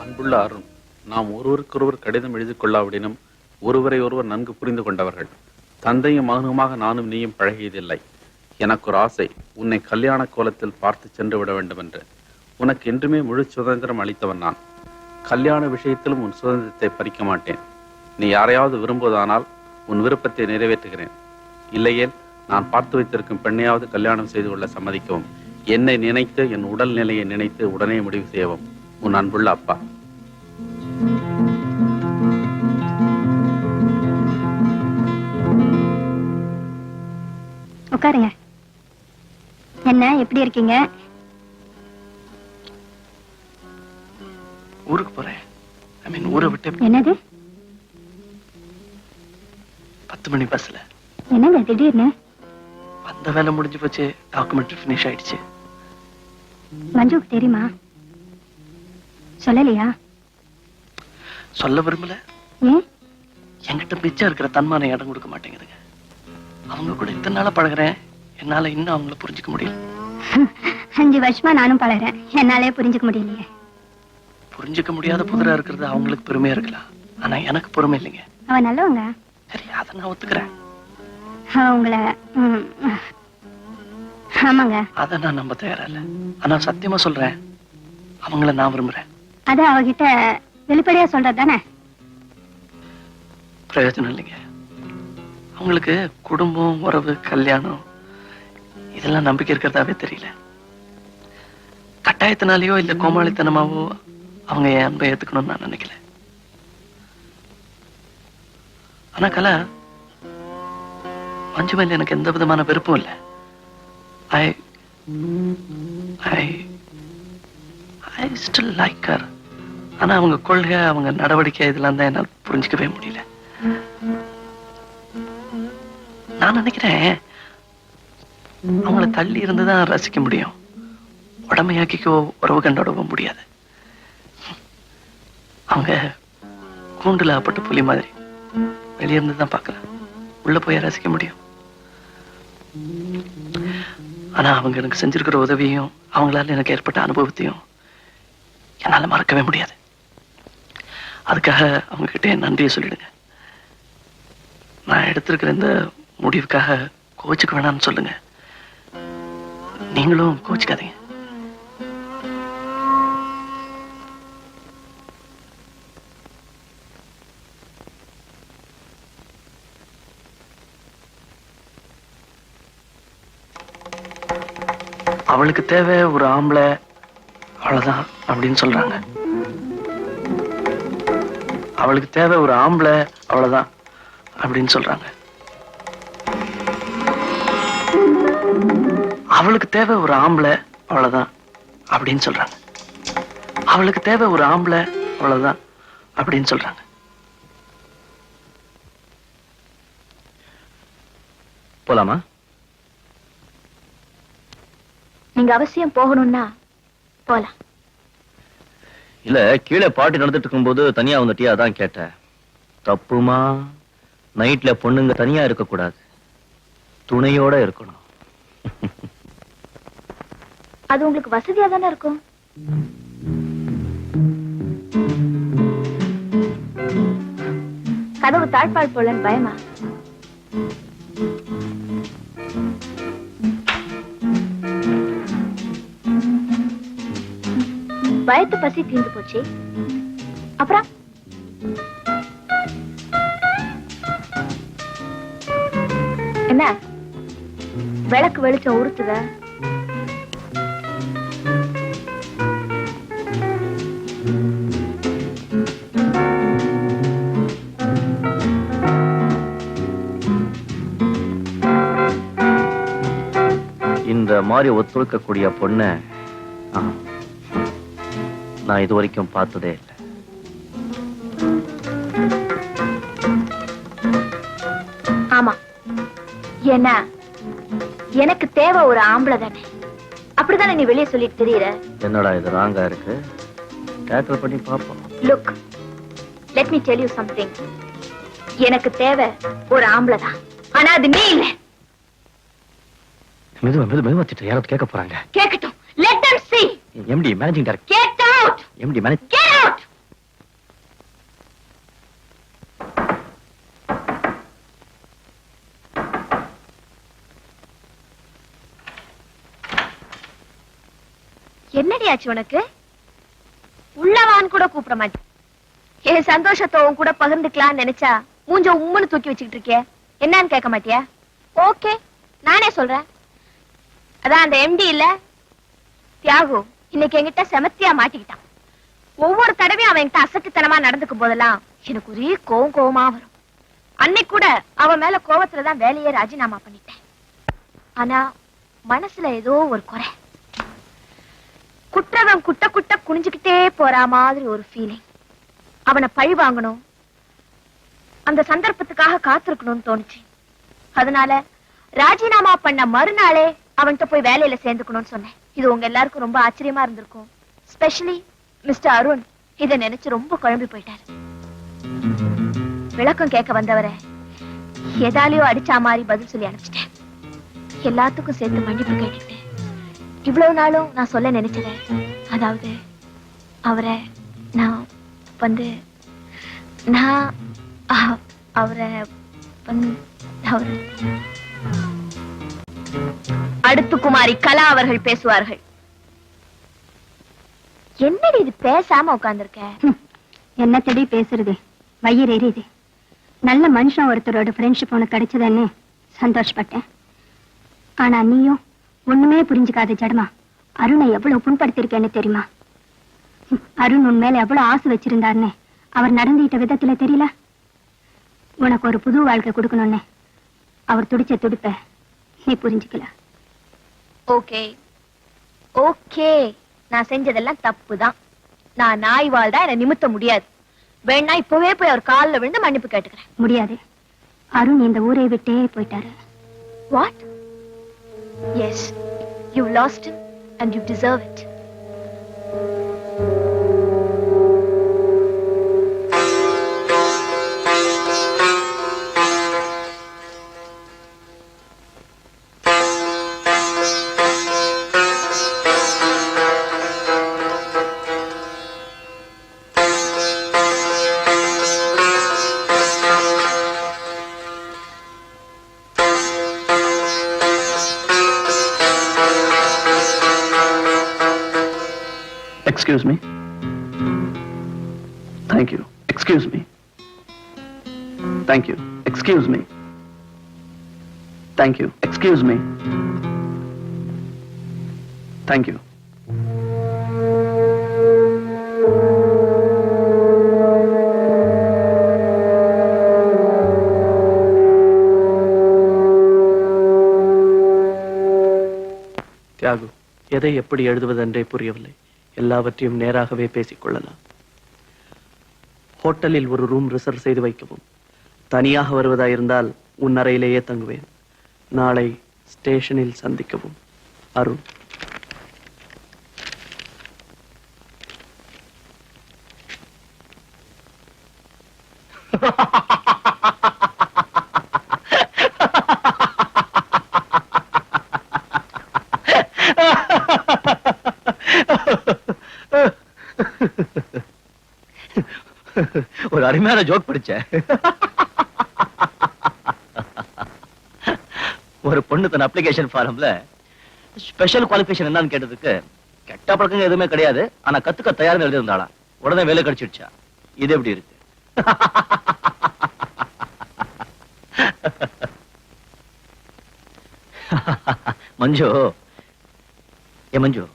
அன்புள்ள அருண், நாம் ஒருவருக்கொருவர் கடிதம் எழுதி கொள்ளாவிடனும் ஒருவரை ஒருவர் நன்கு புரிந்து கொண்டவர்கள். தந்தையும் மகனுமாக நானும் நீயும் பழகியதில்லை. எனக்கு ஒரு ஆசை, உன்னை கல்யாண கோலத்தில் பார்த்து சென்று விட வேண்டும் என்று. உனக்கு என்றுமே முழு சுதந்திரம் அளித்தவன் நான். கல்யாண விஷயத்திலும் உன் சுதந்திரத்தை பறிக்க மாட்டேன். நீ யாரையாவது விரும்புவதானால் உன் விருப்பத்தை நிறைவேற்றுகிறேன். இல்லையேல் நான் பார்த்து வைத்திருக்கும் பெண்ணையாவது கல்யாணம் செய்து கொள்ள சம்மதிக்கவும். என்னை நினைத்து, என் உடல் நிலையை நினைத்து உடனே முடிவு செய்யவும். உன் அன்புள்ள அப்பா. உட்காருங்க. என்ன, எப்படி இருக்கீங்க? ஊருக்கு போறேன். ஐ மீன் ஊரை விட்டு. என்னது? 10 மணி பஸ்ல. என்னங்க திடீர்னு? அந்த வேலை முடிஞ்சு போச்சு, டாக்குமெண்ட்ரி ஃபினிஷ் ஆயிடுச்சு. மஞ்சுக்கு தெரியுமா? சொல்லலையா? சொல்ல விரும்பல. ஏன்? என்கிட்ட மிச்சம் இருக்கிற தன்மான இடம் கொடுக்க மாட்டேங்குதுங்க. அவங்க கூட இத்தனை நாளா பழகுறேன், என்னால இன்னும் அவங்கள புரிஞ்சுக்க முடியல. 5 வருஷமா நானும் பழகிறேன், என்னாலே புரிஞ்சுக்க முடியலையே. புரிஞ்சுக்க முடியாத புதிரா இருக்கிறது அவங்களுக்கு பெருமையா இருக்கலாம், ஆனா எனக்கு பொறுமை இல்லைங்க. அவ நல்லவங்க. சரி, அதை நான் ஒத்துக்கிறேன். உங்களை ஆமாங்க, அதை நான் நம்ப தயாரா இல்ல. ஆனா சத்தியமா சொல்றேன், அவங்கள நான் விரும்புறேன். அத அவகிட்ட வெளிப்படையா சொல்றது தானே? பிரயோஜனம் இல்லைங்க. அவங்களுக்கு குடும்பம், உறவு, கல்யாணம் இதெல்லாம் நம்பிக்கை இருக்கிறதாவே தெரியல. கட்டாயத்தினாலேயோ இல்ல கோமாளித்தனமாவோ அவங்க என் அன்பை ஏத்துக்கணும்னு நான் நினைக்கல. ஆனா கலா, மஞ்சு மேல எனக்கு எந்த விதமான வெறுப்பும் இல்லை. I still like her. ஆனா அவங்க கொள்கை, அவங்க நடவடிக்கை இதெல்லாம் தான் என்னால் புரிஞ்சுக்கவே முடியல. நான் நினைக்கிறேன் அவங்கள தள்ளி இருந்துதான் ரசிக்க முடியும், உடமையாக்கிக்கோ உறவு கண்டோடவோ முடியாது. அவங்க கூண்டுல அப்பட்ட புலி மாதிரி வெளியிருந்துதான் பார்க்கலாம், உள்ள போய் ரசிக்க முடியும். ஆனா அவங்க எனக்கு செஞ்சிருக்கிற உதவியும் அவங்களால எனக்கு ஏற்பட்ட அனுபவத்தையும் என்னால மறக்கவே முடியாது. அதுக்காக அவங்க கிட்ட நன்றியை சொல்லிடுங்க. நான் எடுத்திருக்கிற இந்த முடிவுக்காக கோச்சுக்க வேணாம்னு சொல்லுங்க. நீங்களும் கோச்சுக்காதீங்க. அவளுக்கு தேவை ஒரு ஆம்பளை, அவ்வளவுதான் அப்படின்னு சொல்றாங்க. அவளுக்கு தேவை ஒரு ஆம்பளை, அவ்வளவுதான் அப்படின்னு சொல்றாங்க. அவளுக்கு தேவை ஒரு ஆம்பளை, அவ்வளவுதான் அப்படின்னு சொல்றாங்க. அவளுக்கு தேவை ஒரு ஆம்பளை, அவ்வளவுதான் அப்படின்னு சொல்றாங்க. போலாமா? நீங்க அவசியம் போகணும்னா போலாம். இல்ல, கீழே பார்ட்டி நடந்துட்டு இருக்கும்போது தனியா வந்துட்டியா, அதான் கேட்டேன். தப்புமா? நைட்ல பொண்ணுங்க தனியா இருக்க கூடாது, துணையோட இருக்கணும். அது உங்களுக்கு வசதியா தானே இருக்கும். கதவு தாழ்பால் போலன்னு பயமா? பயத்து பசி தீர்ந்து போச்சு, அப்புறம் என்ன? விளக்கு வெளிச்சம் உறுத்துத? இந்த மாதிரி ஒத்துழைக்கக்கூடிய பொண்ணு நான் இது வரைக்கும் பார்த்ததே இல்லை. ஆமா, ஏன்னா எனக்கு தேவை ஒரு ஆம்பளை தானே. அப்படித்தானே நீ வெளியே சொல்லிட்டு தெரியற. என்னடா இது ராங்கா இருக்கு? கேட்டல் பண்ணி பாப்போம். Look, let me tell you something. எனக்கு தேவை ஒரு ஆம்பளை தான், ஆனா அது நீ இல்ல. மெதுவா திட்டு, யாராவது கேட்க போறாங்க. கேட்கட்டும். Let them see. MD managing director. Get out. MD manage. Get out. என்னடி ஆச்சு உனக்கு? உள்ளவான் கூட கூப்பிட மாட்டேன். என் சந்தோஷத்தை உன் கூட பகிர்ந்துக்கலாம்னு நினைச்சா மூஞ்ச உம்முன்னு தூக்கி வச்சுக்கிட்டு இருக்கே, என்னன்னு கேட்க மாட்டியா? ஓகே, நானே சொல்றேன். அதான் அந்த MD இல்ல தியாகு, இன்னைக்கு என்கிட்ட செமத்தியா மாட்டிக்கிட்டான். ஒவ்வொரு தடவையும் அவன் என்கிட்ட அசட்டுத்தனமா நடந்துக்கும் போதெல்லாம் எனக்கு ஒரே கோவமா வரும். அன்னைக்கு கூட அவன் மேல கோவத்துலதான் வேலையே ராஜினாமா பண்ணிட்டேன். ஆனா மனசுல ஏதோ ஒரு குறை. குற்றவன் குட்ட குட்ட குனிஞ்சுக்கிட்டே போற மாதிரி ஒரு ஃபீலிங். அவனை பழி வாங்கணும், அந்த சந்தர்ப்பத்துக்காக காத்திருக்கணும்னு தோணுச்சு. அதனால ராஜினாமா பண்ண மறுநாளே அவன்கிட்ட போய் வேலையில சேர்ந்துக்கணும்னு சொன்னேன். இது உங்க எல்லாருக்கும் ரொம்ப ஆச்சரியமா இருந்திருக்கும். ஸ்பெஷலி மிஸ்டர் அருண் இதை நினைச்சு ரொம்ப குழம்பி போயிட்டாரு. விளக்கம் கேட்க வந்தவரை எதாலையோ அடிச்சா மாதிரி பதில் சொல்லி அனுப்பிச்சிட்டேன். எல்லாத்துக்கும் சேர்த்து மன்னிப்பு கேட்டுக்கிட்டேன். இவ்வளவு நாளும் நான் சொல்ல நினைச்சத, அதாவது அவரை நான் அவரை அடுத்து குமாரி கலா அவர்கள் பேசுவார்கள். என்னடி இது பேசாம உட்கார்ந்திருக்க? என்ன தேடி பேசுறது, வயிறு எரியுது. நல்ல மனுஷன் ஒருத்தரோட ஃப்ரெண்ட்ஷிப் உனக்கு கிடைச்சதுன்னு சந்தோஷப்பட்டேன். ஆனா நீயும் ஒண்ணுமே புரிஞ்சுக்காத ஜடமா அருணை எவ்வளவு புண்படுத்திருக்கேன்னு தெரியுமா? அருண் உன் மேல எவ்வளவு ஆசை வச்சிருந்தாருன்னு அவர் நடந்துகிட்ட விதத்துல தெரியல. உனக்கு ஒரு புது வாழ்க்கை கொடுக்கணும்னு அவர் துடிச்ச துடிப்ப நீ புரிஞ்சுக்கல. ஓகே ஓகே, நான் செஞ்சதெல்லாம் தப்புதான். நான் நாய் வாழ்தா என்ன நிமித்த முடியாது. வேணா இப்பவே போய் அவர் காலில் விழுந்து மன்னிப்பு கேட்டுக்கிறேன். முடியாது. அருண் இந்த ஊரை விட்டே போயிட்டாரு. What? Yes, you lost him and you deserve it. Excuse me. Thank you. Excuse me. Thank you. Excuse me. Thank you. Excuse me. Thank you. Thiyagu, எதை எப்படி எழுதுவதென்றே புரியவில்லை. எல்லாவற்றையும் நேராகவே பேசிக் கொள்ளலாம். ஹோட்டலில் ஒரு ரூம் ரிசர்வ் செய்து வைக்கவும். தனியாக வருவதாயிருந்தால் உன் அறையிலேயே தங்குவேன். நாளை ஸ்டேஷனில் சந்திக்கவும். அருண். ஒரு அருமையான ஜோக் படிச்ச. ஒரு பொண்ணு தன் அப்ளிகேஷன் ஃபார்ம்ல ஸ்பெஷல் குவாலிஃபிகேஷன் என்னன்னு கேட்டதுக்கு கெட்ட பழக்கங்க எதுவுமே கிடையாது, ஆனா கத்துக்க தயார்னு எழுதியிருந்தாளா. உடனே வேலை கிடைச்சிடுச்சா. இது எப்படி இருக்கு? மஞ்சு, ஏ மஞ்சு,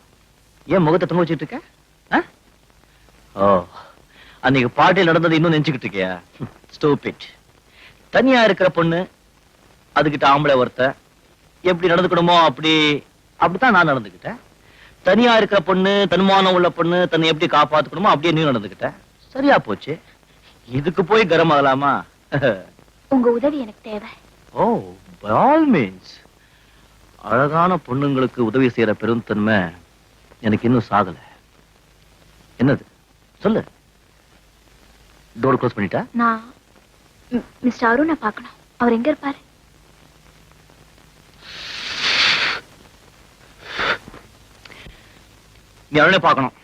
ஏன் முகத்தை தொங்க வச்சுட்டு இருக்க? ஓ, அன்னைக்கு பார்ட்டியில் நடந்தது இன்னும் நினைச்சுக்கிட்டு இருக்கியா? ஸ்டூபிட். தனியா இருக்கிற பொண்ணு அதுகிட்ட ஆம்பளை ஒருத்த எப்படி நடந்துக்கணுமோ அப்படித்தான் நான் நடந்துக்கிட்டேன். தனியா இருக்கிற பொண்ணு, தன்மானம் உள்ள பொண்ணு தன்னை எப்படி காப்பாத்துக்கணுமோ அப்படியே நீ நடந்துக்கிட்ட. சரியா போச்சு. இதுக்கு போய் கரம் ஆகலாமா? உங்க உதவி எனக்கு தேவை. ஓ, by all means. அழகான பொண்ணுங்களுக்கு உதவி செய்யற பெருந்தன்மை எனக்கு இன்னும் சாகல. என்னது சொல்லு. டோர் க்ளோஸ் பண்ணிட்டா? நான் மிஸ்டர் அருணை பார்க்கணும். அவர் எங்க இருப்பாரு? நீ அருணை பார்க்கணும்,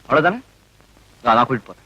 அவ்வளவுதானே? நான் கூட்டிட்டு போறேன்.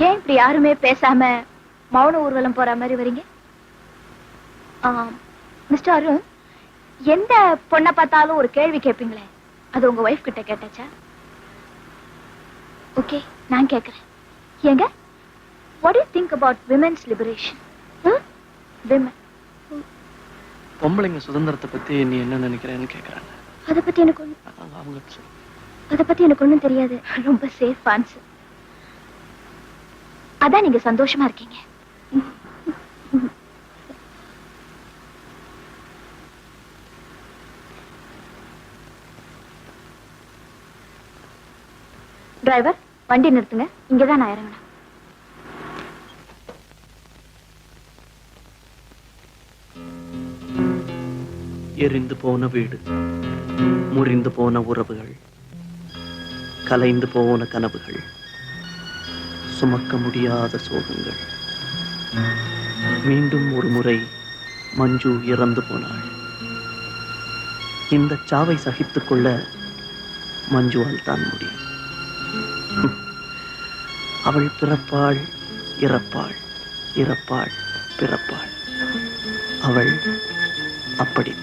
ஏன் இப்படி யாருமே பேசாம மௌன ஊர்வலம் போற மாதிரி வரீங்க? மிஸ்டர் அருண், எந்த பொண்ணை பார்த்தாலும் ஒரு கேள்வி கேட்பீங்களே, அது உங்க ஒய்ஃப் கிட்ட கேட்டாச்சா? ஓகே, நான் கேட்கிறேன். ஏங்க, what do you think about women's liberation? Women. பொம்பளைங்க சுதந்திரத்தை பத்தி நீ என்ன நினைக்கிறேன்னு கேக்குறாங்க. அதை பத்தி எனக்கு ஒண்ணும் தெரியாது. ரொம்ப சேஃப் ஆன்சர். அதான் நீங்க சந்தோஷமா இருக்கீங்க. டிரைவர், வண்டி நிறுத்துங்க. இங்கதான் நான் இறங்கினேன். எரிந்து போன வீடு, முறிந்து போன உறவுகள், கலைந்து போன கனவுகள், சுமக்க முடியாத சோகங்கள். மீண்டும் ஒரு முறை மஞ்சு இறந்து போனாள். இந்த சாவை சகித்துக் கொள்ள மஞ்சுவால் தான் முடியும். அவள் பிறப்பாள், இறப்பாள், இறப்பாள், பிறப்பாள். அவள் அப்படி